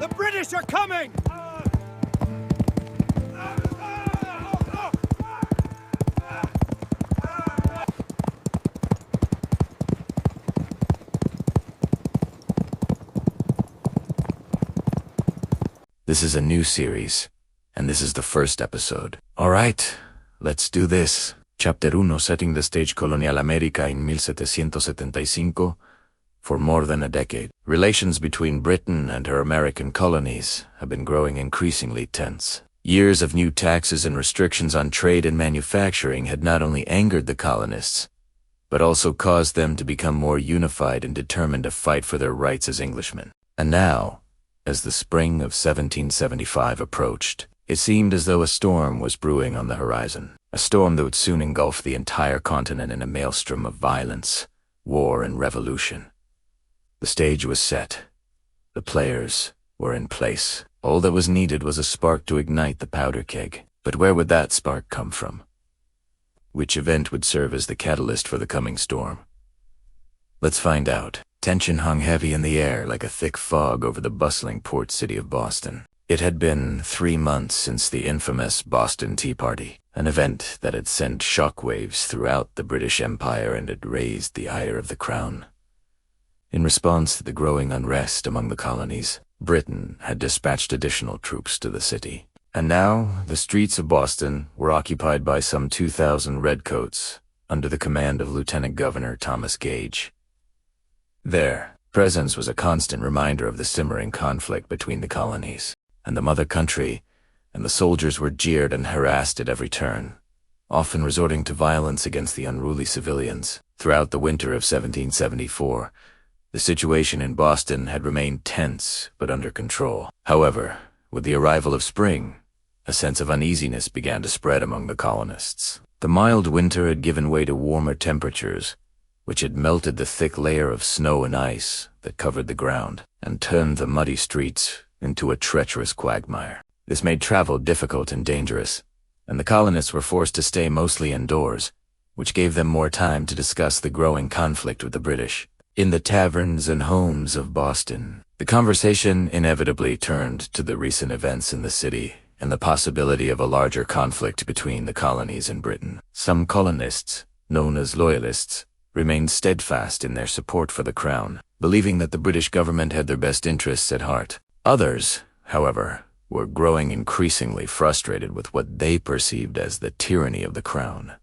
The British are coming! This is a new series, and this is the first episode. Alright, let's do this. Chapter 1, setting the stage. Colonial America in 1775. For more than a decade, relations between Britain and her American colonies have been growing increasingly tense. Years of new taxes and restrictions on trade and manufacturing had not only angered the colonists, but also caused them to become more unified and determined to fight for their rights as Englishmen. And now, as the spring of 1775 approached, it seemed as though a storm was brewing on the horizon. A storm that would soon engulf the entire continent in a maelstrom of violence, war, and revolution. The stage was set. The players were in place. All that was needed was a spark to ignite the powder keg. But where would that spark come from? Which event would serve as the catalyst for the coming storm? Let's find out. Tension hung heavy in the air like a thick fog over the bustling port city of Boston. It had been 3 months since the infamous Boston Tea Party, an event that had sent shockwaves throughout the British Empire and had raised the ire of the Crown. In response to the growing unrest among the colonies, Britain had dispatched additional troops to the city. And now, the streets of Boston were occupied by some 2,000 Redcoats under the command of Lieutenant Governor Thomas Gage. Their presence was a constant reminder of the simmering conflict between the colonies and the mother country, and the soldiers were jeered and harassed at every turn, often resorting to violence against the unruly civilians. Throughout the winter of 1774, the situation in Boston had remained tense but under control. However, with the arrival of spring, a sense of uneasiness began to spread among the colonists. The mild winter had given way to warmer temperatures, which had melted the thick layer of snow and ice that covered the ground and turned the muddy streets into a treacherous quagmire. This made travel difficult and dangerous, and the colonists were forced to stay mostly indoors, which gave them more time to discuss the growing conflict with the British. In the taverns and homes of Boston, the conversation inevitably turned to the recent events in the city and the possibility of a larger conflict between the colonies and Britain. Some colonists, known as loyalists, remained steadfast in their support for the Crown, believing that the British government had their best interests at heart. Others, however, were growing increasingly frustrated with what they perceived as the tyranny of the Crown.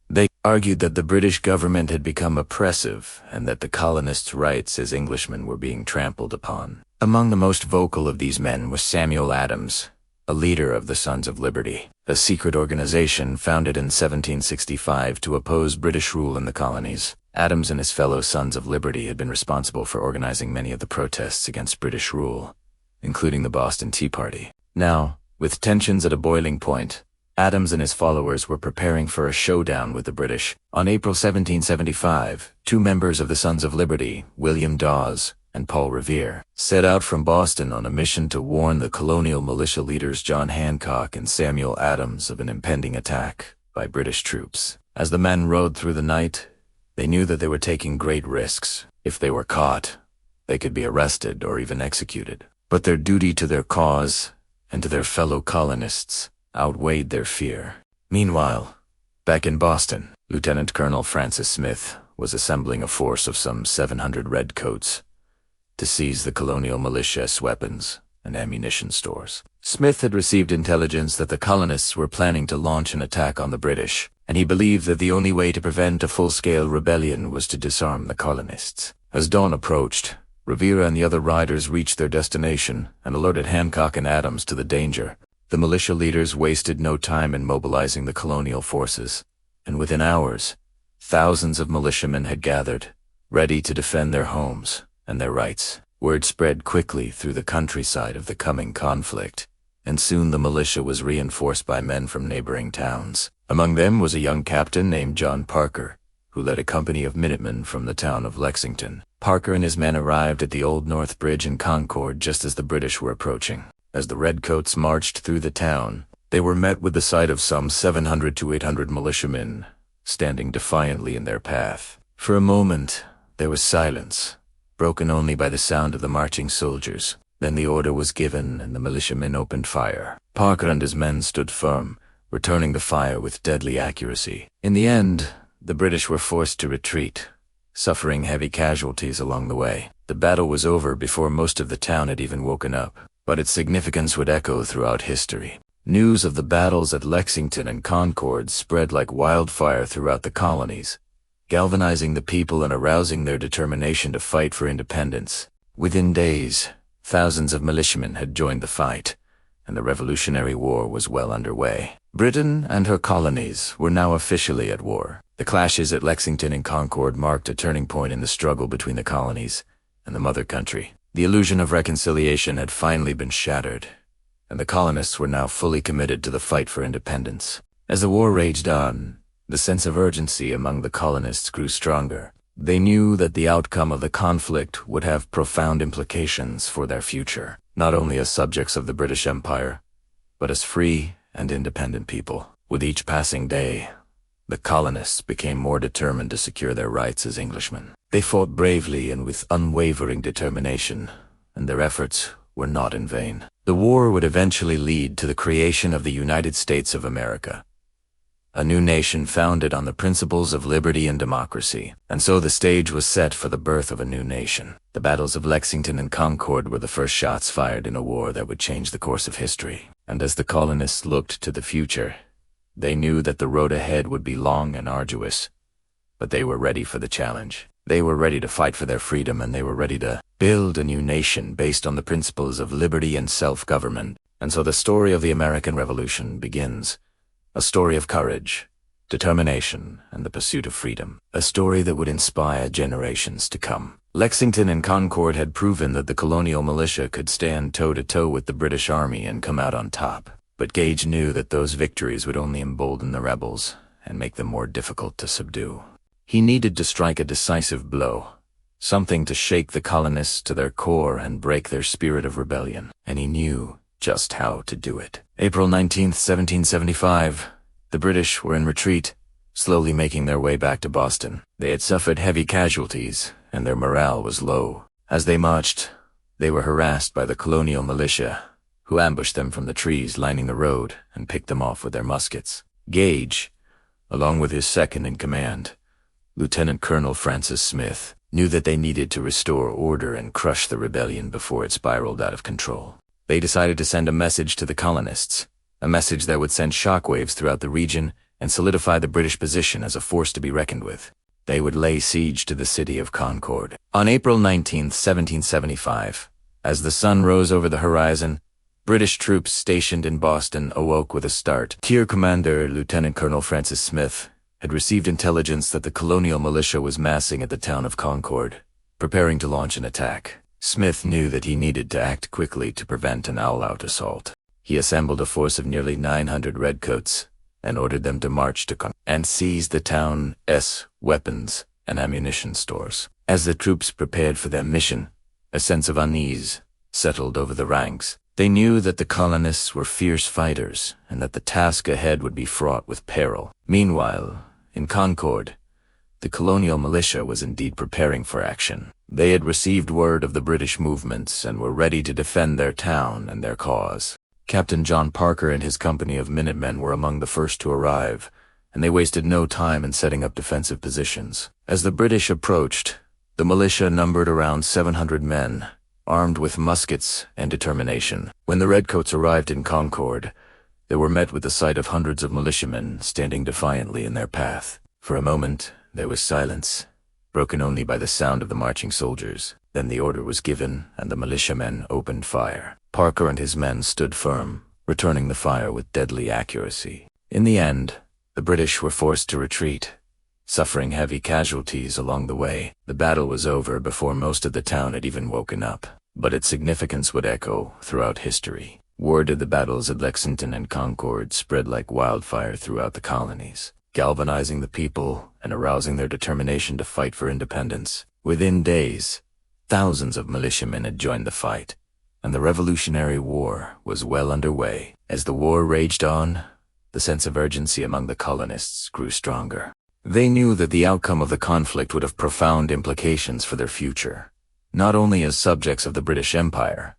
They argued that the British government had become oppressive and that the colonists' rights as Englishmen were being trampled upon. Among the most vocal of these men was Samuel Adams, a leader of the Sons of Liberty, a secret organization founded in 1765 to oppose British rule in the colonies. Adams and his fellow Sons of Liberty had been responsible for organizing many of the protests against British rule, including the Boston Tea Party. Now, with tensions at a boiling point, Adams and his followers were preparing for a showdown with the British. On April 1775, 2 members of the Sons of Liberty, William Dawes and Paul Revere, set out from Boston on a mission to warn the colonial militia leaders John Hancock and Samuel Adams of an impending attack by British troops. As the men rode through the night, they knew that they were taking great risks. If they were caught, they could be arrested or even executed. But their duty to their cause and to their fellow colonists outweighed their fear. Meanwhile, back in Boston, Lieutenant Colonel Francis Smith was assembling a force of some 700 Redcoats to seize the colonial militia's weapons and ammunition stores. Smith had received intelligence that the colonists were planning to launch an attack on the British, and he believed that the only way to prevent a full-scale rebellion was to disarm the colonists. As dawn approached, Revere and the other riders reached their destination and alerted Hancock and Adams to the danger. The militia leaders wasted no time in mobilizing the colonial forces, and within hours, thousands of militiamen had gathered, ready to defend their homes and their rights. Word spread quickly through the countryside of the coming conflict, and soon the militia was reinforced by men from neighboring towns. Among them was a young captain named John Parker, who led a company of Minutemen from the town of Lexington. Parker and his men arrived at the Old North Bridge in Concord just as the British were approaching. As the Redcoats marched through the town, they were met with the sight of some 700 to 800 militiamen standing defiantly in their path. For a moment, there was silence, broken only by the sound of the marching soldiers. Then the order was given and the militiamen opened fire. Parker and his men stood firm, returning the fire with deadly accuracy. In the end, the British were forced to retreat, suffering heavy casualties along the way. The battle was over before most of the town had even woken up, but its significance would echo throughout history. News of the battles at Lexington and Concord spread like wildfire throughout the colonies, galvanizing the people and arousing their determination to fight for independence. Within days, thousands of militiamen had joined the fight, and the Revolutionary War was well underway. Britain and her colonies were now officially at war. The clashes at Lexington and Concord marked a turning point in the struggle between the colonies and the mother country. The illusion of reconciliation had finally been shattered, and the colonists were now fully committed to the fight for independence. As the war raged on, the sense of urgency among the colonists grew stronger. They knew that the outcome of the conflict would have profound implications for their future, not only as subjects of the British Empire, but as free and independent people. With each passing day, the colonists became more determined to secure their rights as Englishmen. They fought bravely and with unwavering determination, and their efforts were not in vain. The war would eventually lead to the creation of the United States of America, a new nation founded on the principles of liberty and democracy. And so the stage was set for the birth of a new nation. The battles of Lexington and Concord were the first shots fired in a war that would change the course of history. And as the colonists looked to the future, they knew that the road ahead would be long and arduous, but they were ready for the challenge. They were ready to fight for their freedom, and they were ready to build a new nation based on the principles of liberty and self-government. And so the story of the American Revolution begins. A story of courage, determination, and the pursuit of freedom. A story that would inspire generations to come. Lexington and Concord had proven that the colonial militia could stand toe-to-toe with the British Army and come out on top. But Gage knew that those victories would only embolden the rebels and make them more difficult to subdue. He needed to strike a decisive blow, something to shake the colonists to their core and break their spirit of rebellion, and he knew just how to do it. April 19th, 1775, the British were in retreat, slowly making their way back to Boston. They had suffered heavy casualties, and their morale was low. As they marched, they were harassed by the colonial militia, who ambushed them from the trees lining the road and picked them off with their muskets. Gage, along with his second-in-command, Lieutenant Colonel Francis Smith, knew that they needed to restore order and crush the rebellion before it spiraled out of control. They decided to send a message to the colonists, a message that would send shockwaves throughout the region and solidify the British position as a force to be reckoned with. They would lay siege to the city of Concord. On April 19th, 1775, as the sun rose over the horizon, British troops stationed in Boston awoke with a start. Tier Commander Lieutenant Colonel Francis Smith had received intelligence that the colonial militia was massing at the town of Concord, preparing to launch an attack. Smith knew that he needed to act quickly to prevent an all-out assault. He assembled a force of nearly 900 redcoats and ordered them to march to Concord and seize the town's weapons and ammunition stores. As the troops prepared for their mission, a sense of unease settled over the ranks. They knew that the colonists were fierce fighters and that the task ahead would be fraught with peril. Meanwhile, in Concord, the colonial militia was indeed preparing for action. They had received word of the British movements and were ready to defend their town and their cause. Captain John Parker and his company of Minutemen were among the first to arrive, and they wasted no time in setting up defensive positions. As the British approached, the militia numbered around 700 men, armed with muskets and determination. When the Redcoats arrived in Concord, they were met with the sight of hundreds of militiamen standing defiantly in their path. For a moment, there was silence, broken only by the sound of the marching soldiers. Then the order was given, and the militiamen opened fire. Parker and his men stood firm, returning the fire with deadly accuracy. In the end, the British were forced to retreat, suffering heavy casualties along the way. The battle was over before most of the town had even woken up, but its significance would echo throughout history. Word of the battles at Lexington and Concord spread like wildfire throughout the colonies, galvanizing the people and arousing their determination to fight for independence. Within days, thousands of militiamen had joined the fight, and the Revolutionary War was well underway. As the war raged on, the sense of urgency among the colonists grew stronger. They knew that the outcome of the conflict would have profound implications for their future, not only as subjects of the British Empire,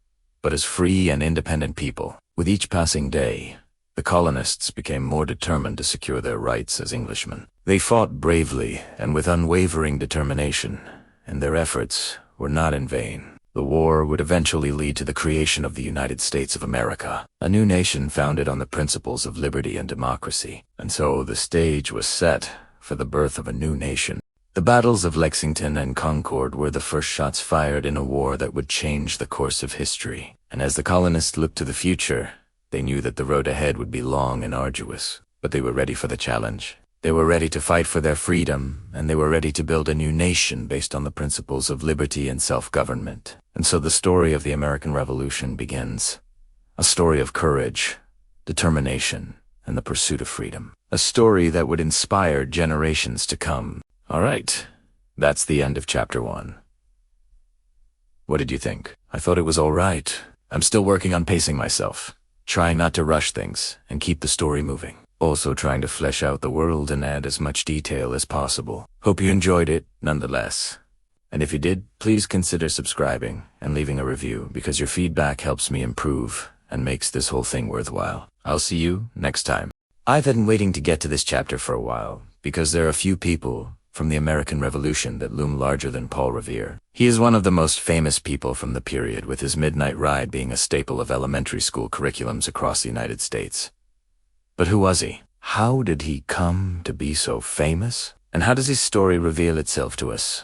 but as free and independent people. With each passing day, the colonists became more determined to secure their rights as Englishmen. They fought bravely and with unwavering determination, and their efforts were not in vain. The war would eventually lead to the creation of the United States of America, a new nation founded on the principles of liberty and democracy. And so the stage was set for the birth of a new nation. The battles of Lexington and Concord were the first shots fired in a war that would change the course of history. And as the colonists looked to the future, they knew that the road ahead would be long and arduous, but they were ready for the challenge. They were ready to fight for their freedom, and they were ready to build a new nation based on the principles of liberty and self-government. And so the story of the American Revolution begins. A story of courage, determination, and the pursuit of freedom. A story that would inspire generations to come. All right, that's the end of Chapter 1. What did you think? I thought it was all right. I'm still working on pacing myself, trying not to rush things and keep the story moving. Also trying to flesh out the world and add as much detail as possible. Hope you enjoyed it, nonetheless. And if you did, please consider subscribing and leaving a review, because your feedback helps me improve and makes this whole thing worthwhile. I'll see you next time. I've been waiting to get to this chapter for a while, because there are a few people from the American Revolution that loom larger than Paul Revere. He is one of the most famous people from the period, with his midnight ride being a staple of elementary school curriculums across the United States. But who was he? How did he come to be so famous? And how does his story reveal itself to us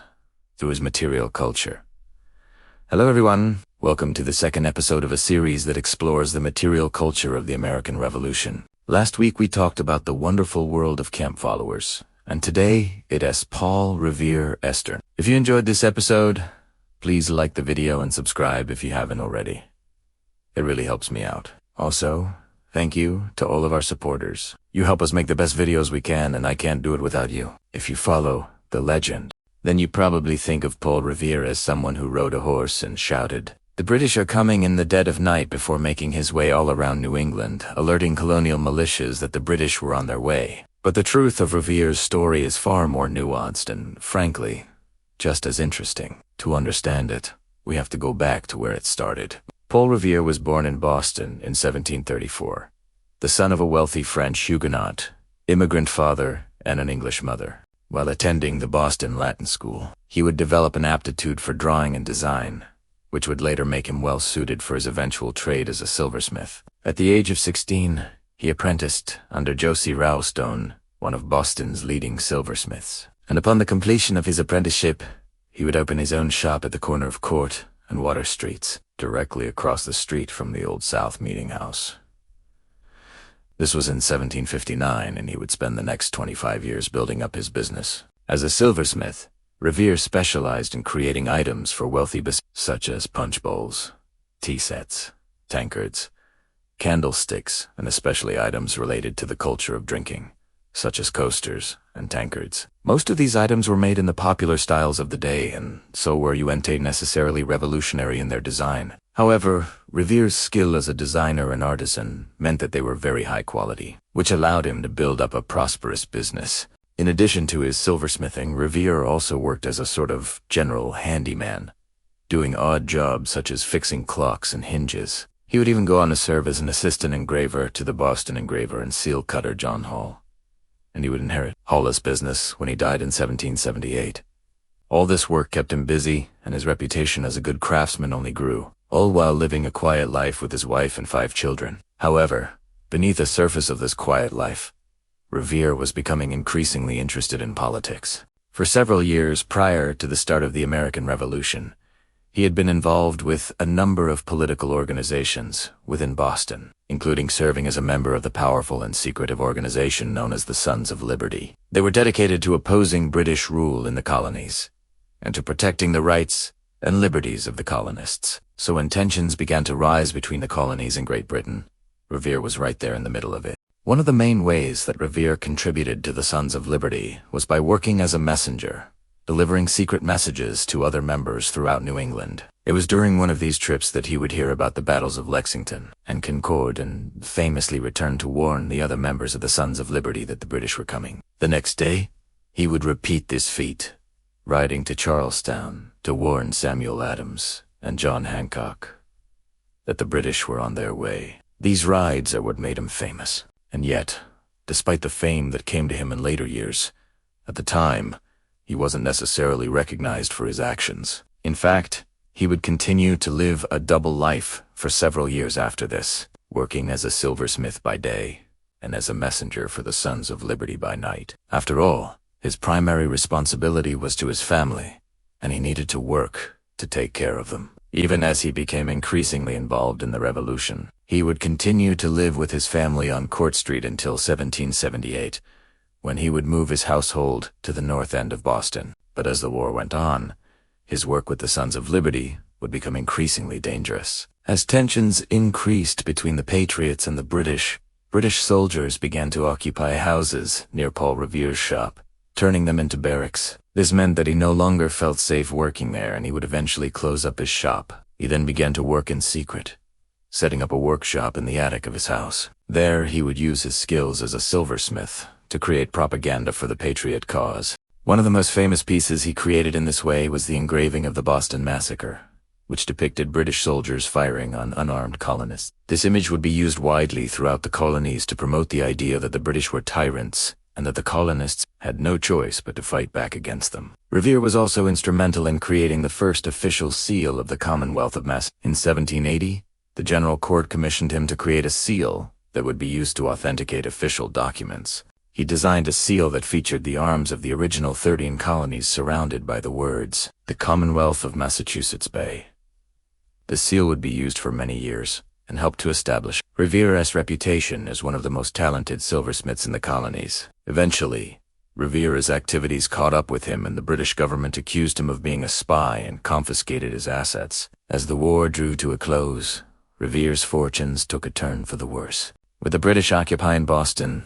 through his material culture? Hello everyone, welcome to the second episode of a series that explores the material culture of the American Revolution. Last week we talked about the wonderful world of camp followers, and today it is Paul Revere Esther. If you enjoyed this episode, please like the video and subscribe if you haven't already. It really helps me out. Also, thank you to all of our supporters. You help us make the best videos we can, and I can't do it without you. If you follow the legend, then you probably think of Paul Revere as someone who rode a horse and shouted, "The British are coming," in the dead of night before making his way all around New England, alerting colonial militias that the British were on their way. But the truth of Revere's story is far more nuanced and, frankly, just as interesting. To understand it, we have to go back to where it started. Paul Revere was born in Boston in 1734, the son of a wealthy French Huguenot, immigrant father, and an English mother. While attending the Boston Latin School, he would develop an aptitude for drawing and design, which would later make him well suited for his eventual trade as a silversmith. At the age of 16, he apprenticed under Josie Rowstone, one of Boston's leading silversmiths. And upon the completion of his apprenticeship, he would open his own shop at the corner of Court and Water Streets, directly across the street from the Old South Meeting House. This was in 1759, and he would spend the next 25 years building up his business. As a silversmith, Revere specialized in creating items for wealthy business, such as punch bowls, tea sets, tankards, candlesticks, and especially items related to the culture of drinking, such as coasters and tankards. Most of these items were made in the popular styles of the day, and so were necessarily revolutionary in their design. However, Revere's skill as a designer and artisan meant that they were very high quality, which allowed him to build up a prosperous business. In addition to his silversmithing, Revere also worked as a sort of general handyman, doing odd jobs such as fixing clocks and hinges. He would even go on to serve as an assistant engraver to the Boston engraver and seal cutter John Hall. And he would inherit Hall's business when he died in 1778. All this work kept him busy, and his reputation as a good craftsman only grew, all while living a quiet life with his wife and 5 children. However, beneath the surface of this quiet life, Revere was becoming increasingly interested in politics. For several years prior to the start of the American Revolution, he had been involved with a number of political organizations within Boston, including serving as a member of the powerful and secretive organization known as the Sons of Liberty. They were dedicated to opposing British rule in the colonies, and to protecting the rights and liberties of the colonists. So when tensions began to rise between the colonies and Great Britain, Revere was right there in the middle of it. One of the main ways that Revere contributed to the Sons of Liberty was by working as a messenger, delivering secret messages to other members throughout New England. It was during one of these trips that he would hear about the battles of Lexington and Concord, and famously returned to warn the other members of the Sons of Liberty that the British were coming. The next day, he would repeat this feat, riding to Charlestown to warn Samuel Adams and John Hancock. that the British were on their way. These rides are what made him famous. And yet, despite the fame that came to him in later years, at the time, he wasn't necessarily recognized for his actions. In fact, he would continue to live a double life for several years after this, working as a silversmith by day and as a messenger for the Sons of Liberty by night. After all, his primary responsibility was to his family, and he needed to work to take care of them. Even as he became increasingly involved in the Revolution, he would continue to live with his family on Court Street until 1778, when he would move his household to the north end of Boston. But as the war went on, his work with the Sons of Liberty would become increasingly dangerous. As tensions increased between the Patriots and the British soldiers began to occupy houses near Paul Revere's shop, turning them into barracks. This meant that he no longer felt safe working there, and he would eventually close up his shop. He then began to work in secret, setting up a workshop in the attic of his house. There, he would use his skills as a silversmith to create propaganda for the Patriot cause. One of the most famous pieces he created in this way was the engraving of the Boston Massacre, which depicted British soldiers firing on unarmed colonists. This image would be used widely throughout the colonies to promote the idea that the British were tyrants and that the colonists had no choice but to fight back against them. Revere was also instrumental in creating the first official seal of the Commonwealth of Mass. In 1780, the General Court commissioned him to create a seal that would be used to authenticate official documents. He designed a seal that featured the arms of the original 13 colonies surrounded by the words, "The Commonwealth of Massachusetts Bay." The seal would be used for many years and helped to establish Revere's reputation as one of the most talented silversmiths in the colonies. Eventually, Revere's activities caught up with him, and the British government accused him of being a spy and confiscated his assets. As the war drew to a close, Revere's fortunes took a turn for the worse. With the British occupying Boston,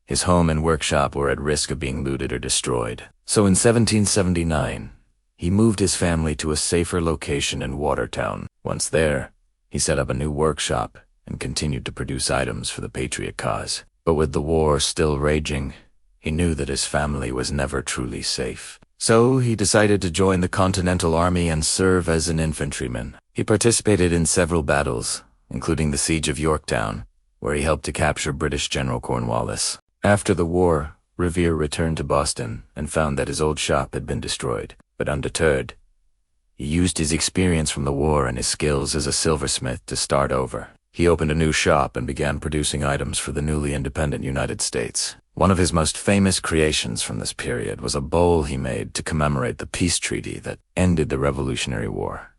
his home and workshop were at risk of being looted or destroyed. So in 1779, he moved his family to a safer location in Watertown. Once there, he set up a new workshop and continued to produce items for the Patriot cause. But with the war still raging, he knew that his family was never truly safe. So he decided to join the Continental Army and serve as an infantryman. He participated in several battles, including the Siege of Yorktown, where he helped to capture British General Cornwallis. After the war, Revere returned to Boston and found that his old shop had been destroyed. But undeterred, he used his experience from the war and his skills as a silversmith to start over. He opened a new shop and began producing items for the newly independent United States. One of his most famous creations from this period was a bowl he made to commemorate the peace treaty that ended the Revolutionary War.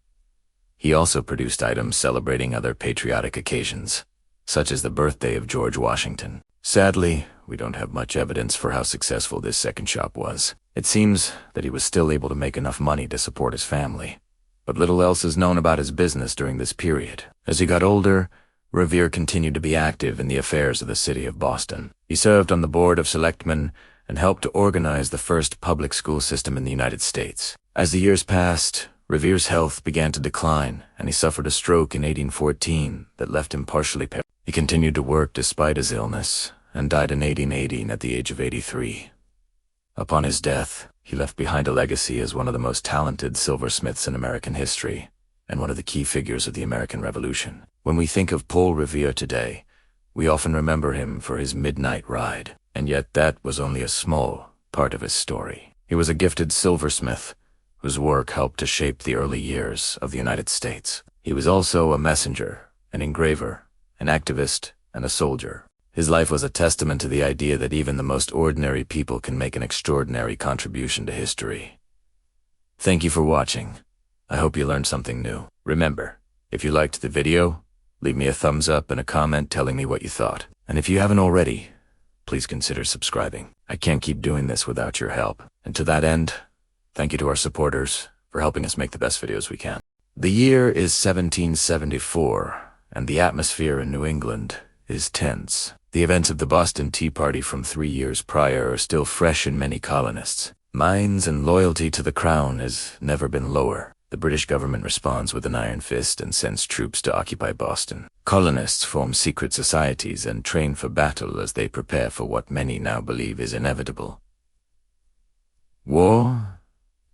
He also produced items celebrating other patriotic occasions, such as the birthday of George Washington. Sadly, we don't have much evidence for how successful this second shop was. It seems that he was still able to make enough money to support his family, but little else is known about his business during this period. As he got older, Revere continued to be active in the affairs of the city of Boston. He served on the Board of Selectmen and helped to organize the first public school system in the United States. As the years passed, Revere's health began to decline, and he suffered a stroke in 1814 that left him partially paralyzed. He continued to work despite his illness and died in 1818 at the age of 83. Upon his death, he left behind a legacy as one of the most talented silversmiths in American history and one of the key figures of the American Revolution. When we think of Paul Revere today, we often remember him for his midnight ride, and yet that was only a small part of his story. He was a gifted silversmith whose work helped to shape the early years of the United States. He was also a messenger, an engraver, an activist, and a soldier. His life was a testament to the idea that even the most ordinary people can make an extraordinary contribution to history. Thank you for watching. I hope you learned something new. Remember, if you liked the video, leave me a thumbs up and a comment telling me what you thought. And if you haven't already, please consider subscribing. I can't keep doing this without your help. And to that end, thank you to our supporters for helping us make the best videos we can. The year is 1774, and the atmosphere in New England is tense. The events of the Boston Tea Party from 3 years prior are still fresh in many colonists. Minds and loyalty to the crown has never been lower. The British government responds with an iron fist and sends troops to occupy Boston. Colonists form secret societies and train for battle as they prepare for what many now believe is inevitable. War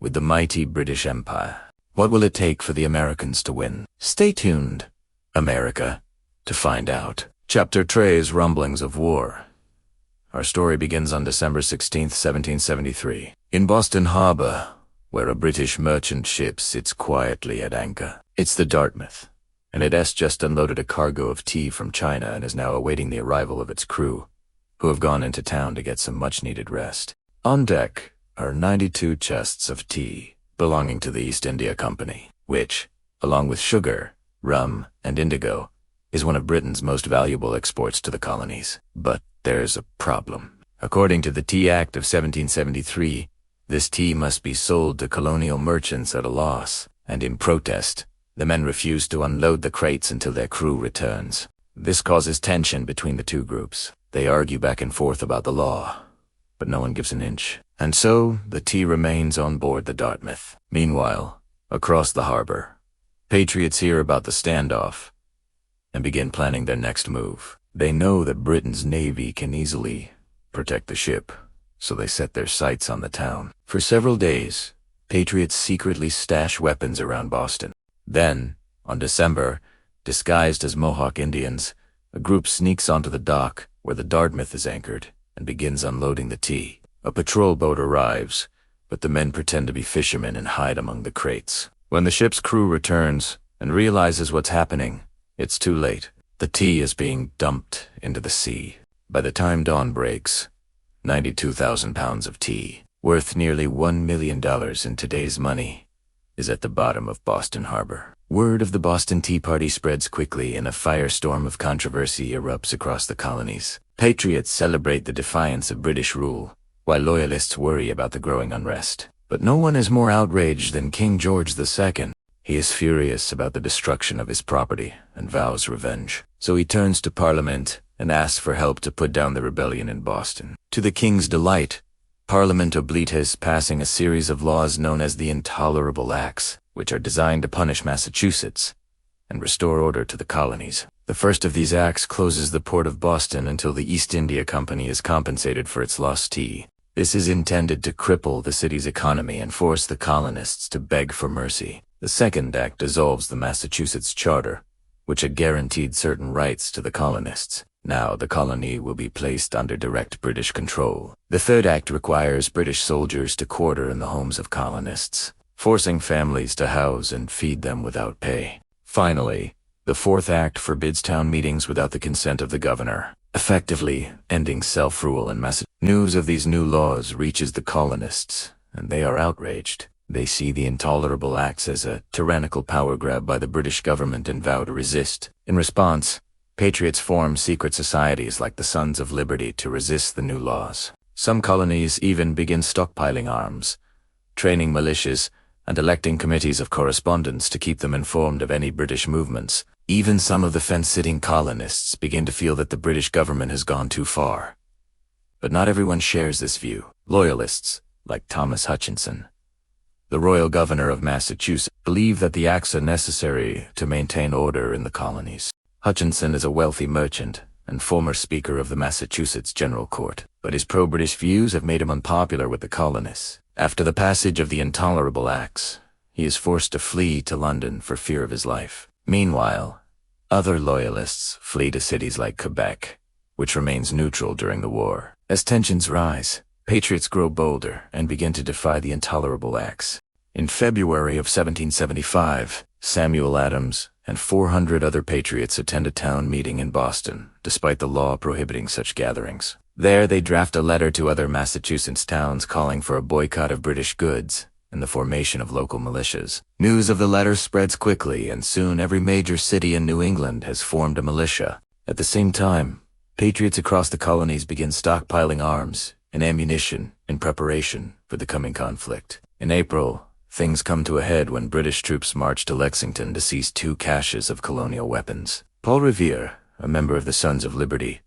with the mighty British Empire. What will it take for the Americans to win? Stay tuned America, to find out. Chapter 3 is Rumblings of War. Our story begins on December 16th, 1773, in Boston Harbor, where a British merchant ship sits quietly at anchor. It's the Dartmouth, and it has just unloaded a cargo of tea from China and is now awaiting the arrival of its crew, who have gone into town to get some much-needed rest. On deck are 92 chests of tea belonging to the East India Company, which, along with sugar, rum, and indigo, is one of Britain's most valuable exports to the colonies. But there's a problem. According to the Tea Act of 1773, this tea must be sold to colonial merchants at a loss, and in protest, the men refuse to unload the crates until their crew returns. This causes tension between the two groups. They argue back and forth about the law, but no one gives an inch. And so, the tea remains on board the Dartmouth. Meanwhile, across the harbor, Patriots hear about the standoff and begin planning their next move. They know that Britain's navy can easily protect the ship, so they set their sights on the town. For several days, Patriots secretly stash weapons around Boston. Then, on December, disguised as Mohawk Indians, a group sneaks onto the dock where the Dartmouth is anchored and begins unloading the tea. A patrol boat arrives, but the men pretend to be fishermen and hide among the crates. When the ship's crew returns and realizes what's happening, it's too late. The tea is being dumped into the sea. By the time dawn breaks, 92,000 pounds of tea, worth nearly $1 million in today's money, is at the bottom of Boston Harbor. Word of the Boston Tea Party spreads quickly and a firestorm of controversy erupts across the colonies. Patriots celebrate the defiance of British rule, while loyalists worry about the growing unrest. But no one is more outraged than King George II. He is furious about the destruction of his property and vows revenge. So he turns to Parliament and asks for help to put down the rebellion in Boston. To the King's delight, Parliament obliges passing a series of laws known as the Intolerable Acts, which are designed to punish Massachusetts and restore order to the colonies. The first of these acts closes the port of Boston until the East India Company is compensated for its lost tea. This is intended to cripple the city's economy and force the colonists to beg for mercy. The second act dissolves the Massachusetts Charter, which had guaranteed certain rights to the colonists. Now the colony will be placed under direct British control. The third act requires British soldiers to quarter in the homes of colonists, forcing families to house and feed them without pay. Finally, the fourth act forbids town meetings without the consent of the governor, effectively ending self-rule in Massachusetts. News of these new laws reaches the colonists, and they are outraged. They see the Intolerable Acts as a tyrannical power grab by the British government and vow to resist. In response, Patriots form secret societies like the Sons of Liberty to resist the new laws. Some colonies even begin stockpiling arms, training militias, and electing committees of correspondence to keep them informed of any British movements. Even some of the fence-sitting colonists begin to feel that the British government has gone too far. But not everyone shares this view. Loyalists, like Thomas Hutchinson, the royal governor of Massachusetts, believe that the acts are necessary to maintain order in the colonies. Hutchinson is a wealthy merchant and former Speaker of the Massachusetts General Court, but his pro-British views have made him unpopular with the colonists. After the passage of the Intolerable Acts, he is forced to flee to London for fear of his life. Meanwhile, other loyalists flee to cities like Quebec, which remains neutral during the war. As tensions rise, Patriots grow bolder and begin to defy the Intolerable Acts. In February of 1775, Samuel Adams and 400 other Patriots attend a town meeting in Boston, despite the law prohibiting such gatherings. There they draft a letter to other Massachusetts towns calling for a boycott of British goods and the formation of local militias. News of the letter spreads quickly, and soon every major city in New England has formed a militia. At the same time, Patriots across the colonies begin stockpiling arms and ammunition in preparation for the coming conflict. In April, things come to a head when British troops march to Lexington to seize 2 caches of colonial weapons. Paul Revere, a member of the Sons of Liberty,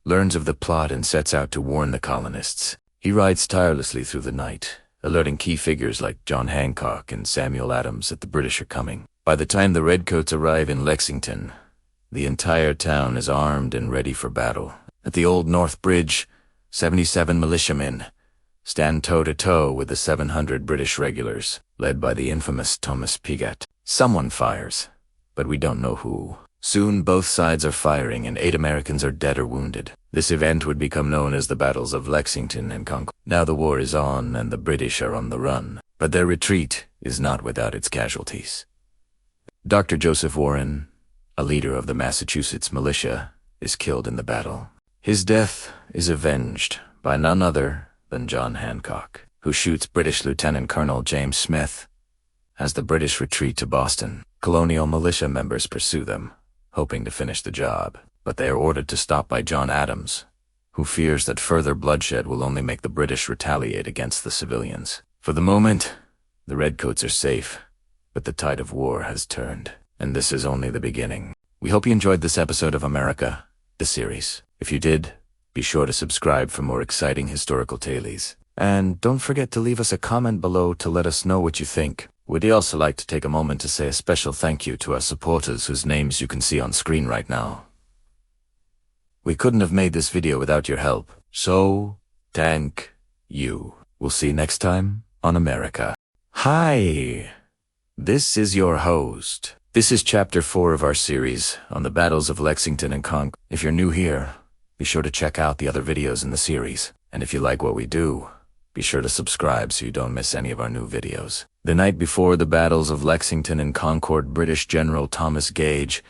learns of the plot and sets out to warn the colonists. He rides tirelessly through the night, alerting key figures like John Hancock and Samuel Adams that the British are coming. By the time the Redcoats arrive in Lexington, the entire town is armed and ready for battle. At the Old North Bridge, 77 militiamen stand toe-to-toe with the 700 British regulars, led by the infamous Thomas Pigot. Someone fires, but we don't know who. Soon both sides are firing and 8 Americans are dead or wounded. This event would become known as the Battles of Lexington and Concord. Now the war is on and the British are on the run, but their retreat is not without its casualties. Dr. Joseph Warren, a leader of the Massachusetts militia, is killed in the battle. His death is avenged by none other than John Hancock, who shoots British Lieutenant Colonel James Smith. As the British retreat to Boston, colonial militia members pursue them, hoping to finish the job, but they are ordered to stop by John Adams, who fears that further bloodshed will only make the British retaliate against the civilians. For the moment, the Redcoats are safe, but the tide of war has turned, and this is only the beginning. We hope you enjoyed this episode of America, the series. If you did, be sure to subscribe for more exciting historical tales. And don't forget to leave us a comment below to let us know what you think. We'd also like to take a moment to say a special thank you to our supporters whose names you can see on screen right now. We couldn't have made this video without your help, so thank you. We'll see you next time on America. Hi, this is your host. This is Chapter 4 of our series on the Battles of Lexington and Concord. If you're new here, be sure to check out the other videos in the series. And if you like what we do, be sure to subscribe so you don't miss any of our new videos. The night before the Battles of Lexington and Concord, British General Thomas Gage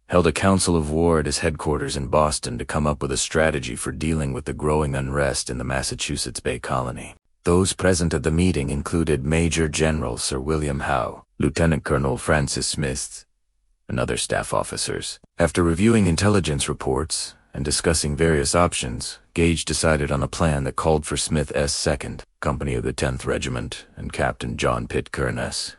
held a council of war at his headquarters in Boston to come up with a strategy for dealing with the growing unrest in the Massachusetts Bay Colony. Those present at the meeting included Major General Sir William Howe, Lieutenant Colonel Francis Smith, and other staff officers. After reviewing intelligence reports and discussing various options, Gage decided on a plan that called for Smith's 2nd Company of the 10th Regiment and Captain John Pitcairn's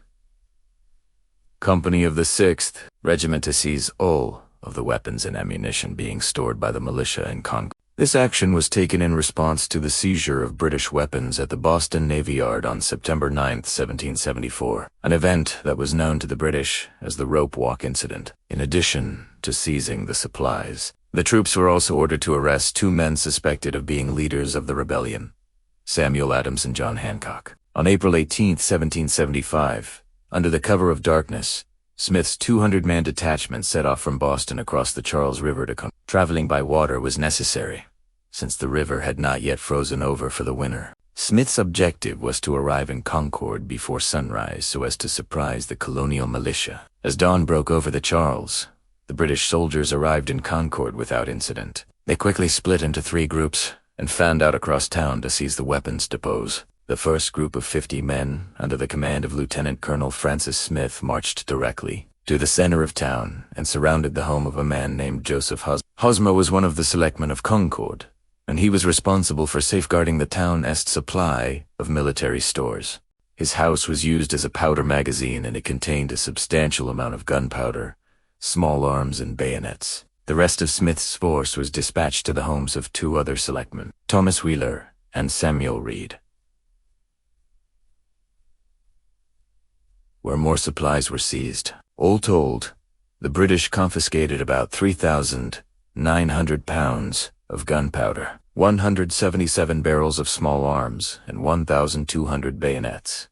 Company of the 6th Regiment to seize all of the weapons and ammunition being stored by the militia in Concord. This action was taken in response to the seizure of British weapons at the Boston Navy Yard on September 9, 1774, an event that was known to the British as the Rope Walk Incident. In addition to seizing the supplies, the troops were also ordered to arrest 2 men suspected of being leaders of the rebellion, Samuel Adams and John Hancock. On April 18, 1775, under the cover of darkness, Smith's 200-man detachment set off from Boston across the Charles River to Concord. Traveling by water was necessary, since the river had not yet frozen over for the winter. Smith's objective was to arrive in Concord before sunrise so as to surprise the colonial militia. As dawn broke over the Charles, the British soldiers arrived in Concord without incident. They quickly split into 3 groups and fanned out across town to seize the weapons depots. The first group of 50 men, under the command of Lieutenant Colonel Francis Smith, marched directly to the center of town and surrounded the home of a man named Joseph Hosmer. Hosmer was one of the selectmen of Concord, and he was responsible for safeguarding the town's supply of military stores. His house was used as a powder magazine, and it contained a substantial amount of gunpowder, small arms, and bayonets. The rest of Smith's force was dispatched to the homes of 2 other selectmen, Thomas Wheeler and Samuel Reed, where more supplies were seized. All told, the British confiscated about 3,900 pounds of gunpowder, 177 barrels of small arms, and 1,200 bayonets.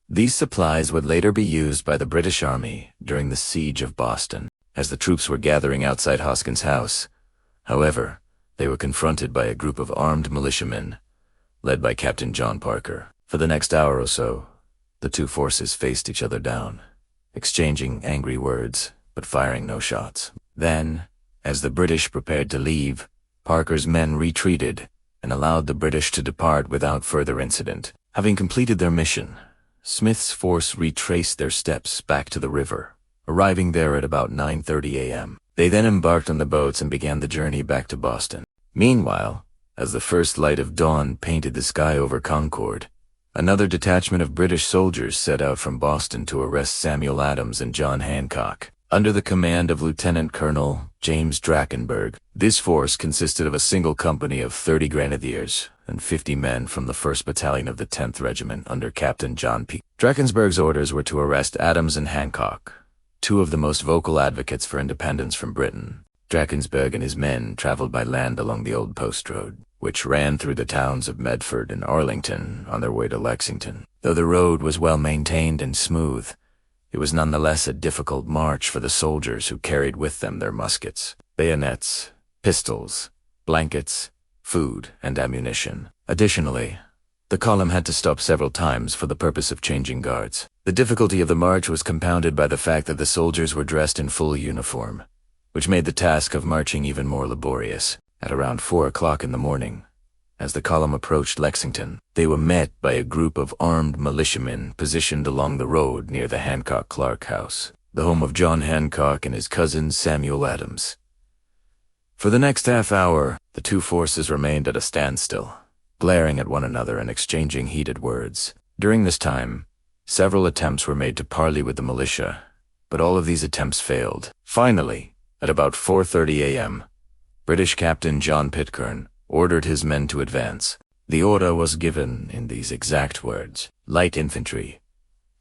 These supplies would later be used by the British Army during the siege of Boston. As the troops were gathering outside Hoskins' house, however, they were confronted by a group of armed militiamen, led by Captain John Parker. For the next hour or so, the 2 forces faced each other down, exchanging angry words, but firing no shots. Then, as the British prepared to leave, Parker's men retreated and allowed the British to depart without further incident. Having completed their mission, Smith's force retraced their steps back to the river, arriving there at about 9:30 a.m. They then embarked on the boats and began the journey back to Boston. Meanwhile, as the first light of dawn painted the sky over Concord, another detachment of British soldiers set out from Boston to arrest Samuel Adams and John Hancock, under the command of Lieutenant Colonel James Drakensberg. This force consisted of a single company of 30 grenadiers and 50 men from the 1st Battalion of the 10th Regiment under Captain John P. Drakensberg's orders were to arrest Adams and Hancock, 2 of the most vocal advocates for independence from Britain. Drakensberg and his men traveled by land along the old post road, which ran through the towns of Medford and Arlington on their way to Lexington. Though the road was well maintained and smooth, It was nonetheless a difficult march for the soldiers who carried with them their muskets, bayonets, pistols, blankets, food, and ammunition. Additionally, the column had to stop several times for the purpose of changing guards. The difficulty of the march was compounded by the fact that the soldiers were dressed in full uniform, which made the task of marching even more laborious. At around 4 o'clock in the morning, as the column approached Lexington, they were met by a group of armed militiamen positioned along the road near the Hancock-Clark house, the home of John Hancock and his cousin Samuel Adams. For the next half hour, the two forces remained at a standstill, glaring at one another and exchanging heated words. During this time, several attempts were made to parley with the militia, but all of these attempts failed. Finally, at about 4:30 a.m., British Captain John Pitcairn ordered his men to advance. The order was given in these exact words: "Light infantry,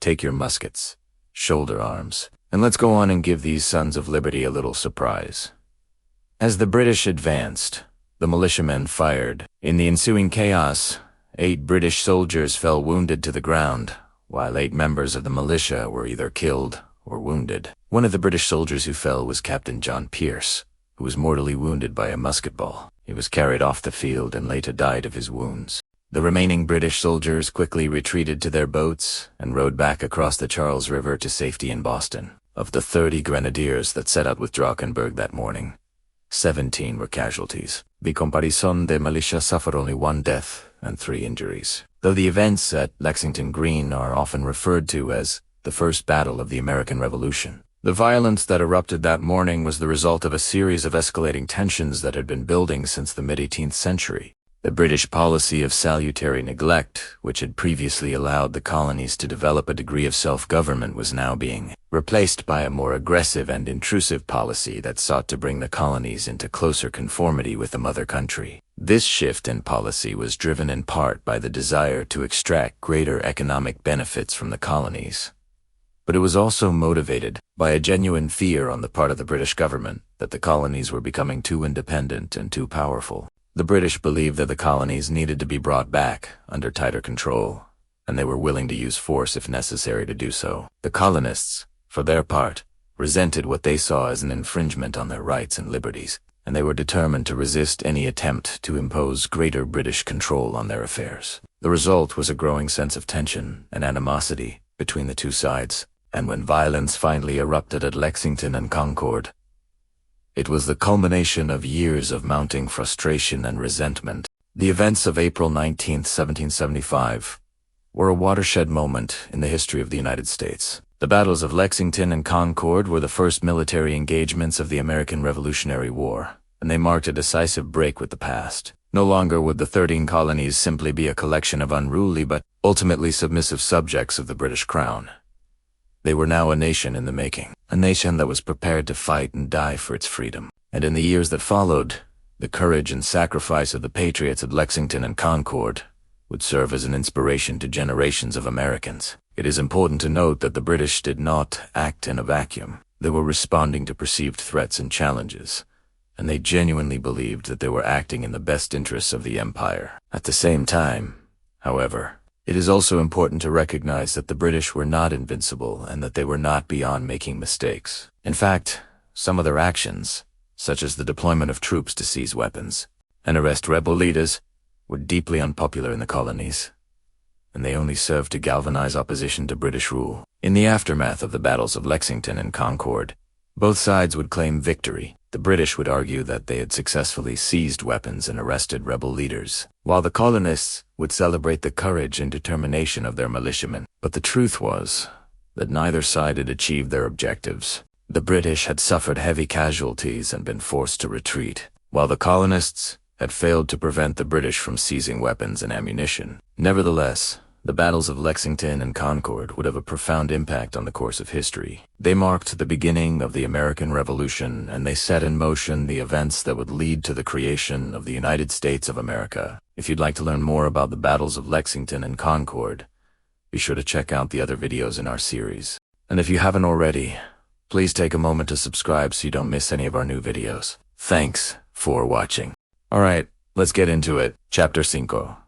take your muskets, shoulder arms, and let's go on and give these sons of liberty a little surprise." As the British advanced, the militiamen fired. In the ensuing chaos, 8 British soldiers fell wounded to the ground, while 8 members of the militia were either killed or wounded. One of the British soldiers who fell was Captain John Pierce, who was mortally wounded by a musket ball. He was carried off the field and later died of his wounds. The remaining British soldiers quickly retreated to their boats and rowed back across the Charles River to safety in Boston. Of the 30 grenadiers that set out with Drakensberg that morning, 17 were casualties. The Comparison de Militia suffered only 1 death and 3 injuries. Though the events at Lexington Green are often referred to as the first battle of the American Revolution, the violence that erupted that morning was the result of a series of escalating tensions that had been building since the mid-18th century. The British policy of salutary neglect, which had previously allowed the colonies to develop a degree of self-government, was now being replaced by a more aggressive and intrusive policy that sought to bring the colonies into closer conformity with the mother country. This shift in policy was driven in part by the desire to extract greater economic benefits from the colonies, but it was also motivated by a genuine fear on the part of the British government that the colonies were becoming too independent and too powerful. The British believed that the colonies needed to be brought back under tighter control, and they were willing to use force if necessary to do so. The colonists, for their part, resented what they saw as an infringement on their rights and liberties, and they were determined to resist any attempt to impose greater British control on their affairs. The result was a growing sense of tension and animosity between the two sides. And when violence finally erupted at Lexington and Concord, it was the culmination of years of mounting frustration and resentment. The events of April 19, 1775, were a watershed moment in the history of the United States. The battles of Lexington and Concord were the first military engagements of the American Revolutionary War, and they marked a decisive break with the past. No longer would the 13 colonies simply be a collection of unruly but ultimately submissive subjects of the British Crown. They were now a nation in the making, a nation that was prepared to fight and die for its freedom. And in the years that followed, the courage and sacrifice of the Patriots at Lexington and Concord would serve as an inspiration to generations of Americans. It is important to note that the British did not act in a vacuum. They were responding to perceived threats and challenges, and they genuinely believed that they were acting in the best interests of the empire. At the same time, however, it is also important to recognize that the British were not invincible and that they were not beyond making mistakes. In fact, some of their actions, such as the deployment of troops to seize weapons and arrest rebel leaders, were deeply unpopular in the colonies, and they only served to galvanize opposition to British rule. In the aftermath of the battles of Lexington and Concord, both sides would claim victory. The British would argue that they had successfully seized weapons and arrested rebel leaders, while the colonists would celebrate the courage and determination of their militiamen. But the truth was that neither side had achieved their objectives. The British had suffered heavy casualties and been forced to retreat, while the colonists had failed to prevent the British from seizing weapons and ammunition. Nevertheless, the battles of Lexington and Concord would have a profound impact on the course of history. They marked the beginning of the American Revolution, and they set in motion the events that would lead to the creation of the United States of America. If you'd like to learn more about the battles of Lexington and Concord, be sure to check out the other videos in our series. And if you haven't already, please take a moment to subscribe so you don't miss any of our new videos. Thanks for watching. Alright, let's get into it. Chapter 5.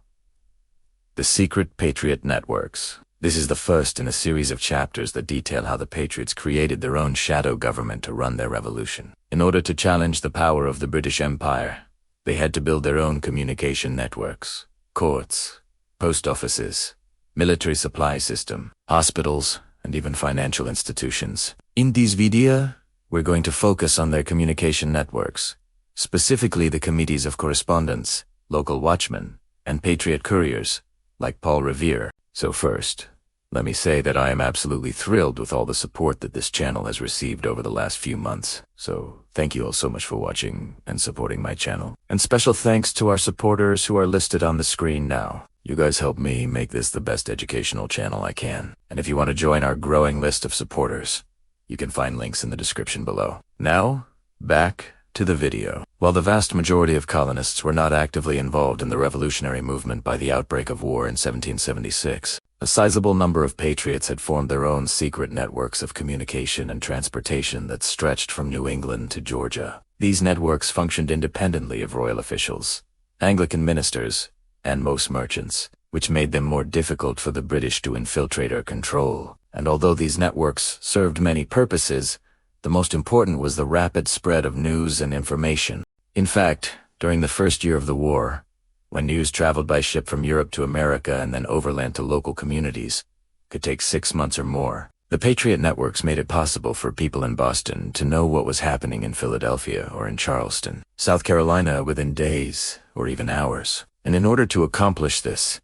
The Secret Patriot Networks. This is the first in a series of chapters that detail how the Patriots created their own shadow government to run their revolution. In order to challenge the power of the British Empire, they had to build their own communication networks, courts, post offices, military supply system, hospitals, and even financial institutions. In this video, we're going to focus on their communication networks, specifically the committees of correspondence, local watchmen, and Patriot couriers, like Paul Revere. So first, let me say that I am absolutely thrilled with all the support that this channel has received over the last few months. So thank you all so much for watching and supporting my channel. And special thanks to our supporters who are listed on the screen now. You guys help me make this the best educational channel I can. And if you want to join our growing list of supporters, you can find links in the description below. Now, back to the video. While the vast majority of colonists were not actively involved in the revolutionary movement by the outbreak of war in 1776, a sizable number of patriots had formed their own secret networks of communication and transportation that stretched from New England to Georgia. These networks functioned independently of royal officials, Anglican ministers, and most merchants, which made them more difficult for the British to infiltrate or control. And although these networks served many purposes, the most important was the rapid spread of news and information. In fact, during the first year of the war, when news traveled by ship from Europe to America and then overland to local communities, could take 6 months or more, the Patriot networks made it possible for people in Boston to know what was happening in Philadelphia or in Charleston, South Carolina within days or even hours. And in order to accomplish this,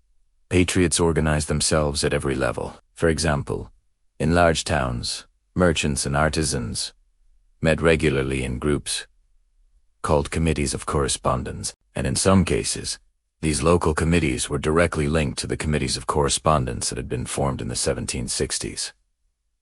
Patriots organized themselves at every level. For example, in large towns, merchants and artisans met regularly in groups called committees of correspondence, and in some cases, these local committees were directly linked to the committees of correspondence that had been formed in the 1760s.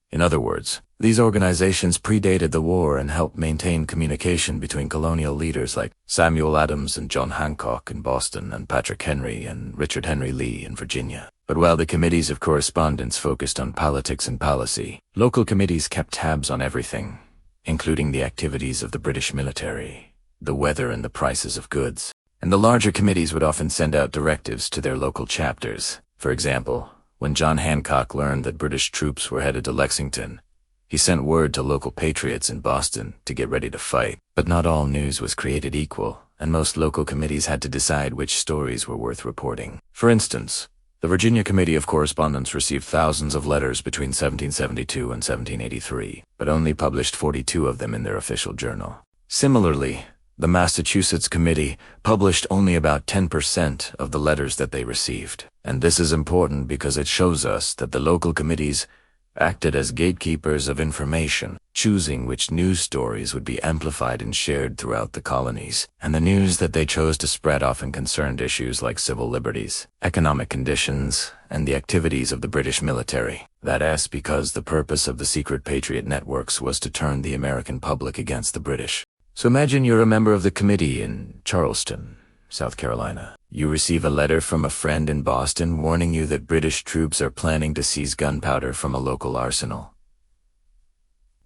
In other words, these organizations predated the war and helped maintain communication between colonial leaders like Samuel Adams and John Hancock in Boston and Patrick Henry and Richard Henry Lee in Virginia. But while the committees of correspondence focused on politics and policy, local committees kept tabs on everything, including the activities of the British military, the weather and the prices of goods. And the larger committees would often send out directives to their local chapters. For example, when John Hancock learned that British troops were headed to Lexington, he sent word to local patriots in Boston to get ready to fight. But not all news was created equal, and most local committees had to decide which stories were worth reporting. For instance, the Virginia Committee of Correspondence received thousands of letters between 1772 and 1783, but only published 42 of them in their official journal. Similarly, the Massachusetts Committee published only about 10% of the letters that they received. And this is important because it shows us that the local committees acted as gatekeepers of information, choosing which news stories would be amplified and shared throughout the colonies. And the news that they chose to spread often concerned issues like civil liberties, economic conditions, and the activities of the British military. That's because the purpose of the secret Patriot networks was to turn the American public against the British. So imagine you're a member of the committee in Charleston, South Carolina. You receive a letter from a friend in Boston warning you that British troops are planning to seize gunpowder from a local arsenal.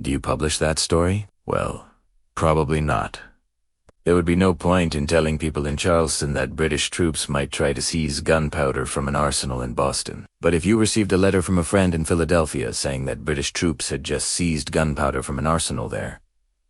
Do you publish that story? Well, probably not. There would be no point in telling people in Charleston that British troops might try to seize gunpowder from an arsenal in Boston. But if you received a letter from a friend in Philadelphia saying that British troops had just seized gunpowder from an arsenal there,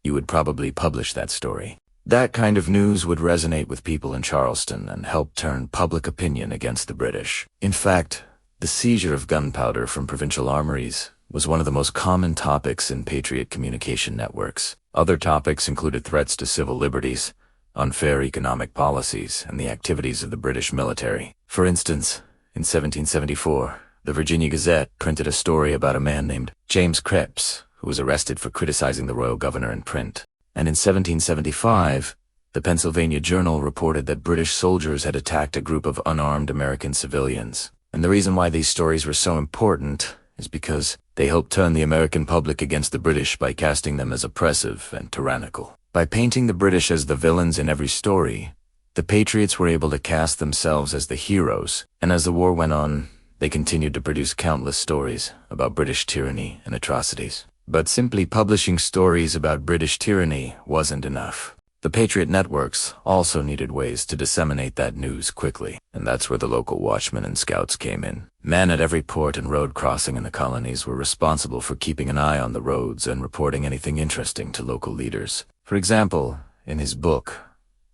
you would probably publish that story. That kind of news would resonate with people in Charleston and help turn public opinion against the British. In fact, the seizure of gunpowder from provincial armories was one of the most common topics in Patriot communication networks. Other topics included threats to civil liberties, unfair economic policies, and the activities of the British military. For instance, in 1774, the Virginia Gazette printed a story about a man named James Crepps, who was arrested for criticizing the royal governor in print. And in 1775, the Pennsylvania Journal reported that British soldiers had attacked a group of unarmed American civilians. And the reason why these stories were so important is because they helped turn the American public against the British by casting them as oppressive and tyrannical. By painting the British as the villains in every story, the Patriots were able to cast themselves as the heroes. And as the war went on, they continued to produce countless stories about British tyranny and atrocities. But simply publishing stories about British tyranny wasn't enough. The Patriot networks also needed ways to disseminate that news quickly, and that's where the local watchmen and scouts came in. Men at every port and road crossing in the colonies were responsible for keeping an eye on the roads and reporting anything interesting to local leaders. For example, in his book,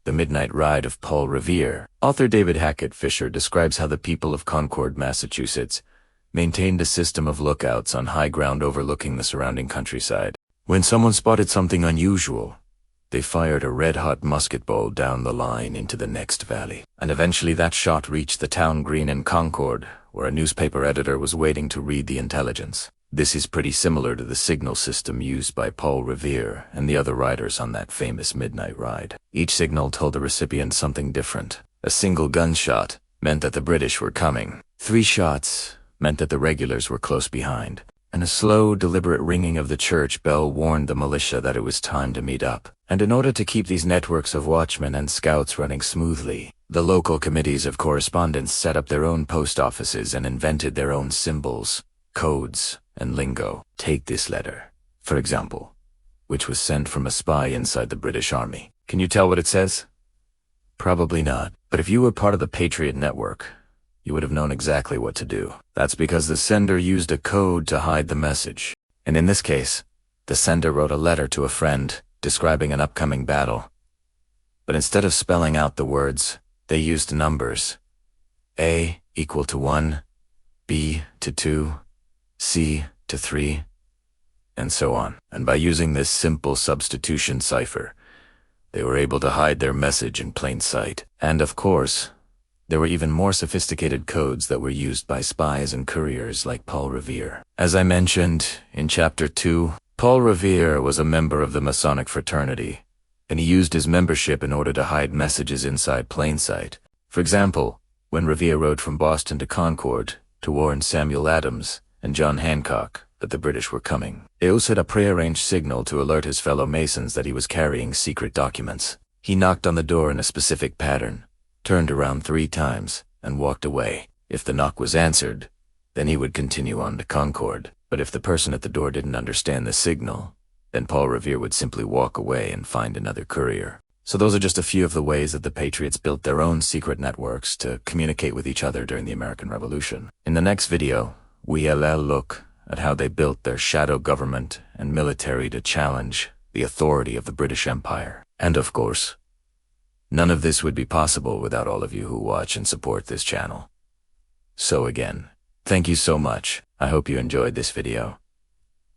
The Midnight Ride of Paul Revere, author David Hackett Fisher describes how the people of Concord, Massachusetts, maintained a system of lookouts on high ground overlooking the surrounding countryside. When someone spotted something unusual, they fired a red-hot musket ball down the line into the next valley. And eventually that shot reached the town green in Concord, where a newspaper editor was waiting to read the intelligence. This is pretty similar to the signal system used by Paul Revere and the other riders on that famous midnight ride. Each signal told the recipient something different. A single gunshot meant that the British were coming. 3 shots meant that the regulars were close behind. And a slow, deliberate ringing of the church bell warned the militia that it was time to meet up. And in order to keep these networks of watchmen and scouts running smoothly, the local committees of correspondence set up their own post offices and invented their own symbols, codes, and lingo. Take this letter, for example, which was sent from a spy inside the British Army. Can you tell what it says? Probably not. But if you were part of the Patriot network, you would have known exactly what to do. That's because the sender used a code to hide the message. And in this case, the sender wrote a letter to a friend describing an upcoming battle. But instead of spelling out the words, they used numbers. A equal to 1, B to 2, C to 3, and so on. And by using this simple substitution cipher, they were able to hide their message in plain sight. And of course, there were even more sophisticated codes that were used by spies and couriers like Paul Revere. As I mentioned in Chapter 2, Paul Revere was a member of the Masonic fraternity, and he used his membership in order to hide messages inside plain sight. For example, when Revere rode from Boston to Concord to warn Samuel Adams and John Hancock that the British were coming, he also had a prearranged signal to alert his fellow Masons that he was carrying secret documents. He knocked on the door in a specific pattern, turned around 3 times, and walked away. If the knock was answered, then he would continue on to Concord. But if the person at the door didn't understand the signal, then Paul Revere would simply walk away and find another courier. So those are just a few of the ways that the Patriots built their own secret networks to communicate with each other during the American Revolution. In the next video, we'll look at how they built their shadow government and military to challenge the authority of the British Empire. And of course, none of this would be possible without all of you who watch and support this channel. So again, thank you so much. I hope you enjoyed this video.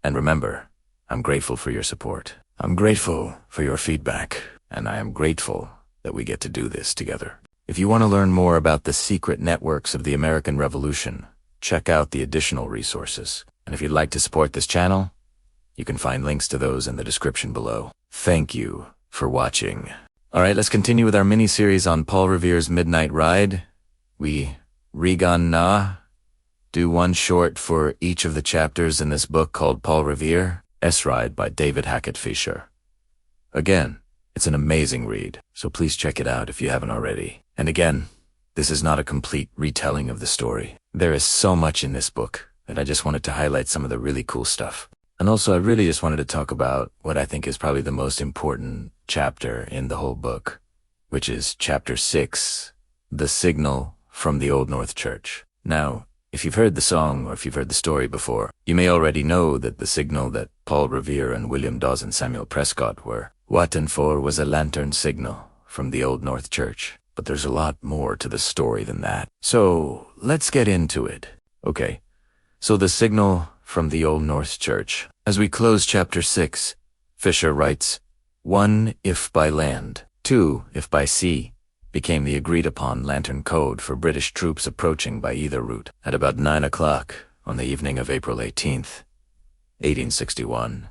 And remember, I'm grateful for your support. I'm grateful for your feedback, and I am grateful that we get to do this together. If you want to learn more about the secret networks of the American Revolution, check out the additional resources. And if you'd like to support this channel, you can find links to those in the description below. Thank you for watching. Alright, let's continue with our mini-series on Paul Revere's Midnight Ride. We do one short for each of the chapters in this book called Paul Revere, S-Ride by David Hackett Fisher. Again, it's an amazing read, so please check it out if you haven't already. And again, this is not a complete retelling of the story. There is so much in this book that I just wanted to highlight some of the really cool stuff. And also, I really just wanted to talk about what I think is probably the most important chapter in the whole book, which is Chapter 6, The Signal from the Old North Church. Now, if you've heard the song or if you've heard the story before, you may already know that the signal that Paul Revere and William Dawes and Samuel Prescott were waiting for was a lantern signal from the Old North Church. But there's a lot more to the story than that. So, let's get into it. Okay, so the signal from the Old North Church. As we close Chapter 6, Fisher writes, 1 if by land, 2 if by sea, became the agreed-upon lantern code for British troops approaching by either route. At about 9 o'clock on the evening of April 18th, 1861,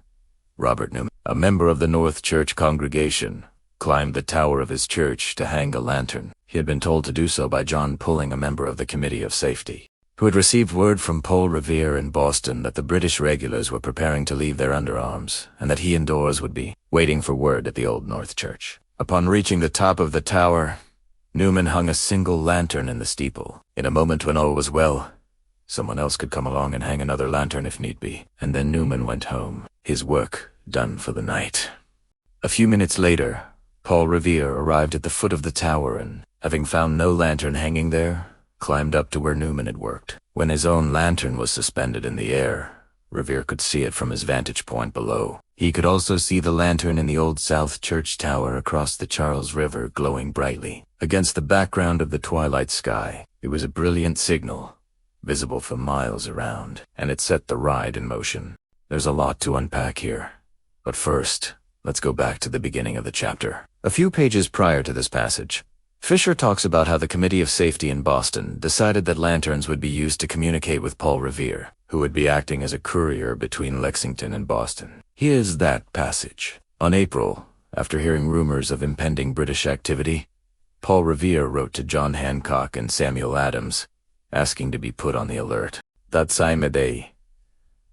Robert Newman, a member of the North Church congregation, climbed the tower of his church to hang a lantern. He had been told to do so by John Pulling, a member of the Committee of Safety, who had received word from Paul Revere in Boston that the British regulars were preparing to leave their underarms, and that he and Dawes would be waiting for word at the Old North Church. Upon reaching the top of the tower, Newman hung a single lantern in the steeple. In a moment when all was well, someone else could come along and hang another lantern if need be. And then Newman went home, his work done for the night. A few minutes later, Paul Revere arrived at the foot of the tower and, having found no lantern hanging there, climbed up to where Newman had worked. When his own lantern was suspended in the air, Revere could see it from his vantage point below. He could also see the lantern in the Old South Church tower across the Charles River glowing brightly against the background of the twilight sky. It was a brilliant signal, visible for miles around, and it set the ride in motion. There's a lot to unpack here. But first, let's go back to the beginning of the chapter. A few pages prior to this passage, Fisher talks about how the Committee of Safety in Boston decided that lanterns would be used to communicate with Paul Revere, who would be acting as a courier between Lexington and Boston. Here's that passage. On April, after hearing rumors of impending British activity, Paul Revere wrote to John Hancock and Samuel Adams, asking to be put on the alert. That same day,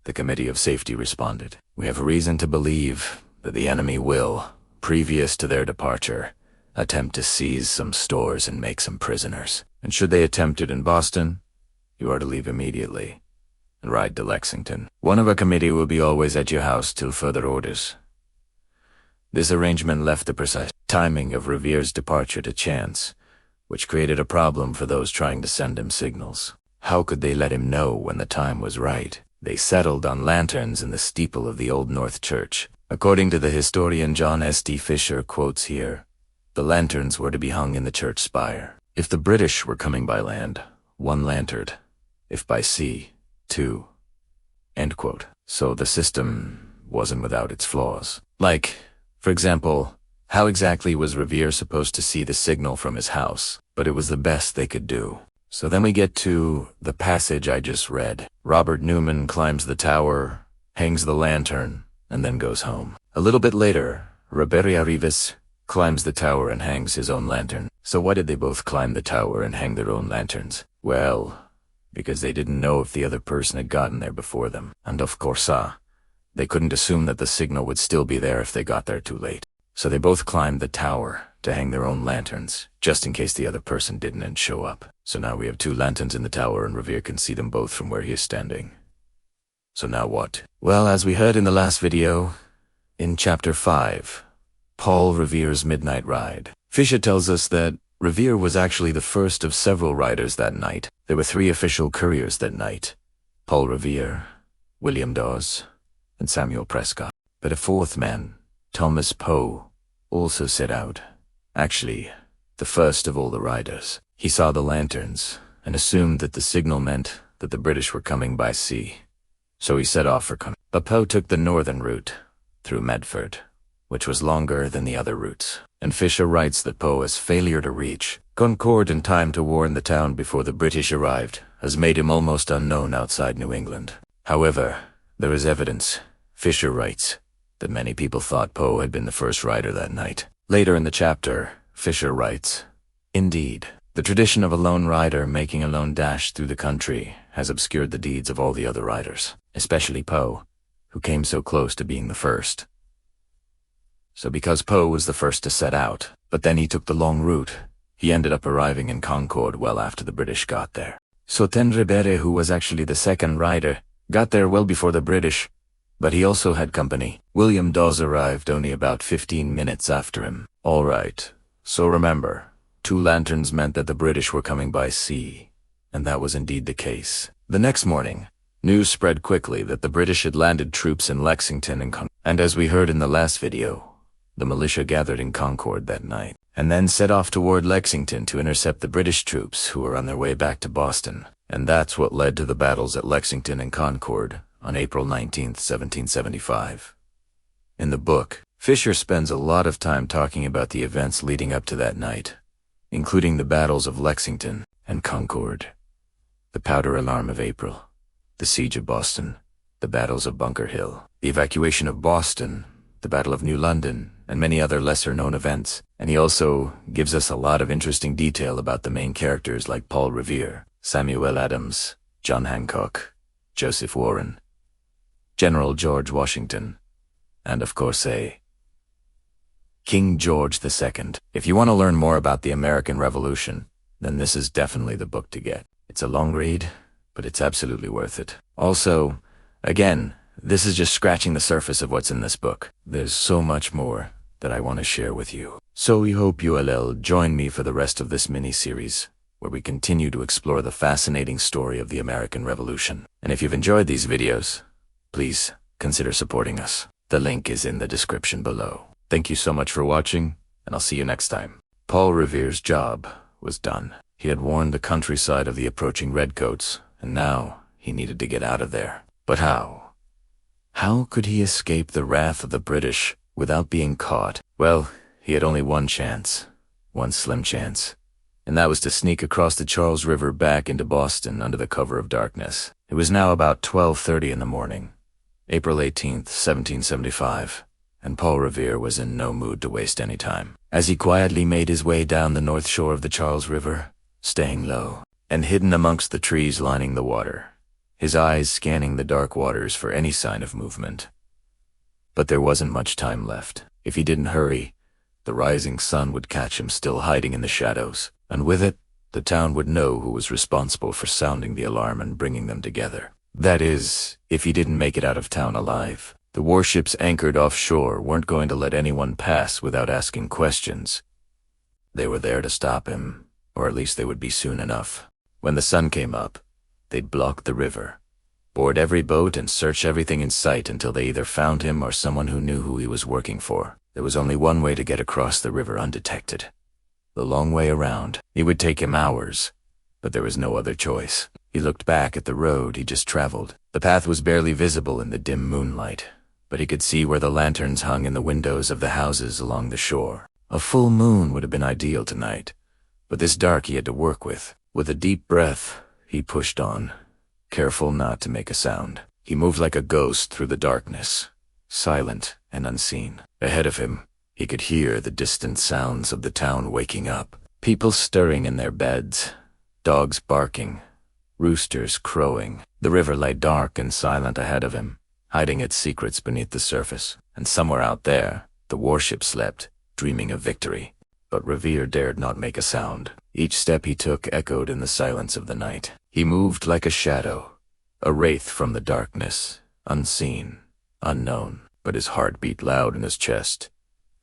the Committee of Safety responded, "We have reason to believe that the enemy will, previous to their departure, attempt to seize some stores and make some prisoners. And should they attempt it in Boston, you are to leave immediately and ride to Lexington. One of a committee will be always at your house till further orders." This arrangement left the precise timing of Revere's departure to chance, which created a problem for those trying to send him signals. How could they let him know when the time was right? They settled on lanterns in the steeple of the Old North Church. According to the historian John S.T. Fisher quotes here, the lanterns were to be hung in the church spire. If the British were coming by land, one lantern. If by sea, two. End quote. So the system wasn't without its flaws. Like, for example, how exactly was Revere supposed to see the signal from his house? But it was the best they could do. So then we get to the passage I just read. Robert Newman climbs the tower, hangs the lantern, and then goes home. A little bit later, Ribera Rivas climbs the tower and hangs his own lantern. So why did they both climb the tower and hang their own lanterns? Well, because they didn't know if the other person had gotten there before them. And of course, they couldn't assume that the signal would still be there if they got there too late. So they both climbed the tower to hang their own lanterns, just in case the other person didn't show up. So now we have two lanterns in the tower and Revere can see them both from where he is standing. So now what? Well, as we heard in the last video, in Chapter 5, Paul Revere's Midnight Ride, Fisher tells us that Revere was actually the first of several riders that night. There were 3 official couriers that night: Paul Revere, William Dawes, and Samuel Prescott. But a 4th man, Thomas Poe, also set out. Actually, the first of all the riders. He saw the lanterns and assumed that the signal meant that the British were coming by sea. So he set off for Concord. But Poe took the northern route, through Medford, which was longer than the other routes. And Fisher writes that Poe's failure to reach Concord in time to warn the town before the British arrived has made him almost unknown outside New England. However, there is evidence, Fisher writes, that many people thought Poe had been the first rider that night. Later in the chapter, Fisher writes, "Indeed, the tradition of a lone rider making a lone dash through the country has obscured the deeds of all the other riders, especially Poe, who came so close to being the first." So because Poe was the first to set out, but then he took the long route, he ended up arriving in Concord well after the British got there. So Ribere, who was actually the second rider, got there well before the British, but he also had company. William Dawes arrived only about 15 minutes after him. All right, so remember, 2 lanterns meant that the British were coming by sea, and that was indeed the case. The next morning, news spread quickly that the British had landed troops in Lexington and as we heard in the last video, the militia gathered in Concord that night, and then set off toward Lexington to intercept the British troops who were on their way back to Boston. And that's what led to the battles at Lexington and Concord on April 19, 1775. In the book, Fisher spends a lot of time talking about the events leading up to that night, including the battles of Lexington and Concord, the powder alarm of April, the siege of Boston, the battles of Bunker Hill, the evacuation of Boston, the Battle of New London, and many other lesser-known events. And he also gives us a lot of interesting detail about the main characters like Paul Revere, Samuel Adams, John Hancock, Joseph Warren, General George Washington, and of course King George II. If you want to learn more about the American Revolution, then this is definitely the book to get. It's a long read, but it's absolutely worth it. Also, again, this is just scratching the surface of what's in this book. There's so much more that I want to share with you. So we hope you will join me for the rest of this mini-series, where we continue to explore the fascinating story of the American Revolution. And if you've enjoyed these videos, please consider supporting us. The link is in the description below. Thank you so much for watching, and I'll see you next time. Paul Revere's job was done. He had warned the countryside of the approaching Redcoats, and now he needed to get out of there. But how? How could he escape the wrath of the British without being caught? Well, he had only one chance, one slim chance, and that was to sneak across the Charles River back into Boston under the cover of darkness. It was now about 12:30 in the morning, April 18th, 1775, and Paul Revere was in no mood to waste any time. As he quietly made his way down the north shore of the Charles River, staying low and hidden amongst the trees lining the water, his eyes scanning the dark waters for any sign of movement. But there wasn't much time left. If he didn't hurry, the rising sun would catch him still hiding in the shadows, and with it, the town would know who was responsible for sounding the alarm and bringing them together. That is, if he didn't make it out of town alive. The warships anchored offshore weren't going to let anyone pass without asking questions. They were there to stop him, or at least they would be soon enough. When the sun came up, they'd block the river, board every boat and search everything in sight until they either found him or someone who knew who he was working for. There was only one way to get across the river undetected. The long way around. It would take him hours, but there was no other choice. He looked back at the road he just traveled. The path was barely visible in the dim moonlight, but he could see where the lanterns hung in the windows of the houses along the shore. A full moon would have been ideal tonight, but this dark he had to work with. With a deep breath, he pushed on, careful not to make a sound. He moved like a ghost through the darkness, silent and unseen. Ahead of him, he could hear the distant sounds of the town waking up. People stirring in their beds, dogs barking, roosters crowing. The river lay dark and silent ahead of him, hiding its secrets beneath the surface. And somewhere out there, the warship slept, dreaming of victory. But Revere dared not make a sound. Each step he took echoed in the silence of the night. He moved like a shadow, a wraith from the darkness, unseen, unknown. But his heart beat loud in his chest,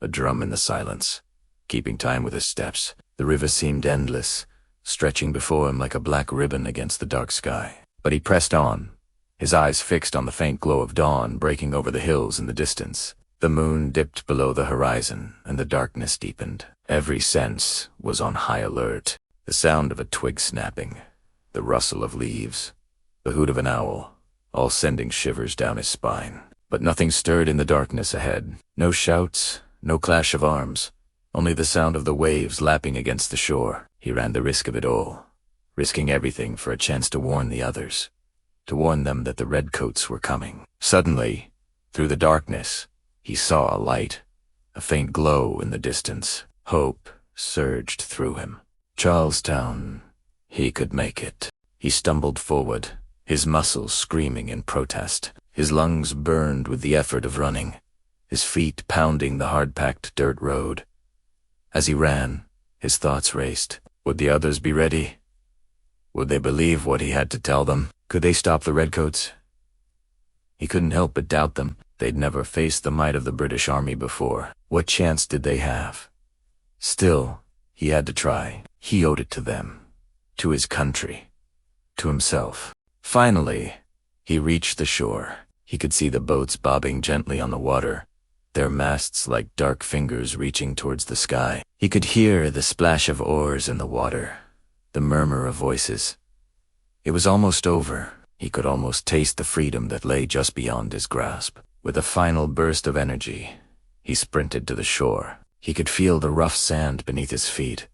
a drum in the silence, keeping time with his steps. The river seemed endless, stretching before him like a black ribbon against the dark sky. But he pressed on, his eyes fixed on the faint glow of dawn breaking over the hills in the distance. The moon dipped below the horizon, and the darkness deepened. Every sense was on high alert. The sound of a twig snapping, the rustle of leaves, the hoot of an owl, all sending shivers down his spine. But nothing stirred in the darkness ahead. No shouts, no clash of arms, only the sound of the waves lapping against the shore. He ran the risk of it all, risking everything for a chance to warn the others, to warn them that the Redcoats were coming. Suddenly, through the darkness, he saw a light, a faint glow in the distance. Hope surged through him. Charlestown. He could make it. He stumbled forward, his muscles screaming in protest. His lungs burned with the effort of running, his feet pounding the hard-packed dirt road. As he ran, his thoughts raced. Would the others be ready? Would they believe what he had to tell them? Could they stop the Redcoats? He couldn't help but doubt them. They'd never faced the might of the British Army before. What chance did they have? Still, he had to try. He owed it to them, to his country, to himself. Finally, he reached the shore. He could see the boats bobbing gently on the water, their masts like dark fingers reaching towards the sky. He could hear the splash of oars in the water, the murmur of voices. It was almost over. He could almost taste the freedom that lay just beyond his grasp. With a final burst of energy, he sprinted to the shore. He could feel the rough sand beneath his feet,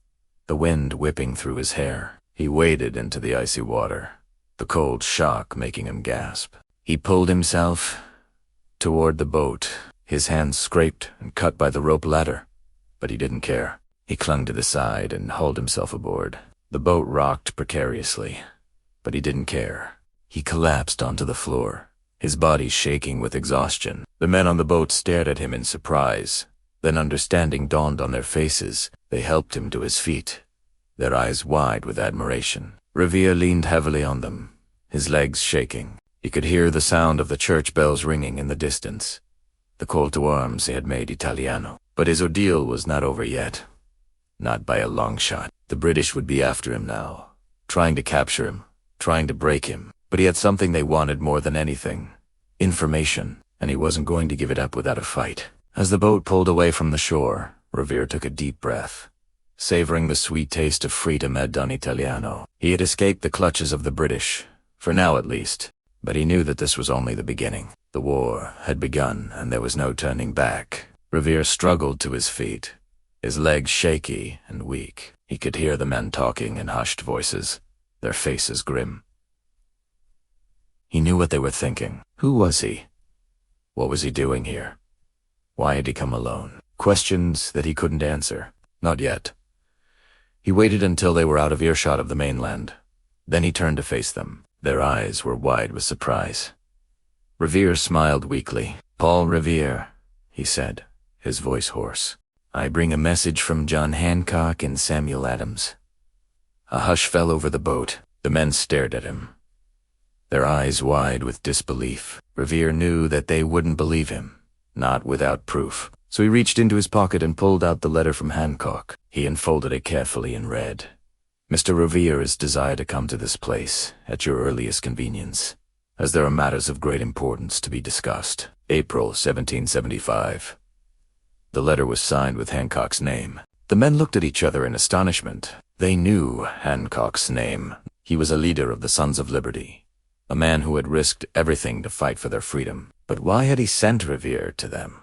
the wind whipping through his hair. He waded into the icy water, the cold shock making him gasp. He pulled himself toward the boat, his hands scraped and cut by the rope ladder, but he didn't care. He clung to the side and hauled himself aboard. The boat rocked precariously, but he didn't care. He collapsed onto the floor, his body shaking with exhaustion. The men on the boat stared at him in surprise. Then understanding dawned on their faces. They helped him to his feet, their eyes wide with admiration. Revere leaned heavily on them, his legs shaking. He could hear the sound of the church bells ringing in the distance, the call to arms he had made Italiano. But his ordeal was not over yet. Not by a long shot. The British would be after him now, trying to capture him, trying to break him. But he had something they wanted more than anything: information, and he wasn't going to give it up without a fight. As the boat pulled away from the shore, Revere took a deep breath, savoring the sweet taste of freedom ad don Italiano. He had escaped the clutches of the British, for now at least, but he knew that this was only the beginning. The war had begun, and there was no turning back. Revere struggled to his feet, his legs shaky and weak. He could hear the men talking in hushed voices, their faces grim. He knew what they were thinking. Who was he? What was he doing here? Why had he come alone? Questions that he couldn't answer. Not yet. He waited until they were out of earshot of the mainland. Then he turned to face them. Their eyes were wide with surprise. Revere smiled weakly. "Paul Revere," he said, his voice hoarse. "I bring a message from John Hancock and Samuel Adams." A hush fell over the boat. The men stared at him, their eyes wide with disbelief. Revere knew that they wouldn't believe him, not without proof. So he reached into his pocket and pulled out the letter from Hancock. He unfolded it carefully and read, "Mr. Revere is desired to come to this place at your earliest convenience, as there are matters of great importance to be discussed. April 1775. The letter was signed with Hancock's name. The men looked at each other in astonishment. They knew Hancock's name. He was a leader of the Sons of Liberty, a man who had risked everything to fight for their freedom. But why had he sent Revere to them?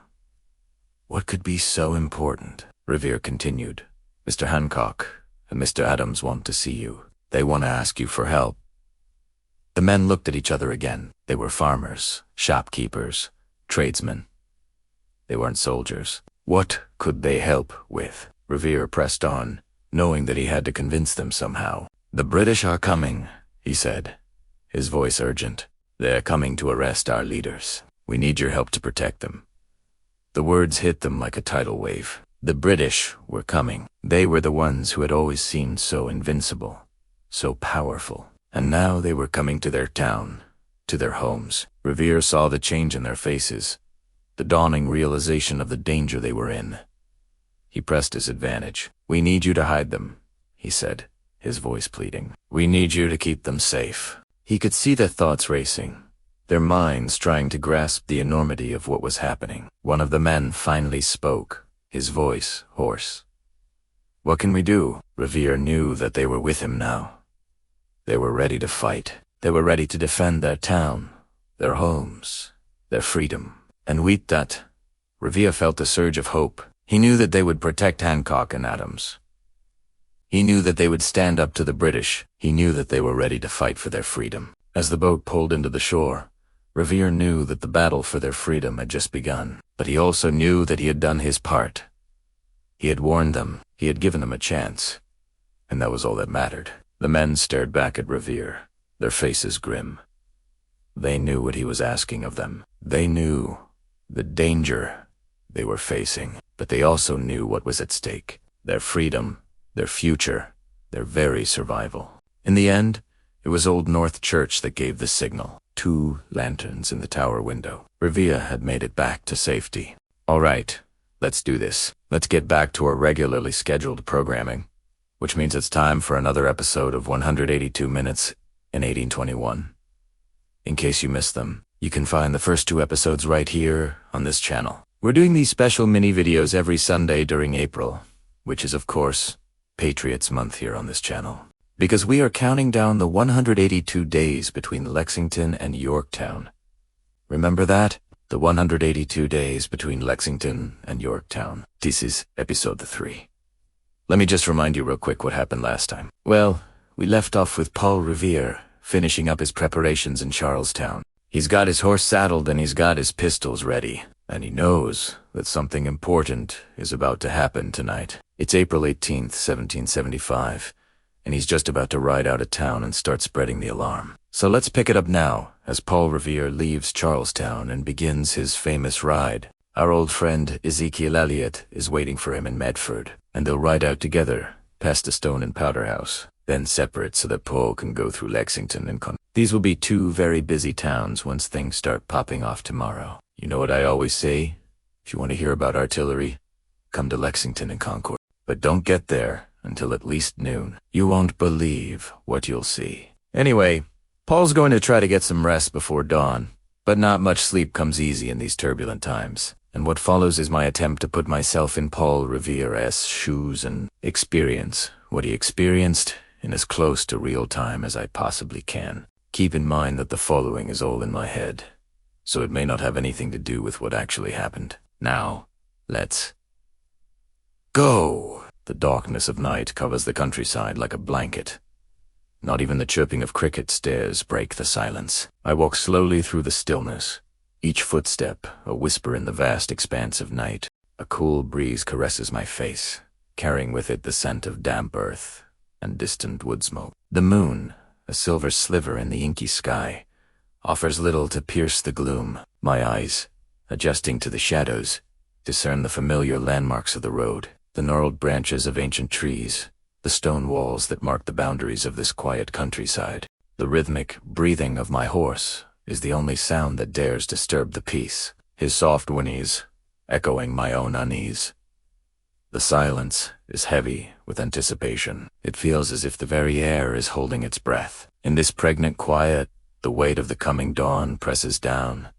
What could be so important? Revere continued, "Mr. Hancock and Mr. Adams want to see you. They want to ask you for help." The men looked at each other again. They were farmers, shopkeepers, tradesmen. They weren't soldiers. What could they help with? Revere pressed on, knowing that he had to convince them somehow. "The British are coming," he said, his voice urgent. "They are coming to arrest our leaders. We need your help to protect them." The words hit them like a tidal wave. The British were coming. They were the ones who had always seemed so invincible, so powerful. And now they were coming to their town, to their homes. Revere saw the change in their faces, the dawning realization of the danger they were in. He pressed his advantage. "We need you to hide them," he said, his voice pleading. "We need you to keep them safe." He could see their thoughts racing, their minds trying to grasp the enormity of what was happening. One of the men finally spoke, his voice hoarse. "What can we do?" Revere knew that they were with him now. They were ready to fight. They were ready to defend their town, their homes, their freedom. And with that, Revere felt a surge of hope. He knew that they would protect Hancock and Adams. He knew that they would stand up to the British. He knew that they were ready to fight for their freedom. As the boat pulled into the shore, Revere knew that the battle for their freedom had just begun. But he also knew that he had done his part. He had warned them. He had given them a chance. And that was all that mattered. The men stared back at Revere, their faces grim. They knew what he was asking of them. They knew the danger they were facing, but they also knew what was at stake: their freedom, their future, their very survival. In the end, it was Old North Church that gave the signal. 2 lanterns in the tower window. Revere had made it back to safety. "All right, let's do this. Let's get back to our regularly scheduled programming, which means it's time for another episode of 182 Minutes in 1821. In case you missed them, you can find the first 2 episodes right here on this channel. We're doing these special mini videos every Sunday during April, which is of course Patriots month here on this channel, because we are counting down the 182 days between Lexington and Yorktown. Remember that? The 182 days between Lexington and Yorktown. This is episode 3. Let me just remind you real quick what happened last time. Well, we left off with Paul Revere finishing up his preparations in Charlestown. He's got his horse saddled and he's got his pistols ready. And he knows that something important is about to happen tonight. It's April 18th, 1775, and he's just about to ride out of town and start spreading the alarm. So let's pick it up now, as Paul Revere leaves Charlestown and begins his famous ride. Our old friend Ezekiel Elliott is waiting for him in Medford, and they'll ride out together, past the Stone and Powder House, then separate so that Paul can go through Lexington and Concord. These will be 2 very busy towns once things start popping off tomorrow. You know what I always say? If you want to hear about artillery, come to Lexington and Concord. But don't get there until at least noon. You won't believe what you'll see. Anyway, Paul's going to try to get some rest before dawn, but not much sleep comes easy in these turbulent times. And what follows is my attempt to put myself in Paul Revere's shoes and experience what he experienced in as close to real time as I possibly can. Keep in mind that the following is all in my head, so it may not have anything to do with what actually happened. Now, let's go! The darkness of night covers the countryside like a blanket. Not even the chirping of crickets dares break the silence. I walk slowly through the stillness, each footstep a whisper in the vast expanse of night. A cool breeze caresses my face, carrying with it the scent of damp earth and distant wood smoke. The moon, a silver sliver in the inky sky, offers little to pierce the gloom. My eyes, adjusting to the shadows, discern the familiar landmarks of the road, the gnarled branches of ancient trees, the stone walls that mark the boundaries of this quiet countryside. The rhythmic breathing of my horse is the only sound that dares disturb the peace, his soft whinnies echoing my own unease. The silence is heavy with anticipation. It feels as if the very air is holding its breath. In this pregnant quiet, the weight of the coming dawn presses down,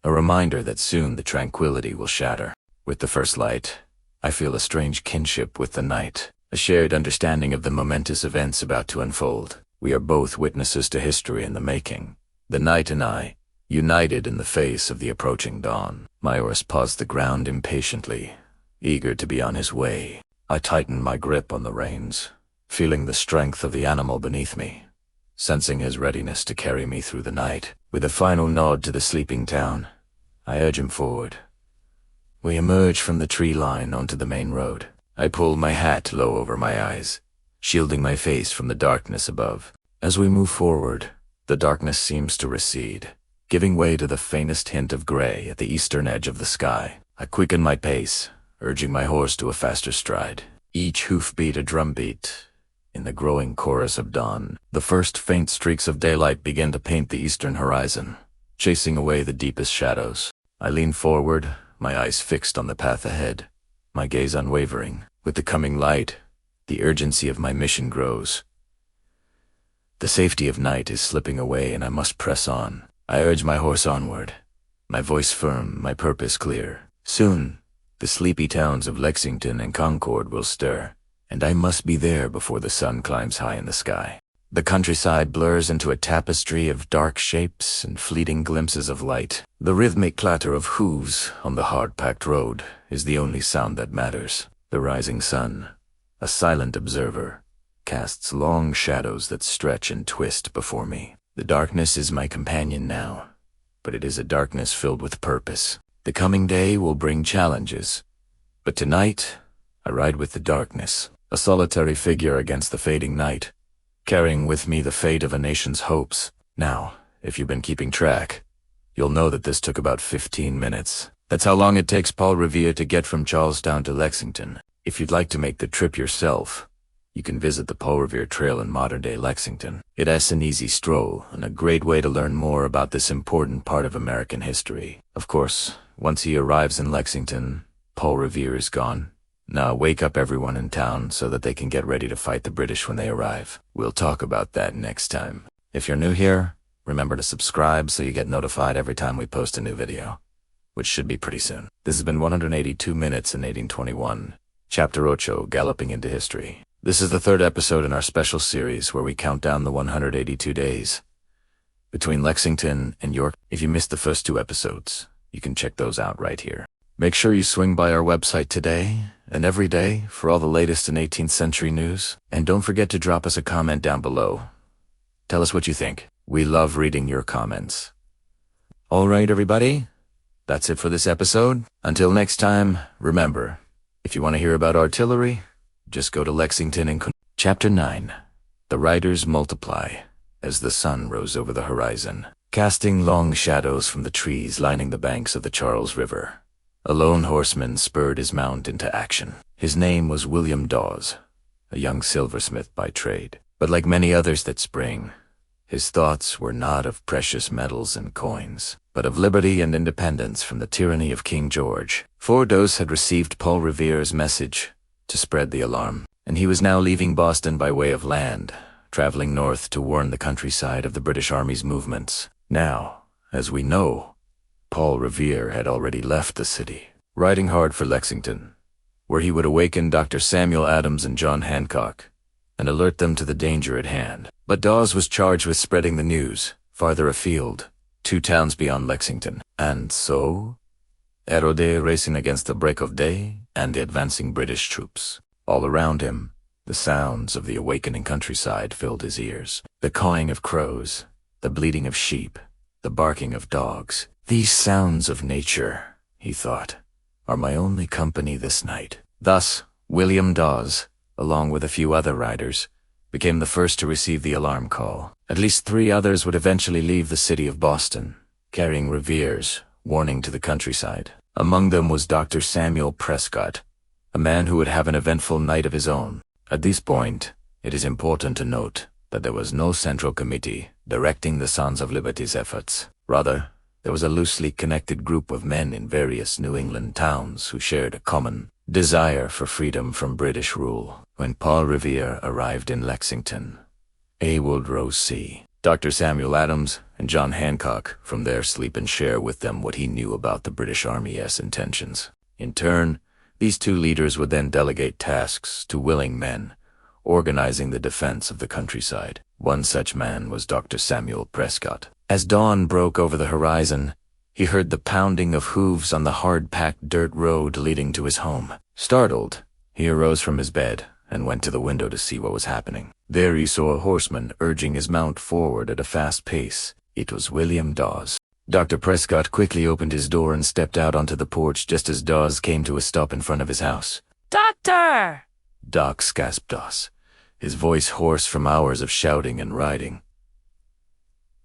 a reminder that soon the tranquility will shatter. With the first light, I feel a strange kinship with the night, a shared understanding of the momentous events about to unfold. We are both witnesses to history in the making. The night and I, united in the face of the approaching dawn. My horse paws the ground impatiently, eager to be on his way. I tighten my grip on the reins, feeling the strength of the animal beneath me, sensing his readiness to carry me through the night. With a final nod to the sleeping town, I urge him forward. We emerge from the tree line onto the main road. I pull my hat low over my eyes, shielding my face from the darkness above. As we move forward, the darkness seems to recede, giving way to the faintest hint of gray at the eastern edge of the sky. I quicken my pace, urging my horse to a faster stride, each hoofbeat a drumbeat. In the growing chorus of dawn, the first faint streaks of daylight begin to paint the eastern horizon, chasing away the deepest shadows. I lean forward, my eyes fixed on the path ahead, my gaze unwavering. With the coming light, the urgency of my mission grows. The safety of night is slipping away and I must press on. I urge my horse onward, my voice firm, my purpose clear. Soon, the sleepy towns of Lexington and Concord will stir, and I must be there before the sun climbs high in the sky. The countryside blurs into a tapestry of dark shapes and fleeting glimpses of light. The rhythmic clatter of hooves on the hard-packed road is the only sound that matters. The rising sun, a silent observer, casts long shadows that stretch and twist before me. The darkness is my companion now, but it is a darkness filled with purpose. The coming day will bring challenges, but tonight I ride with the darkness, a solitary figure against the fading night, carrying with me the fate of a nation's hopes. Now, if you've been keeping track, you'll know that this took about 15 minutes. That's how long it takes Paul Revere to get from Charlestown to Lexington. If you'd like to make the trip yourself, you can visit the Paul Revere Trail in modern-day Lexington. It's an easy stroll and a great way to learn more about this important part of American history. Of course, once he arrives in Lexington, Paul Revere is gone. Now wake up everyone in town so that they can get ready to fight the British when they arrive. We'll talk about that next time. If you're new here, remember to subscribe so you get notified every time we post a new video, which should be pretty soon. This has been 182 Minutes in 1821, Chapter 8, Galloping into History. This is the third episode in our special series where we count down the 182 days between Lexington and York. If you missed the first two episodes, you can check those out right here. Make sure you swing by our website today and every day for all the latest in 18th century news. And don't forget to drop us a comment down below. Tell us what you think. We love reading your comments. All right, everybody. That's it for this episode. Until next time, remember, if you want to hear about artillery, just go to Lexington and Chapter 9. The riders multiply as the sun rose over the horizon, casting long shadows from the trees lining the banks of the Charles River. A lone horseman spurred his mount into action. His name was William Dawes, a young silversmith by trade. But like many others that spring, his thoughts were not of precious metals and coins, but of liberty and independence from the tyranny of King George. For Dawes had received Paul Revere's message to spread the alarm. and he was now leaving Boston by way of land, traveling north to warn the countryside of the British Army's movements. Now, as we know, Paul Revere had already left the city, riding hard for Lexington, where he would awaken Dr. Samuel Adams and John Hancock and alert them to the danger at hand. But Dawes was charged with spreading the news farther afield, 2 towns beyond Lexington. And so, Erode racing against the break of day and the advancing British troops. All around him, the sounds of the awakening countryside filled his ears. The cawing of crows, the bleating of sheep, the barking of dogs. These sounds of nature, he thought, are my only company this night. Thus, William Dawes, along with a few other riders, became the first to receive the alarm call. At least 3 others would eventually leave the city of Boston, carrying Revere's warning to the countryside. Among them was Dr. Samuel Prescott, a man who would have an eventful night of his own. At this point, it is important to note that there was no central committee directing the Sons of Liberty's efforts. Rather, there was a loosely connected group of men in various New England towns who shared a common desire for freedom from British rule. When Paul Revere arrived in Lexington, A. Woodrow C., Dr. Samuel Adams, and John Hancock from there sleep and share with them what he knew about the British Army's intentions. In turn, these 2 leaders would then delegate tasks to willing men, organizing the defense of the countryside. One such man was Dr. Samuel Prescott. As dawn broke over the horizon, he heard the pounding of hooves on the hard-packed dirt road leading to his home. Startled, he arose from his bed and went to the window to see what was happening. There he saw a horseman urging his mount forward at a fast pace. It was William Dawes. Dr. Prescott quickly opened his door and stepped out onto the porch just as Dawes came to a stop in front of his house. "Doctor!" Doc, gasped Dawes, his voice hoarse from hours of shouting and riding.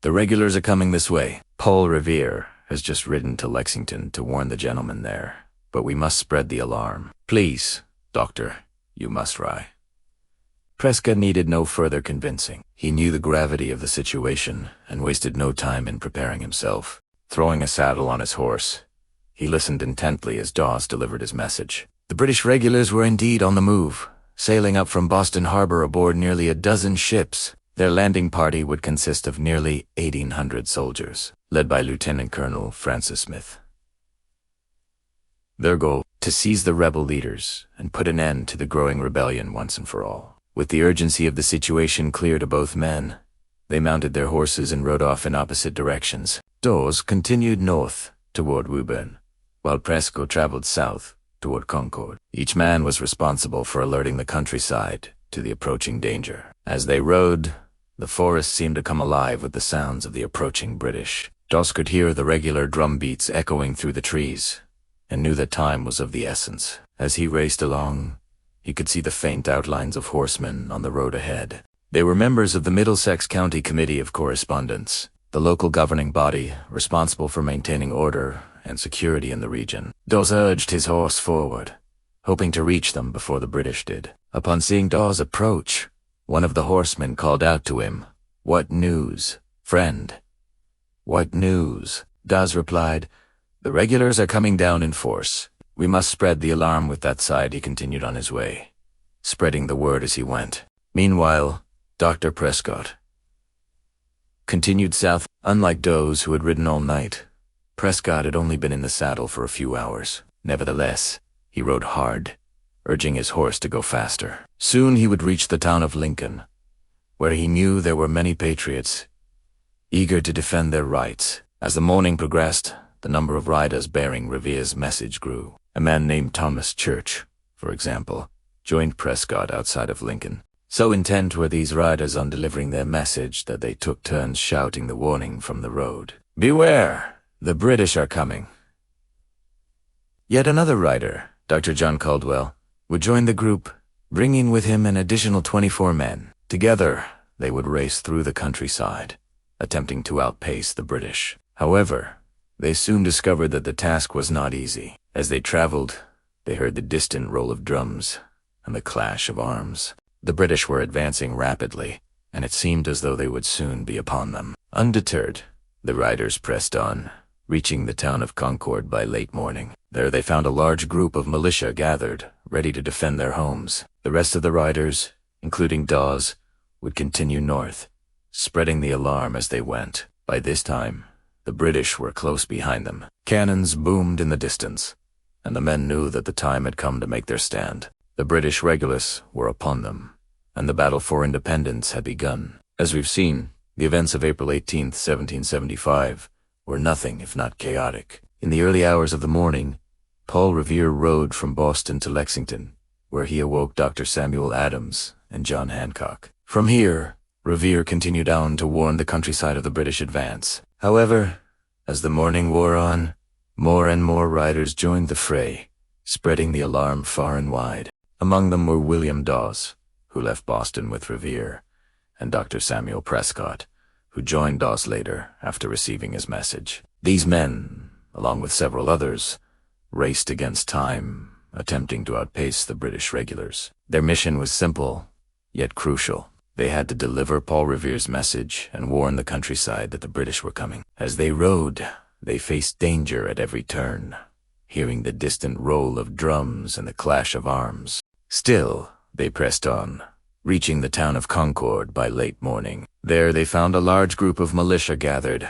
"The regulars are coming this way. Paul Revere has just ridden to Lexington to warn the gentlemen there, but we must spread the alarm. Please, Doctor, you must ride." Prescott needed no further convincing. He knew the gravity of the situation and wasted no time in preparing himself. Throwing a saddle on his horse, he listened intently as Dawes delivered his message. The British regulars were indeed on the move, sailing up from Boston Harbor aboard nearly a dozen ships. Their landing party would consist of nearly 1,800 soldiers, led by Lieutenant Colonel Francis Smith. Their goal, to seize the rebel leaders and put an end to the growing rebellion once and for all. With the urgency of the situation clear to both men, they mounted their horses and rode off in opposite directions. Dawes continued north toward Woburn, while Prescott traveled south toward Concord. Each man was responsible for alerting the countryside to the approaching danger. As they rode, the forest seemed to come alive with the sounds of the approaching British. Dawes could hear the regular drum beats echoing through the trees, and knew that time was of the essence. As he raced along, he could see the faint outlines of horsemen on the road ahead. They were members of the Middlesex County Committee of Correspondence, the local governing body responsible for maintaining order and security in the region. Dawes urged his horse forward, hoping to reach them before the British did. Upon seeing Dawes approach, one of the horsemen called out to him, "What news, friend?" "What news?" Dawes replied, "The regulars are coming down in force. We must spread the alarm with that side." He continued on his way, spreading the word as he went. Meanwhile, Dr. Prescott continued south. Unlike Dawes, who had ridden all night, Prescott had only been in the saddle for a few hours. Nevertheless, he rode hard, urging his horse to go faster. Soon he would reach the town of Lincoln, where he knew there were many patriots eager to defend their rights. As the morning progressed, the number of riders bearing Revere's message grew. A man named Thomas Church, for example, joined Prescott outside of Lincoln. So intent were these riders on delivering their message that they took turns shouting the warning from the road. "Beware! The British are coming." Yet another rider, Dr. John Caldwell, would join the group, bringing with him an additional 24 men. Together, they would race through the countryside, attempting to outpace the British. However, they soon discovered that the task was not easy. As they traveled, they heard the distant roll of drums and the clash of arms. The British were advancing rapidly, and it seemed as though they would soon be upon them. Undeterred, the riders pressed on, reaching the town of Concord by late morning. There they found a large group of militia gathered, ready to defend their homes. The rest of the riders, including Dawes, would continue north, spreading the alarm as they went. By this time, the British were close behind them. Cannons boomed in the distance, and the men knew that the time had come to make their stand. The British regulars were upon them, and the battle for independence had begun. As we've seen, the events of April 18, 1775 were nothing if not chaotic. In the early hours of the morning, Paul Revere rode from Boston to Lexington, where he awoke Dr. Samuel Adams and John Hancock. From here, Revere continued on to warn the countryside of the British advance. However, as the morning wore on, more and more riders joined the fray, spreading the alarm far and wide. Among them were William Dawes, who left Boston with Revere, and Dr. Samuel Prescott, who joined Dawes later after receiving his message. These men, along with several others, raced against time, attempting to outpace the British regulars. Their mission was simple, yet crucial. They had to deliver Paul Revere's message and warn the countryside that the British were coming. As they rode, they faced danger at every turn, hearing the distant roll of drums and the clash of arms. Still, they pressed on, reaching the town of Concord by late morning. There they found a large group of militia gathered,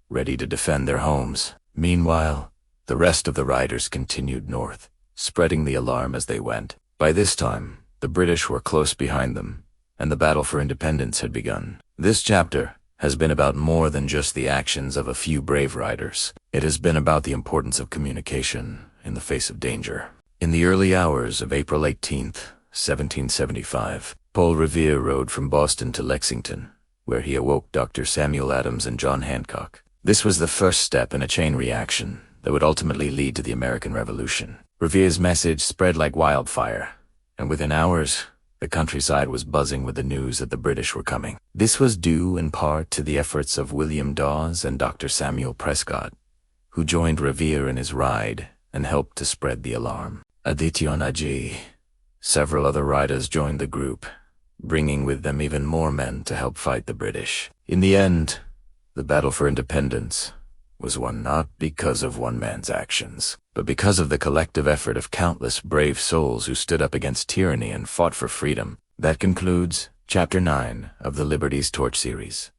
ready to defend their homes. Meanwhile, the rest of the riders continued north, spreading the alarm as they went. By this time, the British were close behind them, and the battle for independence had begun. This chapter has been about more than just the actions of a few brave riders. It has been about the importance of communication in the face of danger. In the early hours of April 18th, 1775, Paul Revere rode from Boston to Lexington, where he awoke Dr. Samuel Adams and John Hancock. This was the first step in a chain reaction that would ultimately lead to the American Revolution. Revere's message spread like wildfire, and within hours, the countryside was buzzing with the news that the British were coming. This was due in part to the efforts of William Dawes and Dr. Samuel Prescott, who joined Revere in his ride and helped to spread the alarm. Addition agi, several other riders joined the group, bringing with them even more men to help fight the British. In the end, the battle for independence was won not because of one man's actions, but because of the collective effort of countless brave souls who stood up against tyranny and fought for freedom. That concludes Chapter 9 of the Liberty's Torch series.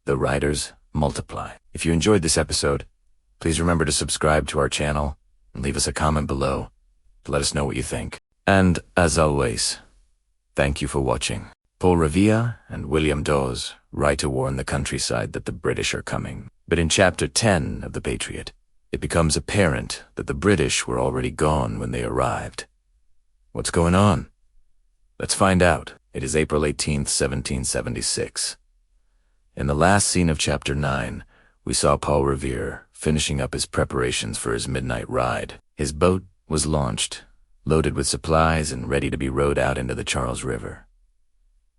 The Riders Multiply. If you enjoyed this episode, please remember to subscribe to our channel and leave us a comment below to let us know what you think. And, as always, thank you for watching. Paul Revere and William Dawes write to warn the countryside that the British are coming. But in Chapter 10 of the Patriot, it becomes apparent that the British were already gone when they arrived. What's going on? Let's find out. It is April 18th, 1776. In the last scene of Chapter 9, we saw Paul Revere finishing up his preparations for his midnight ride. His boat was launched, loaded with supplies and ready to be rowed out into the Charles River.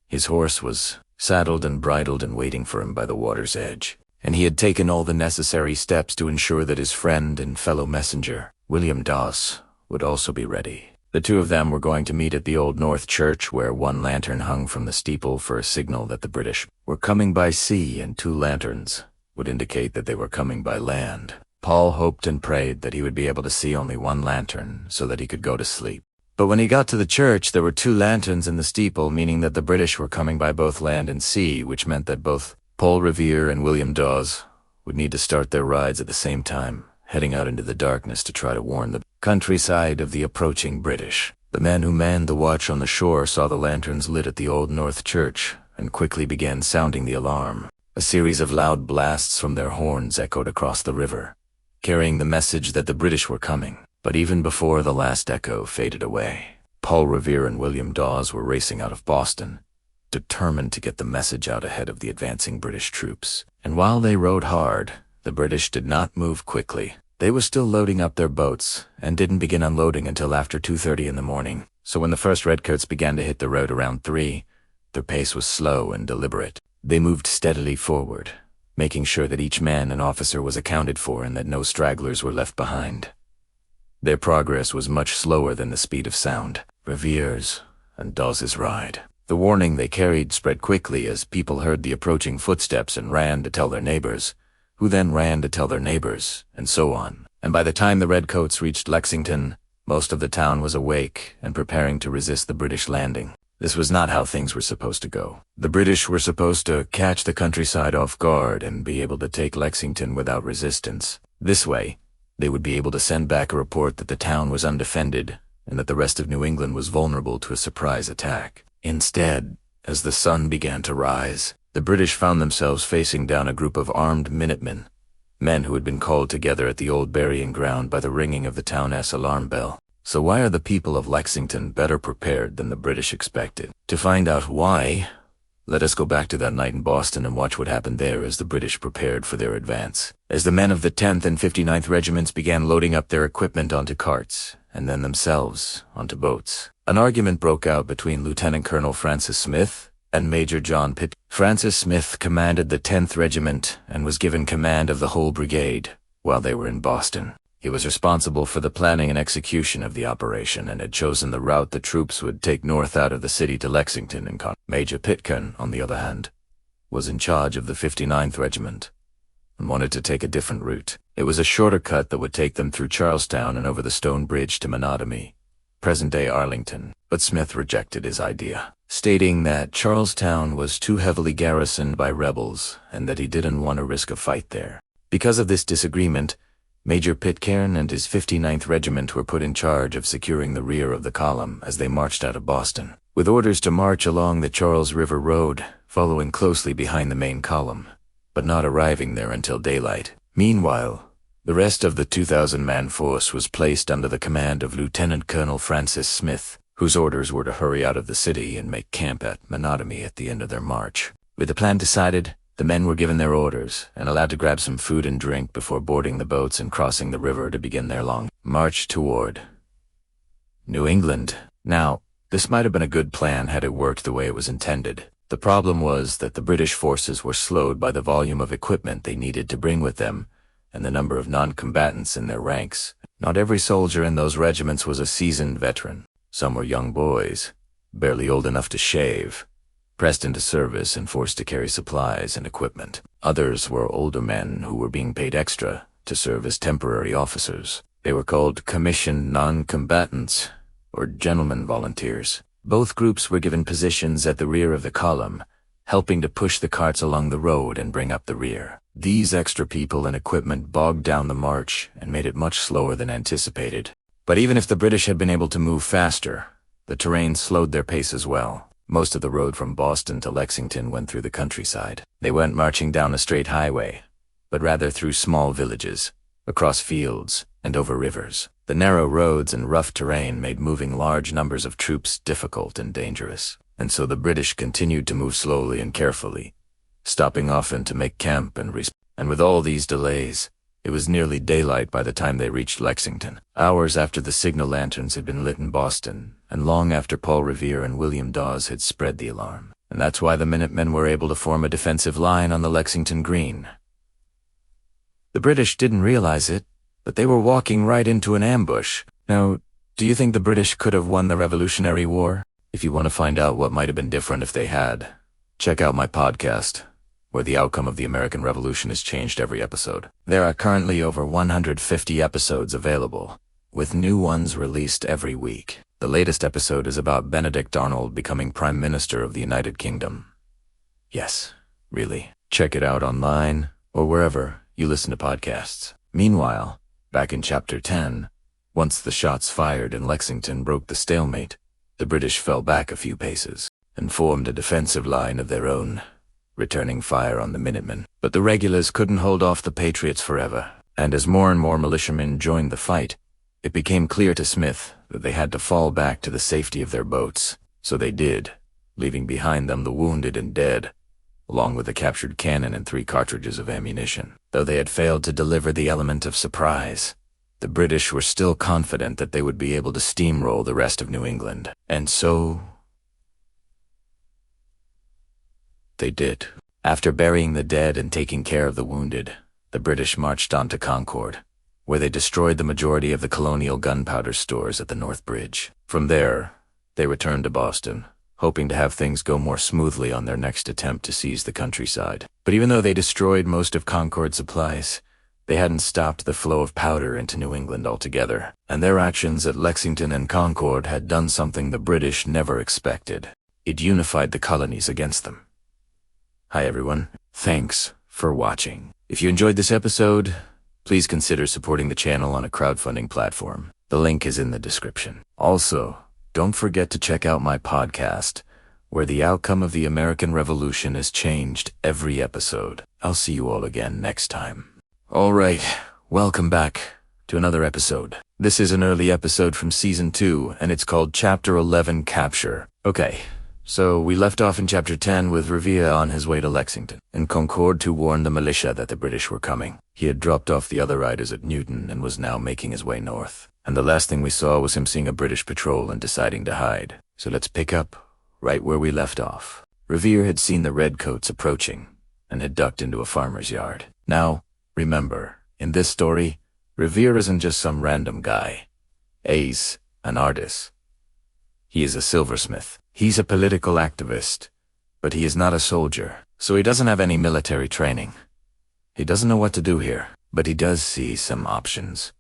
His horse was saddled and bridled and waiting for him by the water's edge, and he had taken all the necessary steps to ensure that his friend and fellow messenger, William Dawes, would also be ready. The two of them were going to meet at the Old North Church, where one lantern hung from the steeple for a signal that the British were coming by sea, and two lanterns would indicate that they were coming by land. Paul hoped and prayed that he would be able to see only one lantern so that he could go to sleep. But when he got to the church, there were two lanterns in the steeple, meaning that the British were coming by both land and sea, which meant that both Paul Revere and William Dawes would need to start their rides at the same time, heading out into the darkness to try to warn the countryside of the approaching British. The men who manned the watch on the shore saw the lanterns lit at the Old North Church and quickly began sounding the alarm. A series of loud blasts from their horns echoed across the river, carrying the message that the British were coming. But even before the last echo faded away, Paul Revere and William Dawes were racing out of Boston, determined to get the message out ahead of the advancing British troops. And while they rode hard, the British did not move quickly. They were still loading up their boats and didn't begin unloading until after 2:30 in the morning. So when the first Redcoats began to hit the road around 3, their pace was slow and deliberate. They moved steadily forward, making sure that each man and officer was accounted for and that no stragglers were left behind. Their progress was much slower than the speed of sound, Revere's and Dawes's ride. The warning they carried spread quickly as people heard the approaching footsteps and ran to tell their neighbors, who then ran to tell their neighbors, and so on. And by the time the Redcoats reached Lexington, Most of the town was awake and preparing to resist the British landing. This was not how things were supposed to go. The British were supposed to catch the countryside off guard and be able to take Lexington without resistance. This way, they would be able to send back a report that the town was undefended and that the rest of New England was vulnerable to a surprise attack. Instead, as the sun began to rise, the British found themselves facing down a group of armed Minutemen, men who had been called together at the old burying ground by the ringing of the town's alarm bell. So why are the people of Lexington better prepared than the British expected? To find out why, let us go back to that night in Boston and watch what happened there as the British prepared for their advance. As the men of the 10th and 59th Regiments began loading up their equipment onto carts, and then themselves onto boats, an argument broke out between Lieutenant Colonel Francis Smith and Major John Pitt. Francis Smith commanded the 10th Regiment and was given command of the whole brigade while they were in Boston. He was responsible for the planning and execution of the operation and had chosen the route the troops would take north out of the city to Lexington and Concord. Major Pitcairn, on the other hand, was in charge of the 59th Regiment and wanted to take a different route. It was a shorter cut that would take them through Charlestown and over the stone bridge to Menotomy, present-day Arlington, but Smith rejected his idea, stating that Charlestown was too heavily garrisoned by rebels and that he didn't want to risk a fight there. Because of this disagreement, Major Pitcairn and his 59th Regiment were put in charge of securing the rear of the column as they marched out of Boston, with orders to march along the Charles River Road, following closely behind the main column, but not arriving there until daylight. Meanwhile, the rest of the 2,000-man force was placed under the command of Lieutenant Colonel Francis Smith, whose orders were to hurry out of the city and make camp at Menotomy at the end of their march. With the plan decided, the men were given their orders and allowed to grab some food and drink before boarding the boats and crossing the river to begin their long march toward New England. Now, this might have been a good plan had it worked the way it was intended. The problem was that the British forces were slowed by the volume of equipment they needed to bring with them and the number of non-combatants in their ranks. Not every soldier in those regiments was a seasoned veteran. Some were young boys, barely old enough to shave, pressed into service and forced to carry supplies and equipment. Others were older men who were being paid extra to serve as temporary officers. They were called commissioned non-combatants, or gentlemen volunteers. Both groups were given positions at the rear of the column, helping to push the carts along the road and bring up the rear. These extra people and equipment bogged down the march and made it much slower than anticipated. But even if the British had been able to move faster, the terrain slowed their pace as well. Most of the road from Boston to Lexington went through the countryside. They weren't marching down a straight highway, but rather through small villages, across fields, and over rivers. The narrow roads and rough terrain made moving large numbers of troops difficult and dangerous, and so the British continued to move slowly and carefully, stopping often to make camp and respawn. And with all these delays, it was nearly daylight by the time they reached Lexington, hours after the signal lanterns had been lit in Boston, and long after Paul Revere and William Dawes had spread the alarm. And that's why the Minutemen were able to form a defensive line on the Lexington Green. The British didn't realize it, but they were walking right into an ambush. Now, do you think the British could have won the Revolutionary War? If you want to find out what might have been different if they had, check out my podcast, where the outcome of the American Revolution is changed every episode. There are currently over 150 episodes available, with new ones released every week. The latest episode is about Benedict Arnold becoming Prime Minister of the United Kingdom. Yes, really. Check it out online or wherever you listen to podcasts. Meanwhile, back in Chapter 10, once the shots fired in Lexington broke the stalemate, the British fell back a few paces and formed a defensive line of their own, returning fire on the Minutemen. But the regulars couldn't hold off the Patriots forever, and as more and more militiamen joined the fight, it became clear to Smith that they had to fall back to the safety of their boats. So they did, leaving behind them the wounded and dead, along with the captured cannon and 3 cartridges of ammunition. Though they had failed to deliver the element of surprise, the British were still confident that they would be able to steamroll the rest of New England. And so they did. After burying the dead and taking care of the wounded, the British marched on to Concord, where they destroyed the majority of the colonial gunpowder stores at the North Bridge. From there, they returned to Boston, hoping to have things go more smoothly on their next attempt to seize the countryside. But even though they destroyed most of Concord's supplies, They hadn't stopped the flow of powder into New England altogether, and their actions at Lexington and Concord had done something the British never expected. It unified the colonies against them. Hi everyone, thanks for watching. If you enjoyed this episode, please consider supporting the channel on a crowdfunding platform. The link is in the description. Also, don't forget to check out my podcast, where the outcome of the American Revolution is changed every episode. I'll see you all again next time. Alright, welcome back to another episode. This is an early episode from Season 2, and it's called Chapter 11, Capture. Okay, so we left off in Chapter 10 with Revere on his way to Lexington, and Concord to warn the militia that the British were coming. He had dropped off the other riders at Newton and was now making his way north. And the last thing we saw was him seeing a British patrol and deciding to hide. So let's pick up right where we left off. Revere had seen the Redcoats approaching and had ducked into a farmer's yard. Now, remember, in this story, Revere isn't just some random guy. He's an artist. He is a silversmith. He's a political activist, but he is not a soldier, so he doesn't have any military training. He doesn't know what to do here, but he does see some options.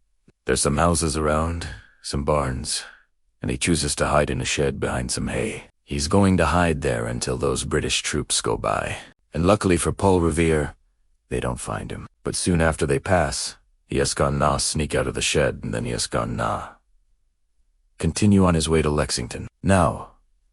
There's some houses around, some barns, and he chooses to hide in a shed behind some hay. He's going to hide there until those British troops go by. And luckily for Paul Revere, they don't find him. But soon after they pass, he has gone nah sneak out of the shed, and then he has gone nah continue on his way to Lexington. Now,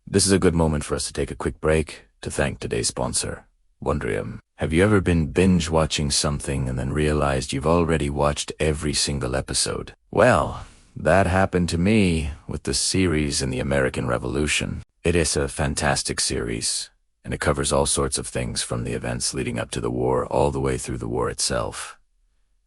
this is a good moment for us to take a quick break to thank today's sponsor, Wondrium. Have you ever been binge-watching something and then realized you've already watched every single episode? Well, that happened to me with the series in the American Revolution. It is a fantastic series, and it covers all sorts of things from the events leading up to the war all the way through the war itself,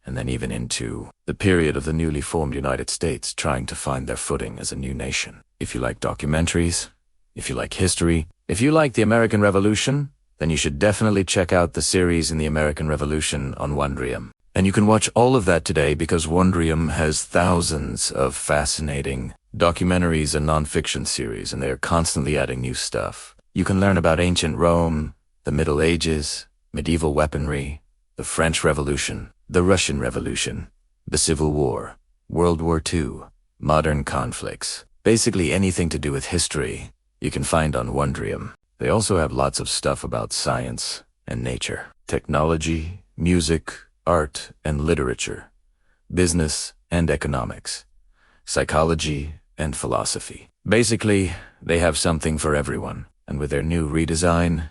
and then even into the period of the newly formed United States trying to find their footing as a new nation. If you like documentaries, if you like history, if you like the American Revolution, then you should definitely check out the series in the American Revolution on Wondrium. And you can watch all of that today because Wondrium has thousands of fascinating documentaries and non-fiction series, and they are constantly adding new stuff. You can learn about ancient Rome, the Middle Ages, medieval weaponry, the French Revolution, the Russian Revolution, the Civil War, World War II, modern conflicts. Basically anything to do with history you can find on Wondrium. They also have lots of stuff about science and nature, technology, music, art and literature, business and economics, psychology and philosophy. Basically, they have something for everyone, and with their new redesign,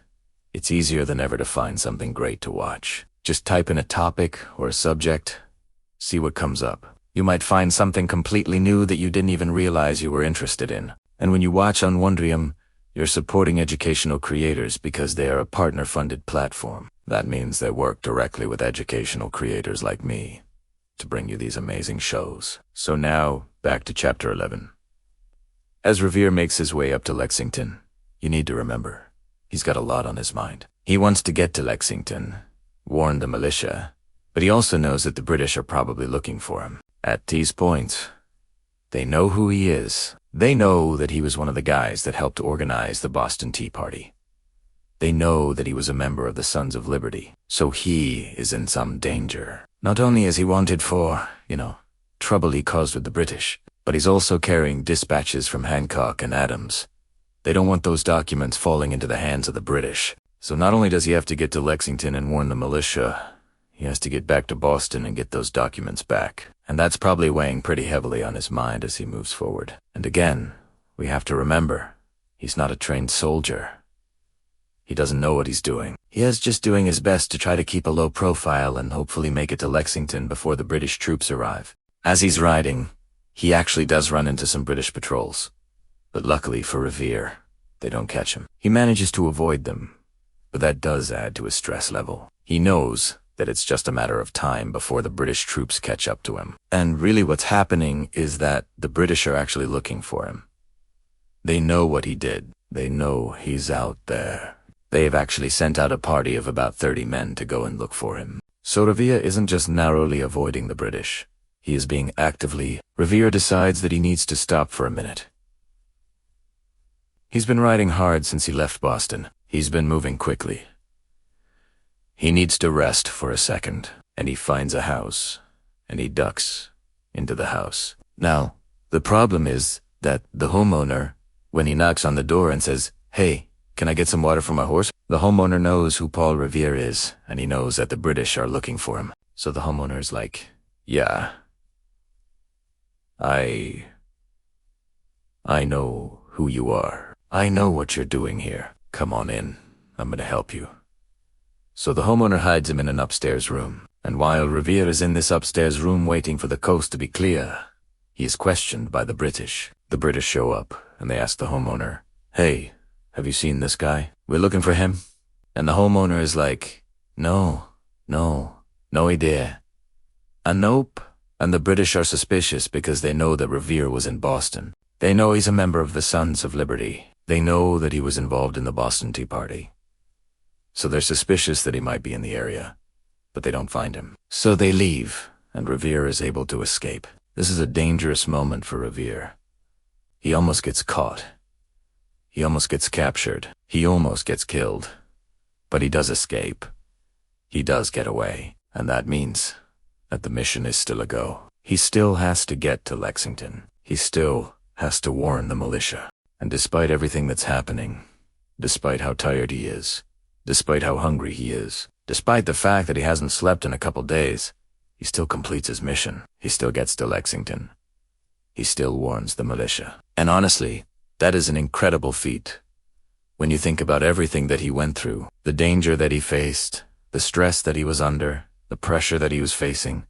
it's easier than ever to find something great to watch. Just type in a topic or a subject, see what comes up. You might find something completely new that you didn't even realize you were interested in. And when you watch on Wondrium, you're supporting educational creators because they are a partner-funded platform. That means they work directly with educational creators like me to bring you these amazing shows. So now, back to Chapter 11. As Revere makes his way up to Lexington, you need to remember, he's got a lot on his mind. He wants to get to Lexington, warn the militia, but he also knows that the British are probably looking for him. At these points, they know who he is. They know that he was one of the guys that helped organize the Boston Tea Party. They know that he was a member of the Sons of Liberty, so he is in some danger. Not only is he wanted for, trouble he caused with the British, but he's also carrying dispatches from Hancock and Adams. They don't want those documents falling into the hands of the British. So not only does he have to get to Lexington and warn the militia, he has to get back to Boston and get those documents back. And that's probably weighing pretty heavily on his mind as he moves forward. And again, we have to remember, he's not a trained soldier. He doesn't know what he's doing. He is just doing his best to try to keep a low profile and hopefully make it to Lexington before the British troops arrive. As he's riding, he actually does run into some British patrols. But luckily for Revere, they don't catch him. He manages to avoid them, but that does add to his stress level. He knows that it's just a matter of time before the British troops catch up to him. And really what's happening is that the British are actually looking for him. They know what he did. They know he's out there. They have actually sent out a party of about 30 men to go and look for him. So Revere isn't just narrowly avoiding the British. He is being actively. Revere decides that he needs to stop for a minute. He's been riding hard since he left Boston. He's been moving quickly. He needs to rest for a second. and he finds a house, and he ducks into the house. Now, the problem is that the homeowner, when he knocks on the door and says, "Hey, can I get some water for my horse?" The homeowner knows who Paul Revere is, and he knows that the British are looking for him. So the homeowner is like, "Yeah, I know who you are. I know what you're doing here. Come on in. I'm gonna help you." So the homeowner hides him in an upstairs room, and while Revere is in this upstairs room waiting for the coast to be clear, he is questioned by the British. The British show up, and they ask the homeowner, "Hey, have you seen this guy? We're looking for him." And the homeowner is like, no idea. And nope. And the British are suspicious because they know that Revere was in Boston. They know he's a member of the Sons of Liberty. They know that he was involved in the Boston Tea Party. So they're suspicious that he might be in the area, but they don't find him. So they leave, and Revere is able to escape. This is a dangerous moment for Revere. He almost gets caught. He almost gets captured. He almost gets killed. But he does escape. He does get away, and that means that the mission is still a go. He still has to get to Lexington. He still has to warn the militia. And despite everything that's happening, despite how tired he is, despite how hungry he is, despite the fact that he hasn't slept in a couple days, he still completes his mission. He still gets to Lexington. He still warns the militia. And honestly, that is an incredible feat. When you think about everything that he went through, the danger that he faced, the stress that he was under, the pressure that he was facing,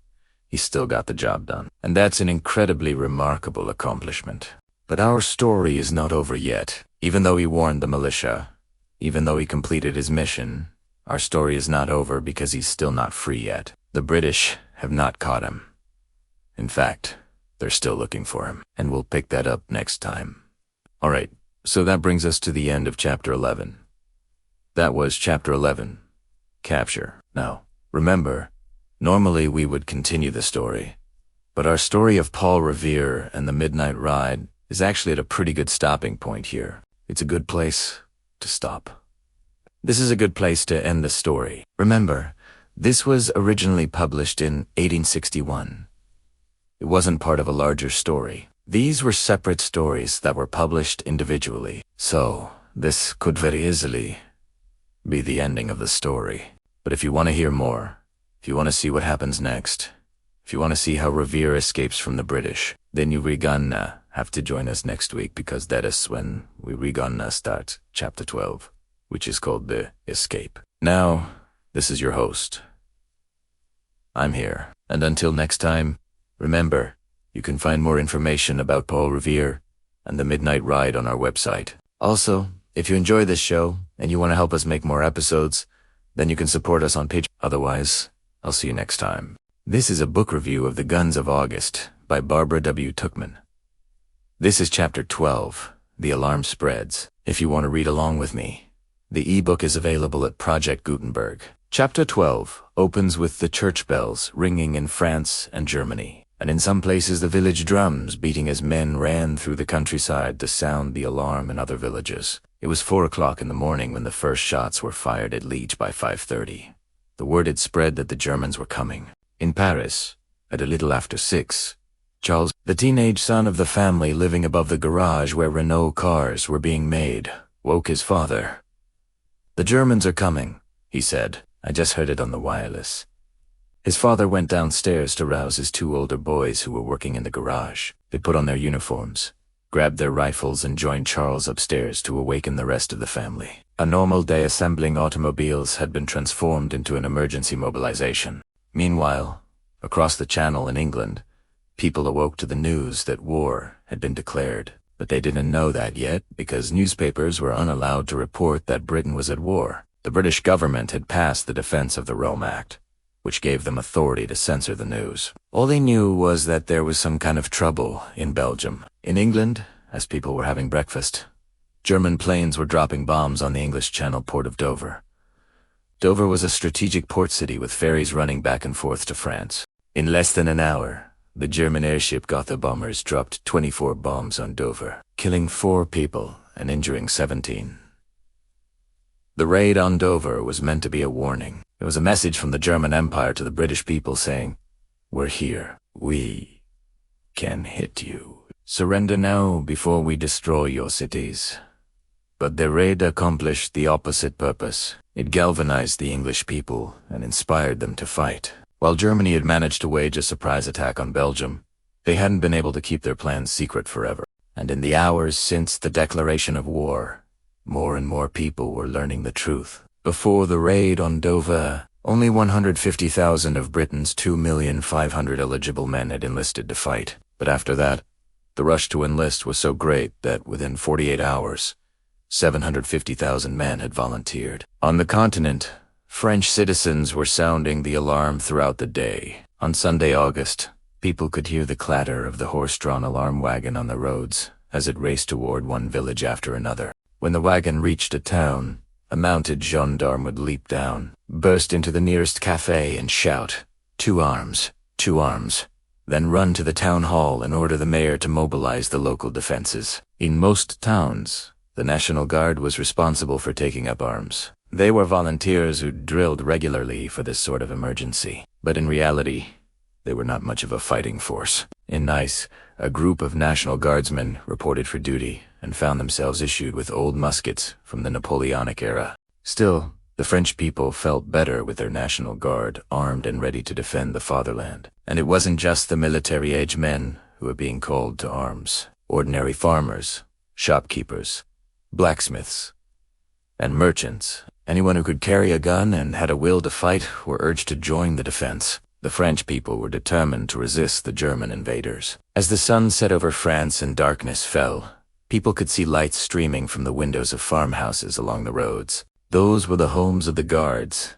he still got the job done. And that's an incredibly remarkable accomplishment. But our story is not over yet. Even though he warned the militia, even though he completed his mission, our story is not over because he's still not free yet. The British have not caught him. In fact, they're still looking for him, and we'll pick that up next time. Alright, so that brings us to the end of Chapter 11. That was Chapter 11, Capture. Now, remember, normally we would continue the story, but our story of Paul Revere and the Midnight Ride is actually at a pretty good stopping point here. It's a good place to stop. This is a good place to end the story. Remember, this was originally published in 1861. It wasn't part of a larger story. These were separate stories that were published individually. So, this could very easily be the ending of the story. But if you want to hear more, if you want to see what happens next, if you want to see how Revere escapes from the British, then you're gonna have to join us next week, because that is when we're gonna start Chapter 12, which is called The Escape. Now, this is your host. I'm here. And until next time, remember, you can find more information about Paul Revere and the Midnight Ride on our website. Also, if you enjoy this show and you want to help us make more episodes, then you can support us on Patreon. Otherwise, I'll see you next time. This is a book review of The Guns of August by Barbara W. Tuchman. This is Chapter 12, The Alarm Spreads. If you want to read along with me, the ebook is available at Project Gutenberg. Chapter 12 opens with the church bells ringing in France and Germany, and in some places the village drums beating as men ran through the countryside to sound the alarm in other villages. It was 4 o'clock in the morning when the first shots were fired at Leech by 5:30. The word had spread that the Germans were coming. In Paris, at a little after 6, Charles, the teenage son of the family living above the garage where Renault cars were being made, woke his father. "The Germans are coming," he said. "I just heard it on the wireless." His father went downstairs to rouse his 2 older boys who were working in the garage. They put on their uniforms, grabbed their rifles, and joined Charles upstairs to awaken the rest of the family. A normal day assembling automobiles had been transformed into an emergency mobilization. Meanwhile, across the channel in England, people awoke to the news that war had been declared. But they didn't know that yet because newspapers were unallowed to report that Britain was at war. The British government had passed the Defense of the Rome Act, which gave them authority to censor the news. All they knew was that there was some kind of trouble in Belgium. In England, as people were having breakfast, German planes were dropping bombs on the English Channel port of Dover. Dover was a strategic port city with ferries running back and forth to France. In less than an hour, the German airship Gotha bombers dropped 24 bombs on Dover, killing 4 people and injuring 17. The raid on Dover was meant to be a warning. It was a message from the German Empire to the British people saying, "We're here. We can hit you. Surrender now before we destroy your cities." But their raid accomplished the opposite purpose. It galvanized the English people and inspired them to fight. While Germany had managed to wage a surprise attack on Belgium, they hadn't been able to keep their plans secret forever. And in the hours since the declaration of war, more and more people were learning the truth. Before the raid on Dover, only 150,000 of Britain's 2,500,000 eligible men had enlisted to fight. But after that, the rush to enlist was so great that within 48 hours, 750,000 men had volunteered. On the continent, French citizens were sounding the alarm throughout the day. On Sunday, August, people could hear the clatter of the horse-drawn alarm wagon on the roads as it raced toward one village after another. When the wagon reached a town, a mounted gendarme would leap down, burst into the nearest cafe and shout, "2 arms, 2 arms," then run to the town hall and order the mayor to mobilize the local defenses. In most towns, the National Guard was responsible for taking up arms. They were volunteers who drilled regularly for this sort of emergency. But in reality, they were not much of a fighting force. In Nice, a group of National Guardsmen reported for duty and found themselves issued with old muskets from the Napoleonic era. Still, the French people felt better with their National Guard armed and ready to defend the fatherland. And it wasn't just the military-age men who were being called to arms. Ordinary farmers, shopkeepers, blacksmiths, and merchants, anyone who could carry a gun and had a will to fight, were urged to join the defense. The French people were determined to resist the German invaders. As the sun set over France and darkness fell, people could see lights streaming from the windows of farmhouses along the roads. Those were the homes of the guards,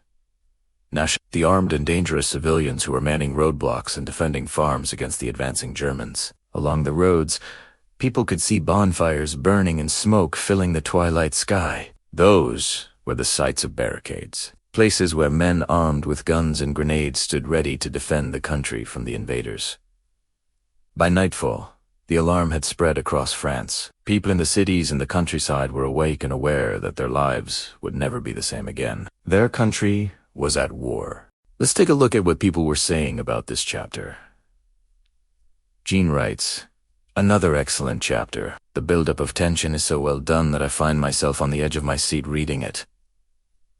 the armed and dangerous civilians who were manning roadblocks and defending farms against the advancing Germans. Along the roads, people could see bonfires burning and smoke filling the twilight sky. Those were the sites of barricades, places where men armed with guns and grenades stood ready to defend the country from the invaders. By nightfall, the alarm had spread across France. People in the cities and the countryside were awake and aware that their lives would never be the same again. Their country was at war. Let's take a look at what people were saying about this chapter. Jean writes, "Another excellent chapter. The buildup of tension is so well done that I find myself on the edge of my seat reading it."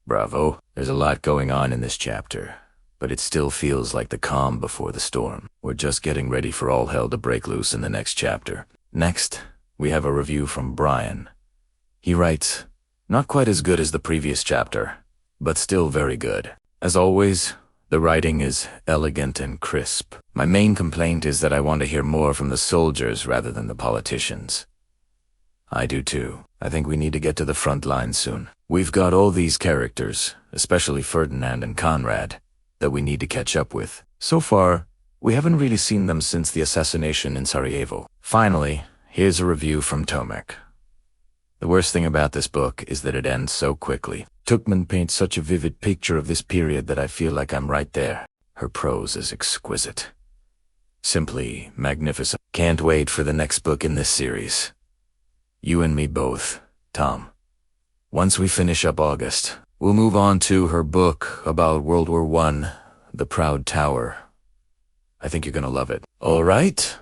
Bravo. There's a lot going on in this chapter, but it still feels like the calm before the storm. We're just getting ready for all hell to break loose in the next chapter. Next, we have a review from Brian. He writes, "Not quite as good as the previous chapter, but still very good. As always, the writing is elegant and crisp. My main complaint is that I want to hear more from the soldiers rather than the politicians." I do too. I think we need to get to the front line soon. We've got all these characters, especially Ferdinand and Conrad, that we need to catch up with. So far, we haven't really seen them since the assassination in Sarajevo. Finally, here's a review from Tomek. "The worst thing about this book is that it ends so quickly. Tuchman paints such a vivid picture of this period that I feel like I'm right there. Her prose is exquisite. Simply magnificent. Can't wait for the next book in this series. You and me both, Tom. Once we finish up August, we'll move on to her book about World War I, The Proud Tower. I think you're gonna love it. All right,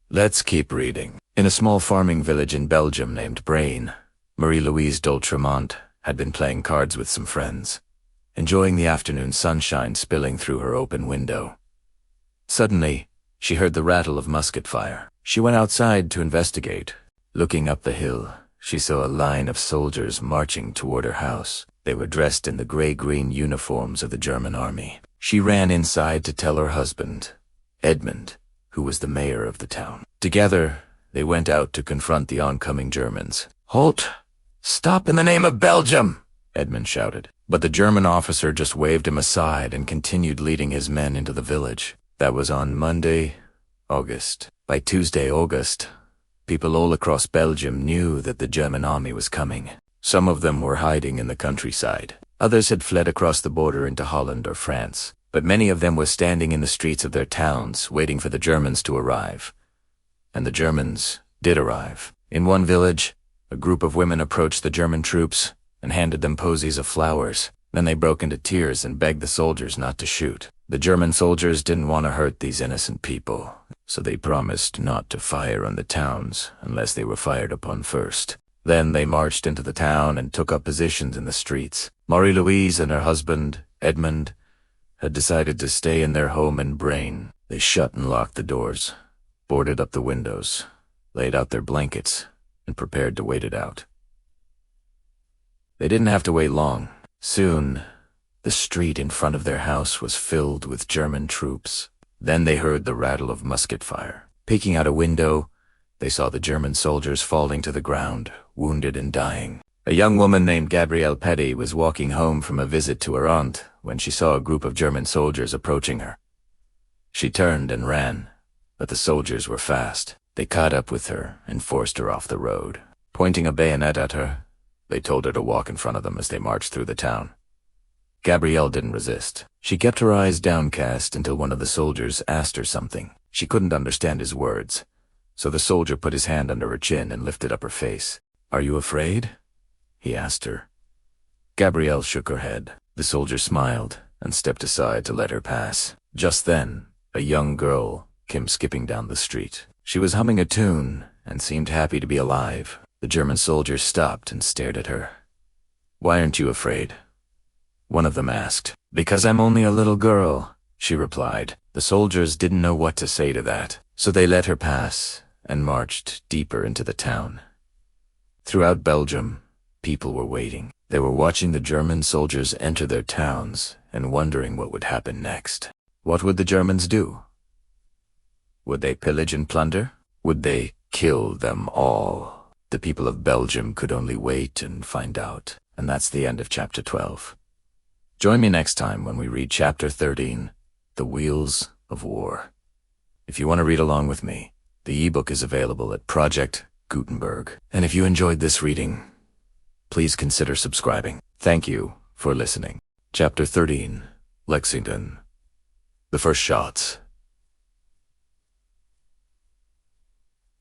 let's keep reading." In a small farming village in Belgium named Braine, Marie-Louise d'Outremont had been playing cards with some friends, enjoying the afternoon sunshine spilling through her open window. Suddenly, she heard the rattle of musket fire. She went outside to investigate. Looking up the hill, she saw a line of soldiers marching toward her house. They were dressed in the gray-green uniforms of the German army. She ran inside to tell her husband, Edmund, who was the mayor of the town. Together, they went out to confront the oncoming Germans. "Halt! Stop in the name of Belgium!" Edmund shouted. But the German officer just waved him aside and continued leading his men into the village. That was on Monday, August. By Tuesday, August, people all across Belgium knew that the German army was coming. Some of them were hiding in the countryside. Others had fled across the border into Holland or France. But many of them were standing in the streets of their towns, waiting for the Germans to arrive. And the Germans did arrive. In one village, a group of women approached the German troops and handed them posies of flowers. Then they broke into tears and begged the soldiers not to shoot. The German soldiers didn't want to hurt these innocent people, so they promised not to fire on the towns unless they were fired upon first. Then they marched into the town and took up positions in the streets. Marie-Louise and her husband, Edmund, had decided to stay in their home in Braine. They shut and locked the doors, boarded up the windows, laid out their blankets, and prepared to wait it out. They didn't have to wait long. Soon, the street in front of their house was filled with German troops. Then they heard the rattle of musket fire. Peeking out a window, they saw the German soldiers falling to the ground, wounded and dying. A young woman named Gabrielle Petty was walking home from a visit to her aunt when she saw a group of German soldiers approaching her. She turned and ran, but the soldiers were fast. They caught up with her and forced her off the road. Pointing a bayonet at her, they told her to walk in front of them as they marched through the town. Gabrielle didn't resist. She kept her eyes downcast until one of the soldiers asked her something. She couldn't understand his words, so the soldier put his hand under her chin and lifted up her face. "Are you afraid?" he asked her. Gabrielle shook her head. The soldier smiled and stepped aside to let her pass. Just then, a young girl came skipping down the street. She was humming a tune and seemed happy to be alive. The German soldiers stopped and stared at her. "Why aren't you afraid?" one of them asked. "Because I'm only a little girl," she replied. The soldiers didn't know what to say to that, so they let her pass and marched deeper into the town. Throughout Belgium, people were waiting. They were watching the German soldiers enter their towns and wondering what would happen next. What would the Germans do? Would they pillage and plunder? Would they kill them all? The people of Belgium could only wait and find out. And that's the end of Chapter 12. Join me next time when we read Chapter 13, The Wheels of War. If you want to read along with me, the ebook is available at Project Gutenberg. And if you enjoyed this reading, please consider subscribing. Thank you for listening. Chapter 13, Lexington. The first shots.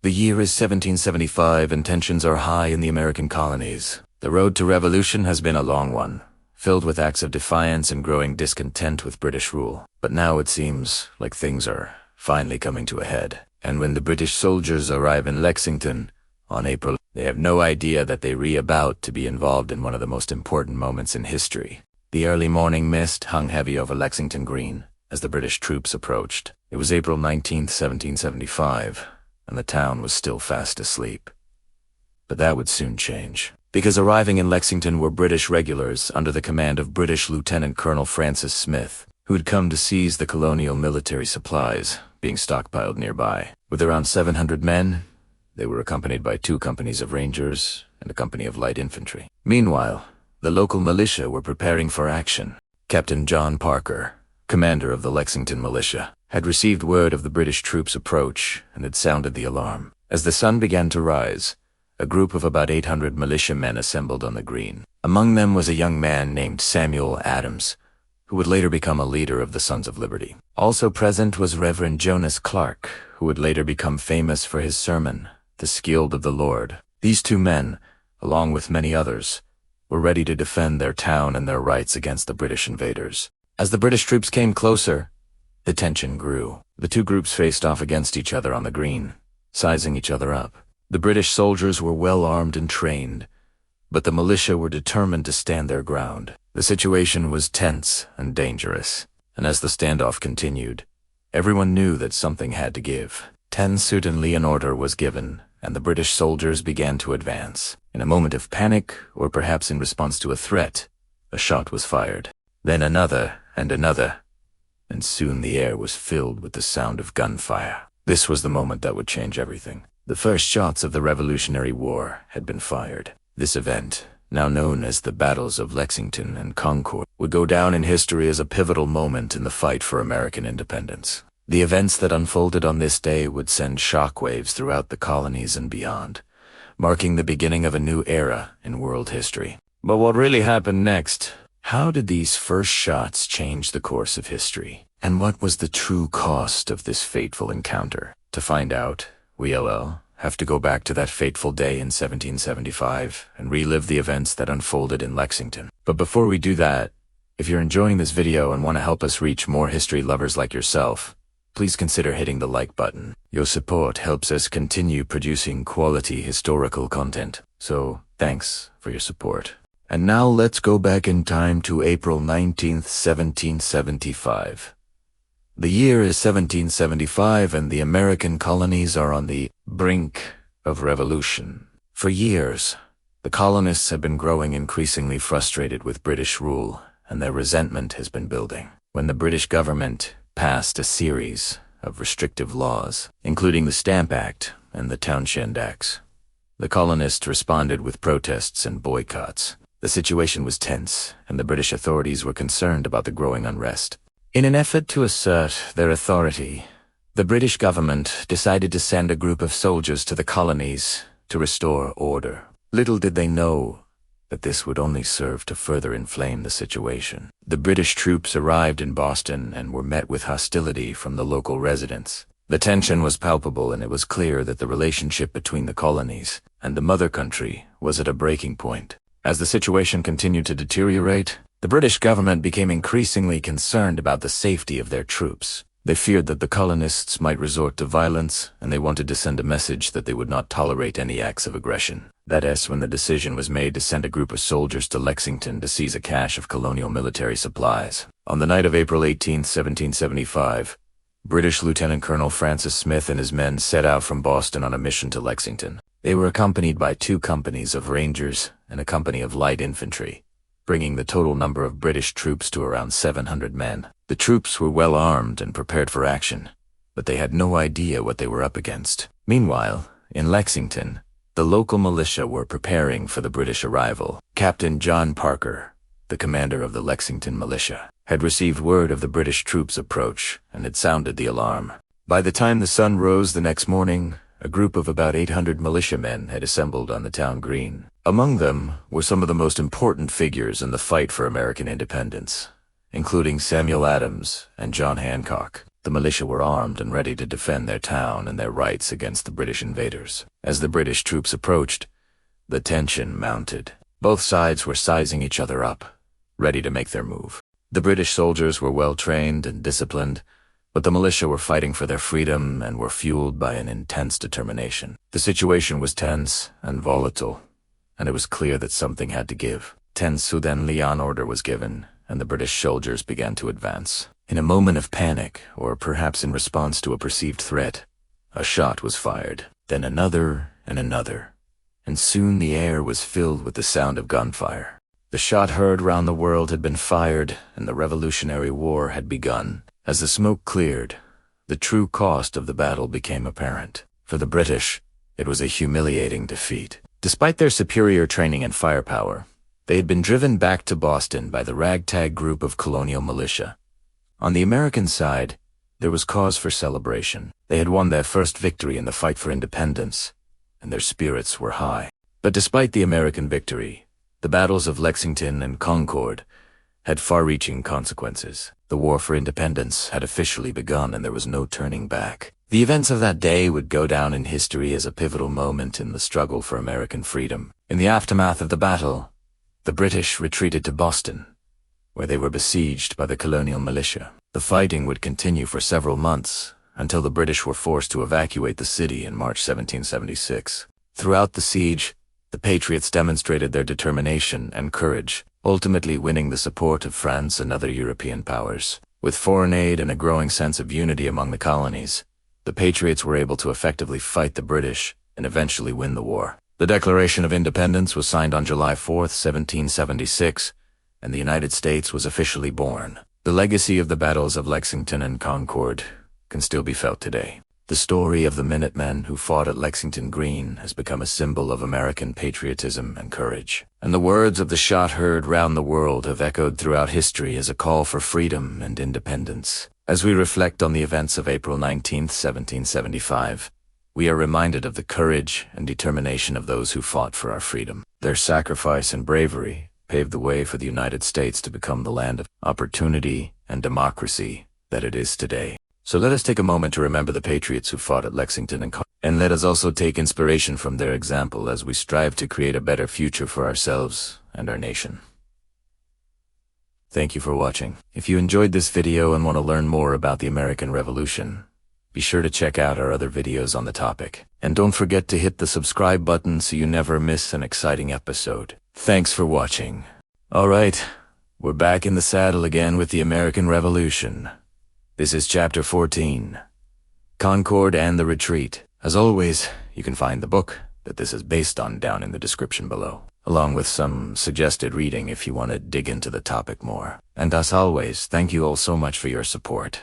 The year is 1775 and tensions are high in the American colonies. The road to revolution has been a long one, filled with acts of defiance and growing discontent with British rule. But now it seems like things are finally coming to a head. And when the British soldiers arrive in Lexington on April, they have no idea that they are about to be involved in one of the most important moments in history. The early morning mist hung heavy over Lexington Green as the British troops approached. It was April 19th, 1775, and the town was still fast asleep. But that would soon change, because arriving in Lexington were British regulars under the command of British Lieutenant Colonel Francis Smith, who had come to seize the colonial military supplies being stockpiled nearby. With around 700 men, they were accompanied by 2 companies of Rangers and a company of light infantry. Meanwhile, the local militia were preparing for action. Captain John Parker, commander of the Lexington militia, had received word of the British troops' approach and had sounded the alarm. As the sun began to rise, a group of about 800 militiamen assembled on the green. Among them was a young man named Samuel Adams, who would later become a leader of the Sons of Liberty. Also present was Reverend Jonas Clark, who would later become famous for his sermon, The Scyld of the Lord. These 2 men, along with many others, were ready to defend their town and their rights against the British invaders. As the British troops came closer, the tension grew. The 2 groups faced off against each other on the green, sizing each other up. The British soldiers were well armed and trained, but the militia were determined to stand their ground. The situation was tense and dangerous, and as the standoff continued, everyone knew that something had to give. 10-suitably an order was given, and the British soldiers began to advance. In a moment of panic, or perhaps in response to a threat, a shot was fired. Then another, and soon the air was filled with the sound of gunfire. This was the moment that would change everything. The first shots of the Revolutionary War had been fired. This event, now known as the Battles of Lexington and Concord, would go down in history as a pivotal moment in the fight for American independence. The events that unfolded on this day would send shockwaves throughout the colonies and beyond, marking the beginning of a new era in world history. But what really happened next? How did these first shots change the course of history? And what was the true cost of this fateful encounter? To find out, we'll have to go back to that fateful day in 1775 and relive the events that unfolded in Lexington. But before we do that, If you're enjoying this video and want to help us reach more history lovers like yourself, please consider hitting the like button. Your support helps us continue producing quality historical content. So, thanks for your support. And now let's go back in time to April 19th, 1775. The year is 1775 and the American colonies are on the brink of revolution. For years, the colonists have been growing increasingly frustrated with British rule, and their resentment has been building. When the British government passed a series of restrictive laws, including the Stamp Act and the Townshend Acts, the colonists responded with protests and boycotts. The situation was tense, and the British authorities were concerned about the growing unrest. In an effort to assert their authority, the British government decided to send a group of soldiers to the colonies to restore order. Little did they know that this would only serve to further inflame the situation. The British troops arrived in Boston and were met with hostility from the local residents. The tension was palpable, and it was clear that the relationship between the colonies and the mother country was at a breaking point. As the situation continued to deteriorate, the British government became increasingly concerned about the safety of their troops. They feared that the colonists might resort to violence, and they wanted to send a message that they would not tolerate any acts of aggression. That is when the decision was made to send a group of soldiers to Lexington to seize a cache of colonial military supplies. On the night of April 18, 1775, British Lieutenant Colonel Francis Smith and his men set out from Boston on a mission to Lexington. They were accompanied by 2 companies of Rangers and a company of light infantry, bringing the total number of British troops to around 700 men. The troops were well armed and prepared for action, but they had no idea what they were up against. Meanwhile, in Lexington, the local militia were preparing for the British arrival. Captain John Parker, the commander of the Lexington militia, had received word of the British troops' approach and had sounded the alarm. By the time the sun rose the next morning, a group of about 800 militiamen had assembled on the town green. Among them were some of the most important figures in the fight for American independence, including Samuel Adams and John Hancock. The militia were armed and ready to defend their town and their rights against the British invaders. As the British troops approached, the tension mounted. Both sides were sizing each other up, ready to make their move. The British soldiers were well trained and disciplined, but the militia were fighting for their freedom and were fueled by an intense determination. The situation was tense and volatile, and it was clear that something had to give. Then Leon order was given, and the British soldiers began to advance. In a moment of panic, or perhaps in response to a perceived threat, a shot was fired, then another and another, and soon the air was filled with the sound of gunfire. The shot heard round the world had been fired, and the Revolutionary War had begun. As the smoke cleared, the true cost of the battle became apparent. For the British, it was a humiliating defeat. Despite their superior training and firepower, they had been driven back to Boston by the ragtag group of colonial militia. On the American side, there was cause for celebration. They had won their first victory in the fight for independence, and their spirits were high. But despite the American victory, the battles of Lexington and Concord had far-reaching consequences. The war for independence had officially begun, and there was no turning back. The events of that day would go down in history as a pivotal moment in the struggle for American freedom. In the aftermath of the battle, the British retreated to Boston, where they were besieged by the colonial militia. The fighting would continue for several months, until the British were forced to evacuate the city in March 1776. Throughout the siege, the Patriots demonstrated their determination and courage, ultimately winning the support of France and other European powers. With foreign aid and a growing sense of unity among the colonies, the Patriots were able to effectively fight the British and eventually win the war. The Declaration of Independence was signed on July 4th, 1776, and the United States was officially born. The legacy of the battles of Lexington and Concord can still be felt today. The story of the Minutemen who fought at Lexington Green has become a symbol of American patriotism and courage. And the words of the shot heard round the world have echoed throughout history as a call for freedom and independence. As we reflect on the events of April 19, 1775, we are reminded of the courage and determination of those who fought for our freedom. Their sacrifice and bravery paved the way for the United States to become the land of opportunity and democracy that it is today. So let us take a moment to remember the patriots who fought at Lexington and let us also take inspiration from their example as we strive to create a better future for ourselves and our nation. Thank you for watching. If you enjoyed this video and want to learn more about the American Revolution, be sure to check out our other videos on the topic. And don't forget to hit the subscribe button so you never miss an exciting episode. Thanks for watching. Alright, we're back in the saddle again with the American Revolution. This is Chapter 14, Concord and the Retreat. As always, you can find the book that this is based on down in the description below, along with some suggested reading if you want to dig into the topic more. And as always, thank you all so much for your support.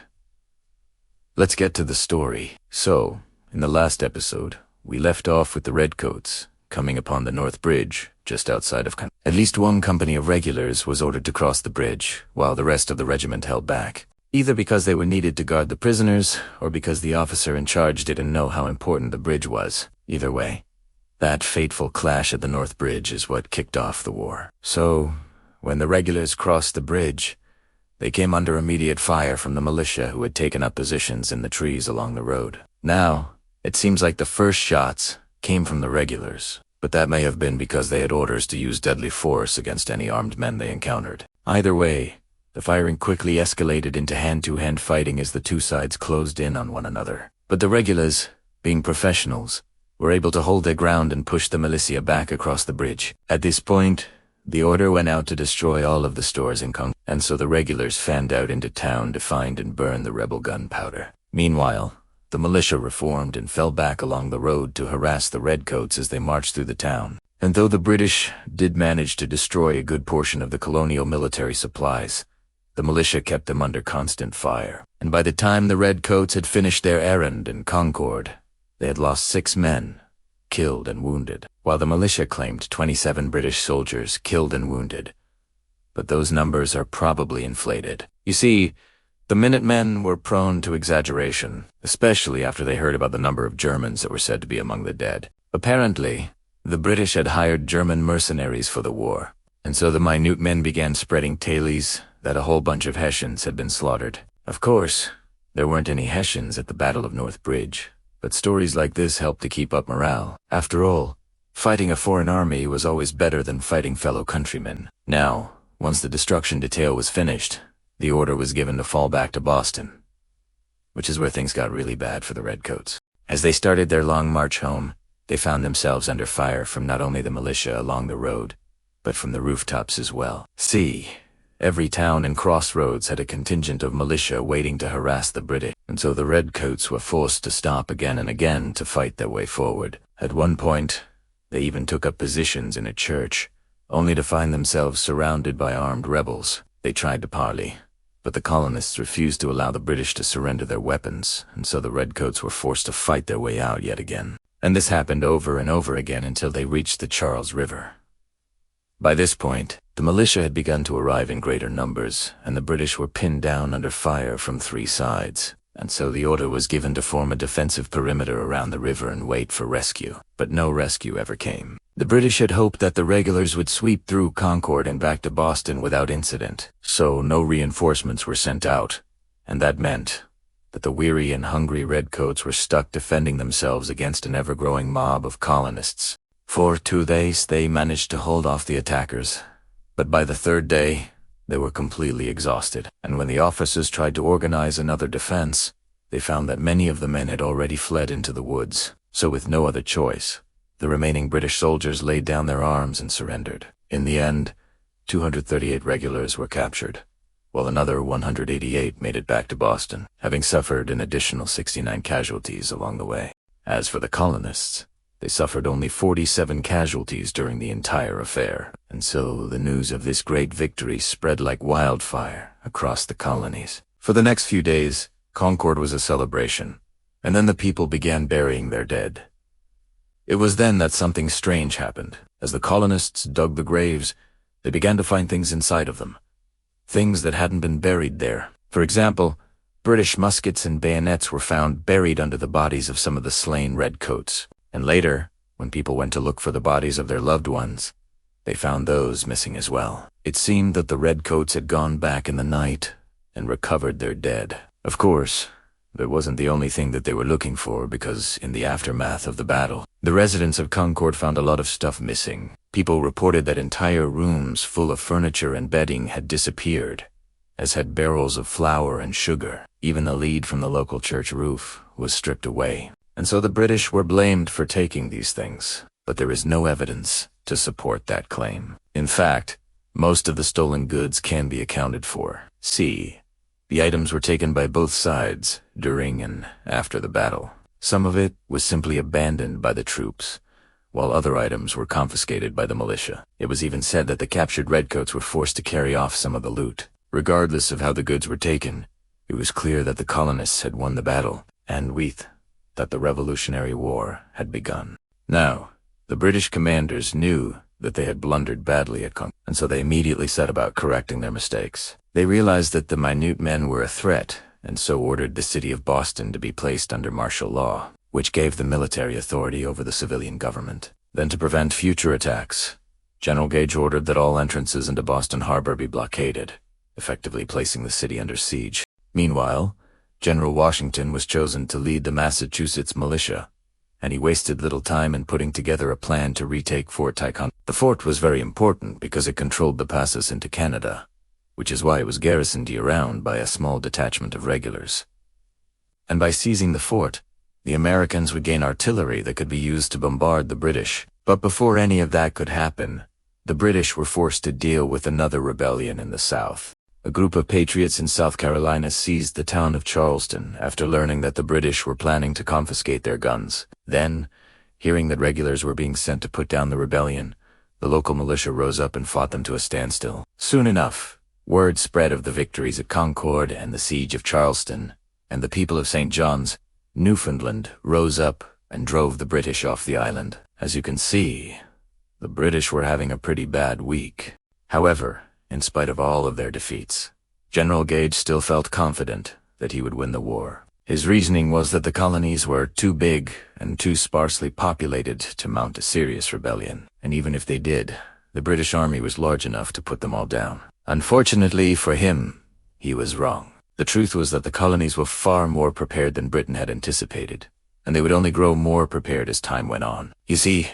Let's get to the story. So, in the last episode, we left off with the Redcoats coming upon the North Bridge, just outside of Concord. At least one company of regulars was ordered to cross the bridge, while the rest of the regiment held back, either because they were needed to guard the prisoners, or because the officer in charge didn't know how important the bridge was. Either way, that fateful clash at the North Bridge is what kicked off the war. So, when the regulars crossed the bridge, they came under immediate fire from the militia who had taken up positions in the trees along the road. Now, it seems like the first shots came from the regulars, but that may have been because they had orders to use deadly force against any armed men they encountered. Either way, the firing quickly escalated into hand-to-hand fighting as the two sides closed in on one another. But the regulars, being professionals, were able to hold their ground and push the militia back across the bridge. At this point, the order went out to destroy all of the stores in Concord, and so the regulars fanned out into town to find and burn the rebel gunpowder. Meanwhile, the militia reformed and fell back along the road to harass the Redcoats as they marched through the town. And though the British did manage to destroy a good portion of the colonial military supplies, the militia kept them under constant fire. And by the time the Redcoats had finished their errand in Concord, they had lost 6 men, killed and wounded, while the militia claimed 27 British soldiers killed and wounded. But those numbers are probably inflated. You see, the Minutemen were prone to exaggeration, especially after they heard about the number of Germans that were said to be among the dead. Apparently, the British had hired German mercenaries for the war, and so the Minutemen began spreading tales that a whole bunch of Hessians had been slaughtered. Of course, there weren't any Hessians at the Battle of North Bridge, but stories like this helped to keep up morale. After all, fighting a foreign army was always better than fighting fellow countrymen. Now, once the destruction detail was finished, the order was given to fall back to Boston, which is where things got really bad for the Redcoats. As they started their long march home, they found themselves under fire from not only the militia along the road, but from the rooftops as well. See, every town and crossroads had a contingent of militia waiting to harass the British, and so the Redcoats were forced to stop again and again to fight their way forward. At one point, they even took up positions in a church, only to find themselves surrounded by armed rebels. They tried to parley, but the colonists refused to allow the British to surrender their weapons, and so the Redcoats were forced to fight their way out yet again. And this happened over and over again until they reached the Charles River. By this point, the militia had begun to arrive in greater numbers, and the British were pinned down under fire from 3 sides, and so the order was given to form a defensive perimeter around the river and wait for rescue. But no rescue ever came. The British had hoped that the regulars would sweep through Concord and back to Boston without incident, so no reinforcements were sent out, and that meant that the weary and hungry Redcoats were stuck defending themselves against an ever-growing mob of colonists. For 2 days they managed to hold off the attackers, but by the 3rd day, they were completely exhausted, and when the officers tried to organize another defense, they found that many of the men had already fled into the woods. So with no other choice, the remaining British soldiers laid down their arms and surrendered. In the end, 238 regulars were captured, while another 188 made it back to Boston, having suffered an additional 69 casualties along the way. As for the colonists, they suffered only 47 casualties during the entire affair, and so the news of this great victory spread like wildfire across the colonies. For the next few days, Concord was a celebration, and then the people began burying their dead. It was then that something strange happened. As the colonists dug the graves, they began to find things inside of them. Things that hadn't been buried there. For example, British muskets and bayonets were found buried under the bodies of some of the slain Redcoats. And later, when people went to look for the bodies of their loved ones, they found those missing as well. It seemed that the Redcoats had gone back in the night and recovered their dead. Of course, that wasn't the only thing that they were looking for, because in the aftermath of the battle, the residents of Concord found a lot of stuff missing. People reported that entire rooms full of furniture and bedding had disappeared, as had barrels of flour and sugar. Even the lead from the local church roof was stripped away. And so the British were blamed for taking these things. But there is no evidence to support that claim. In fact, most of the stolen goods can be accounted for. See, the items were taken by both sides during and after the battle. Some of it was simply abandoned by the troops, while other items were confiscated by the militia. It was even said that the captured Redcoats were forced to carry off some of the loot. Regardless of how the goods were taken, it was clear that the colonists had won the battle, and that the Revolutionary War had begun. Now, the British commanders knew that they had blundered badly at Concord, and so they immediately set about correcting their mistakes. They realized that the minute men were a threat, and so ordered the city of Boston to be placed under martial law, which gave the military authority over the civilian government. Then, to prevent future attacks, General Gage ordered that all entrances into Boston Harbor be blockaded, effectively placing the city under siege. Meanwhile, General Washington was chosen to lead the Massachusetts militia, and he wasted little time in putting together a plan to retake Fort Ticonderoga. The fort was very important because it controlled the passes into Canada, which is why it was garrisoned year-round by a small detachment of regulars. And by seizing the fort, the Americans would gain artillery that could be used to bombard the British. But before any of that could happen, the British were forced to deal with another rebellion in the South. A group of patriots in South Carolina seized the town of Charleston after learning that the British were planning to confiscate their guns. Then, hearing that regulars were being sent to put down the rebellion, the local militia rose up and fought them to a standstill. Soon enough, word spread of the victories at Concord and the siege of Charleston, and the people of St. John's, Newfoundland, rose up and drove the British off the island. As you can see, the British were having a pretty bad week. However, in spite of all of their defeats, General Gage still felt confident that he would win the war. His reasoning was that the colonies were too big and too sparsely populated to mount a serious rebellion, and even if they did, the British army was large enough to put them all down. Unfortunately for him, he was wrong. The truth was that the colonies were far more prepared than Britain had anticipated, and they would only grow more prepared as time went on. You see,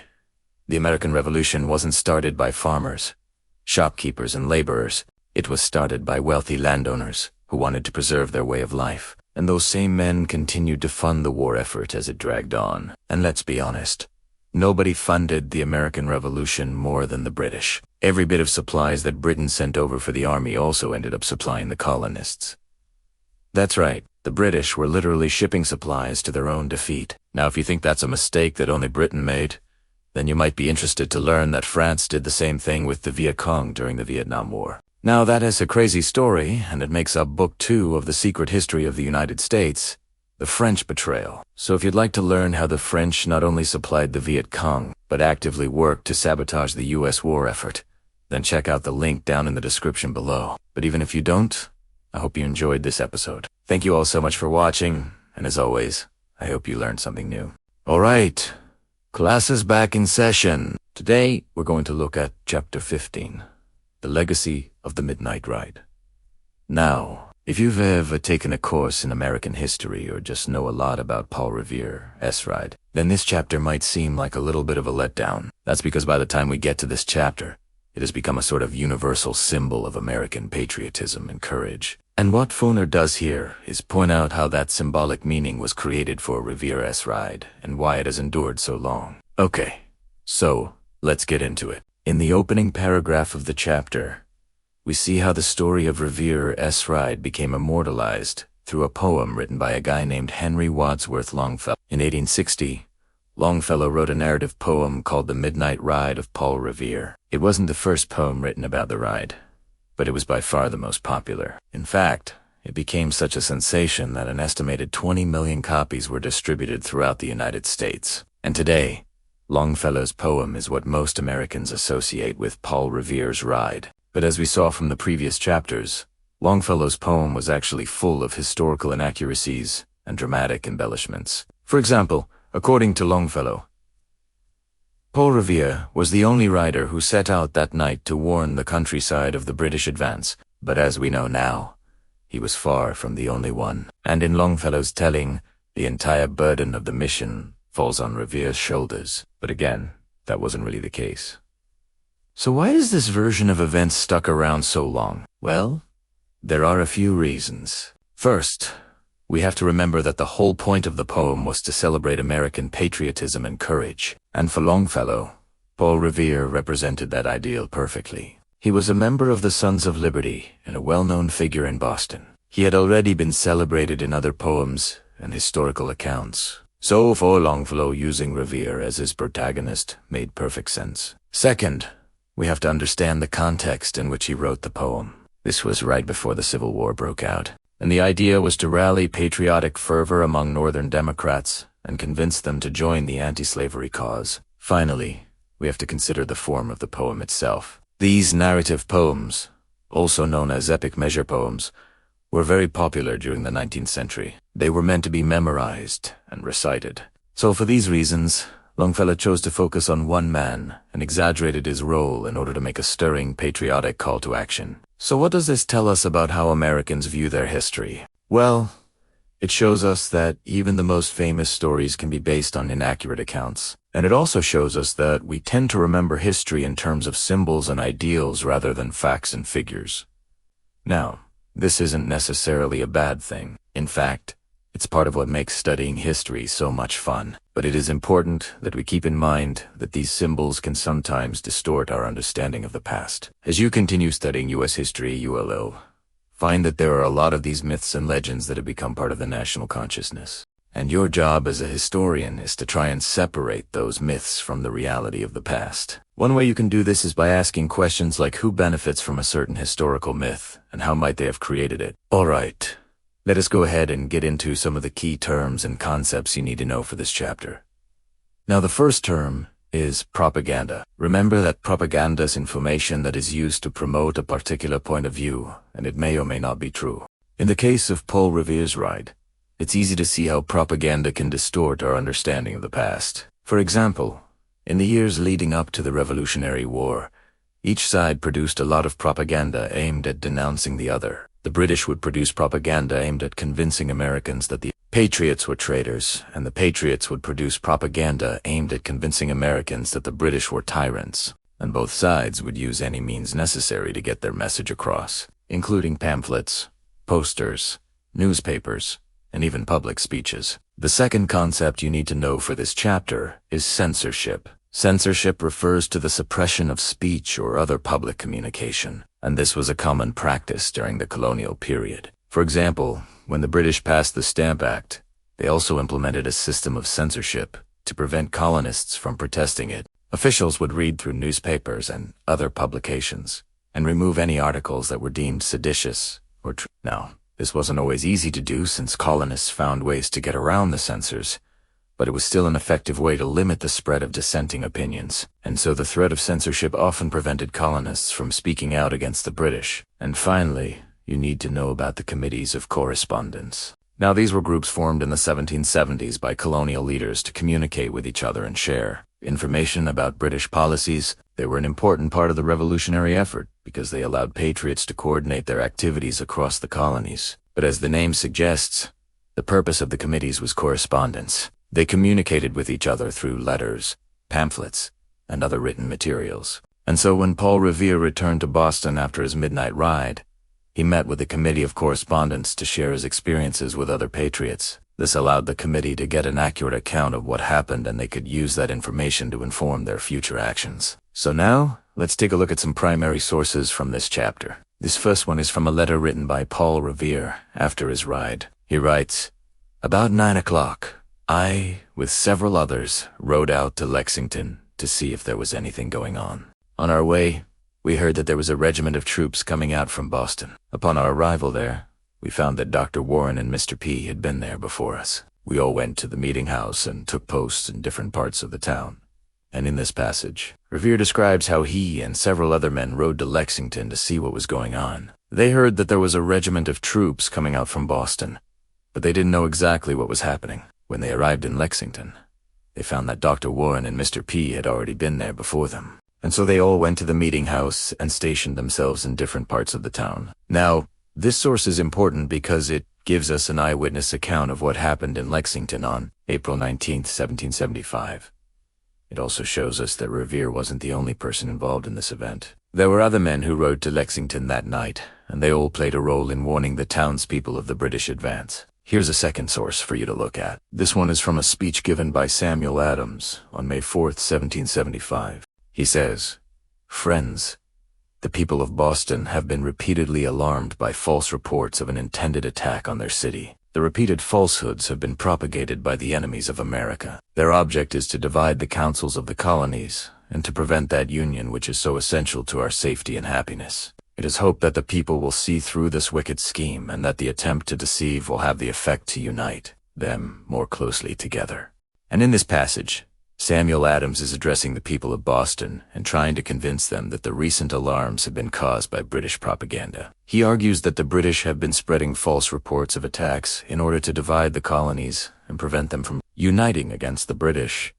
the American Revolution wasn't started by farmers, shopkeepers, and laborers. It was started by wealthy landowners who wanted to preserve their way of life, and those same men continued to fund the war effort as it dragged on. And let's be honest, nobody funded the American Revolution more than the British. Every bit of supplies that Britain sent over for the army also ended up supplying the colonists. That's right, the British were literally shipping supplies to their own defeat. Now, if you think that's a mistake that only Britain made, then you might be interested to learn that France did the same thing with the Viet Cong during the Vietnam War. Now, that is a crazy story, and it makes up Book 2 of the Secret History of the United States, The French Betrayal. So if you'd like to learn how the French not only supplied the Viet Cong, but actively worked to sabotage the U.S. war effort, then check out the link down in the description below. But even if you don't, I hope you enjoyed this episode. Thank you all so much for watching, and as always, I hope you learned something new. Alright, class is back in session. Today, we're going to look at Chapter 15, The Legacy of the Midnight Ride. Now, if you've ever taken a course in American history or just know a lot about Paul Revere, S-Ride, then this chapter might seem like a little bit of a letdown. That's because by the time we get to this chapter, it has become a sort of universal symbol of American patriotism and courage. And what Foner does here is point out how that symbolic meaning was created for Revere S-Ride and why it has endured so long. Okay, so let's get into it. In the opening paragraph of the chapter, we see how the story of Revere S-Ride became immortalized through a poem written by a guy named Henry Wadsworth Longfellow. In 1860, Longfellow wrote a narrative poem called The Midnight Ride of Paul Revere. It wasn't the first poem written about the ride, but it was by far the most popular. In fact, it became such a sensation that an estimated 20 million copies were distributed throughout the United States. And today, Longfellow's poem is what most Americans associate with Paul Revere's ride. But as we saw from the previous chapters, Longfellow's poem was actually full of historical inaccuracies and dramatic embellishments. For example, according to Longfellow, Paul Revere was the only rider who set out that night to warn the countryside of the British advance, but as we know now, he was far from the only one. And in Longfellow's telling, the entire burden of the mission falls on Revere's shoulders. But again, that wasn't really the case. So why is this version of events stuck around so long? Well, there are a few reasons. First, we have to remember that the whole point of the poem was to celebrate American patriotism and courage. And for Longfellow, Paul Revere represented that ideal perfectly. He was a member of the Sons of Liberty and a well-known figure in Boston. He had already been celebrated in other poems and historical accounts. So for Longfellow, using Revere as his protagonist made perfect sense. Second, we have to understand the context in which he wrote the poem. This was right before the Civil War broke out, and the idea was to rally patriotic fervor among Northern Democrats and convince them to join the anti-slavery cause. Finally, we have to consider the form of the poem itself. These narrative poems, also known as epic measure poems, were very popular during the 19th century. They were meant to be memorized and recited. So for these reasons, Longfellow chose to focus on one man and exaggerated his role in order to make a stirring patriotic call to action. So what does this tell us about how Americans view their history? Well, it shows us that even the most famous stories can be based on inaccurate accounts. And it also shows us that we tend to remember history in terms of symbols and ideals rather than facts and figures. Now, this isn't necessarily a bad thing. In fact, it's part of what makes studying history so much fun. But it is important that we keep in mind that these symbols can sometimes distort our understanding of the past. As you continue studying U.S. history, you will find that there are a lot of these myths and legends that have become part of the national consciousness. And your job as a historian is to try and separate those myths from the reality of the past. One way you can do this is by asking questions like who benefits from a certain historical myth, and how might they have created it? Alright, let us go ahead and get into some of the key terms and concepts you need to know for this chapter. Now the first term is propaganda. Remember that propaganda is information that is used to promote a particular point of view, and it may or may not be true. In the case of Paul Revere's ride, it's easy to see how propaganda can distort our understanding of the past. For example, in the years leading up to the Revolutionary War, each side produced a lot of propaganda aimed at denouncing the other. The British would produce propaganda aimed at convincing Americans that the Patriots were traitors, and the Patriots would produce propaganda aimed at convincing Americans that the British were tyrants. And both sides would use any means necessary to get their message across, including pamphlets, posters, newspapers, and even public speeches. The second concept you need to know for this chapter is censorship. Censorship refers to the suppression of speech or other public communication, and this was a common practice during the colonial period. For example, when the British passed the Stamp Act, they also implemented a system of censorship to prevent colonists from protesting it. Officials would read through newspapers and other publications and remove any articles that were deemed seditious or true. Now, this wasn't always easy to do since colonists found ways to get around the censors, but it was still an effective way to limit the spread of dissenting opinions, and so the threat of censorship often prevented colonists from speaking out against the British. And finally, you need to know about the Committees of Correspondence. Now, these were groups formed in the 1770s by colonial leaders to communicate with each other and share information about British policies. They were an important part of the revolutionary effort because they allowed patriots to coordinate their activities across the colonies. But as the name suggests, the purpose of the committees was correspondence. They communicated with each other through letters, pamphlets, and other written materials. And so when Paul Revere returned to Boston after his midnight ride, he met with the Committee of Correspondence to share his experiences with other patriots. This allowed the committee to get an accurate account of what happened, and they could use that information to inform their future actions. So now, let's take a look at some primary sources from this chapter. This first one is from a letter written by Paul Revere after his ride. He writes, "About 9 o'clock, I, with several others, rode out to Lexington to see if there was anything going on. On our way, we heard that there was a regiment of troops coming out from Boston. Upon our arrival there, we found that Dr. Warren and Mr. P had been there before us. We all went to the meeting house and took posts in different parts of the town." And in this passage, Revere describes how he and several other men rode to Lexington to see what was going on. They heard that there was a regiment of troops coming out from Boston, but they didn't know exactly what was happening. When they arrived in Lexington, they found that Dr. Warren and Mr. P had already been there before them. And so they all went to the meeting house and stationed themselves in different parts of the town. Now, This source is important because it gives us an eyewitness account of what happened in Lexington on April 19, 1775. It also shows us that Revere wasn't the only person involved in this event. There were other men who rode to Lexington that night, and they all played a role in warning the townspeople of the British advance. Here's a second source for you to look at. This one is from a speech given by Samuel Adams on May 4, 1775. He says, "Friends, the people of Boston have been repeatedly alarmed by false reports of an intended attack on their city. The repeated falsehoods have been propagated by the enemies of America. Their object is to divide the councils of the colonies and to prevent that union which is so essential to our safety and happiness. It is hoped that the people will see through this wicked scheme and that the attempt to deceive will have the effect to unite them more closely together." And in this passage, Samuel Adams is addressing the people of Boston and trying to convince them that the recent alarms have been caused by British propaganda. He argues that the British have been spreading false reports of attacks in order to divide the colonies and prevent them from uniting against the British.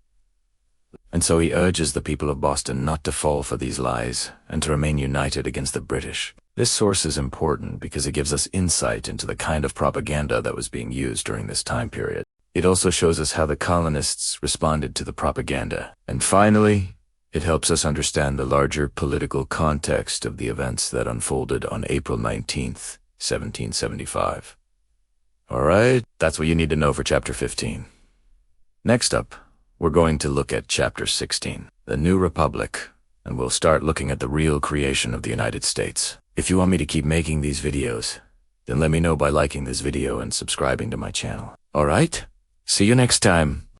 And so he urges the people of Boston not to fall for these lies and to remain united against the British. This source is important because it gives us insight into the kind of propaganda that was being used during this time period. It also shows us how the colonists responded to the propaganda. And finally, it helps us understand the larger political context of the events that unfolded on April 19th, 1775. Alright, that's what you need to know for Chapter 15. Next up, we're going to look at Chapter 16, The New Republic, and we'll start looking at the real creation of the United States. If you want me to keep making these videos, then let me know by liking this video and subscribing to my channel. Alright? See you next time.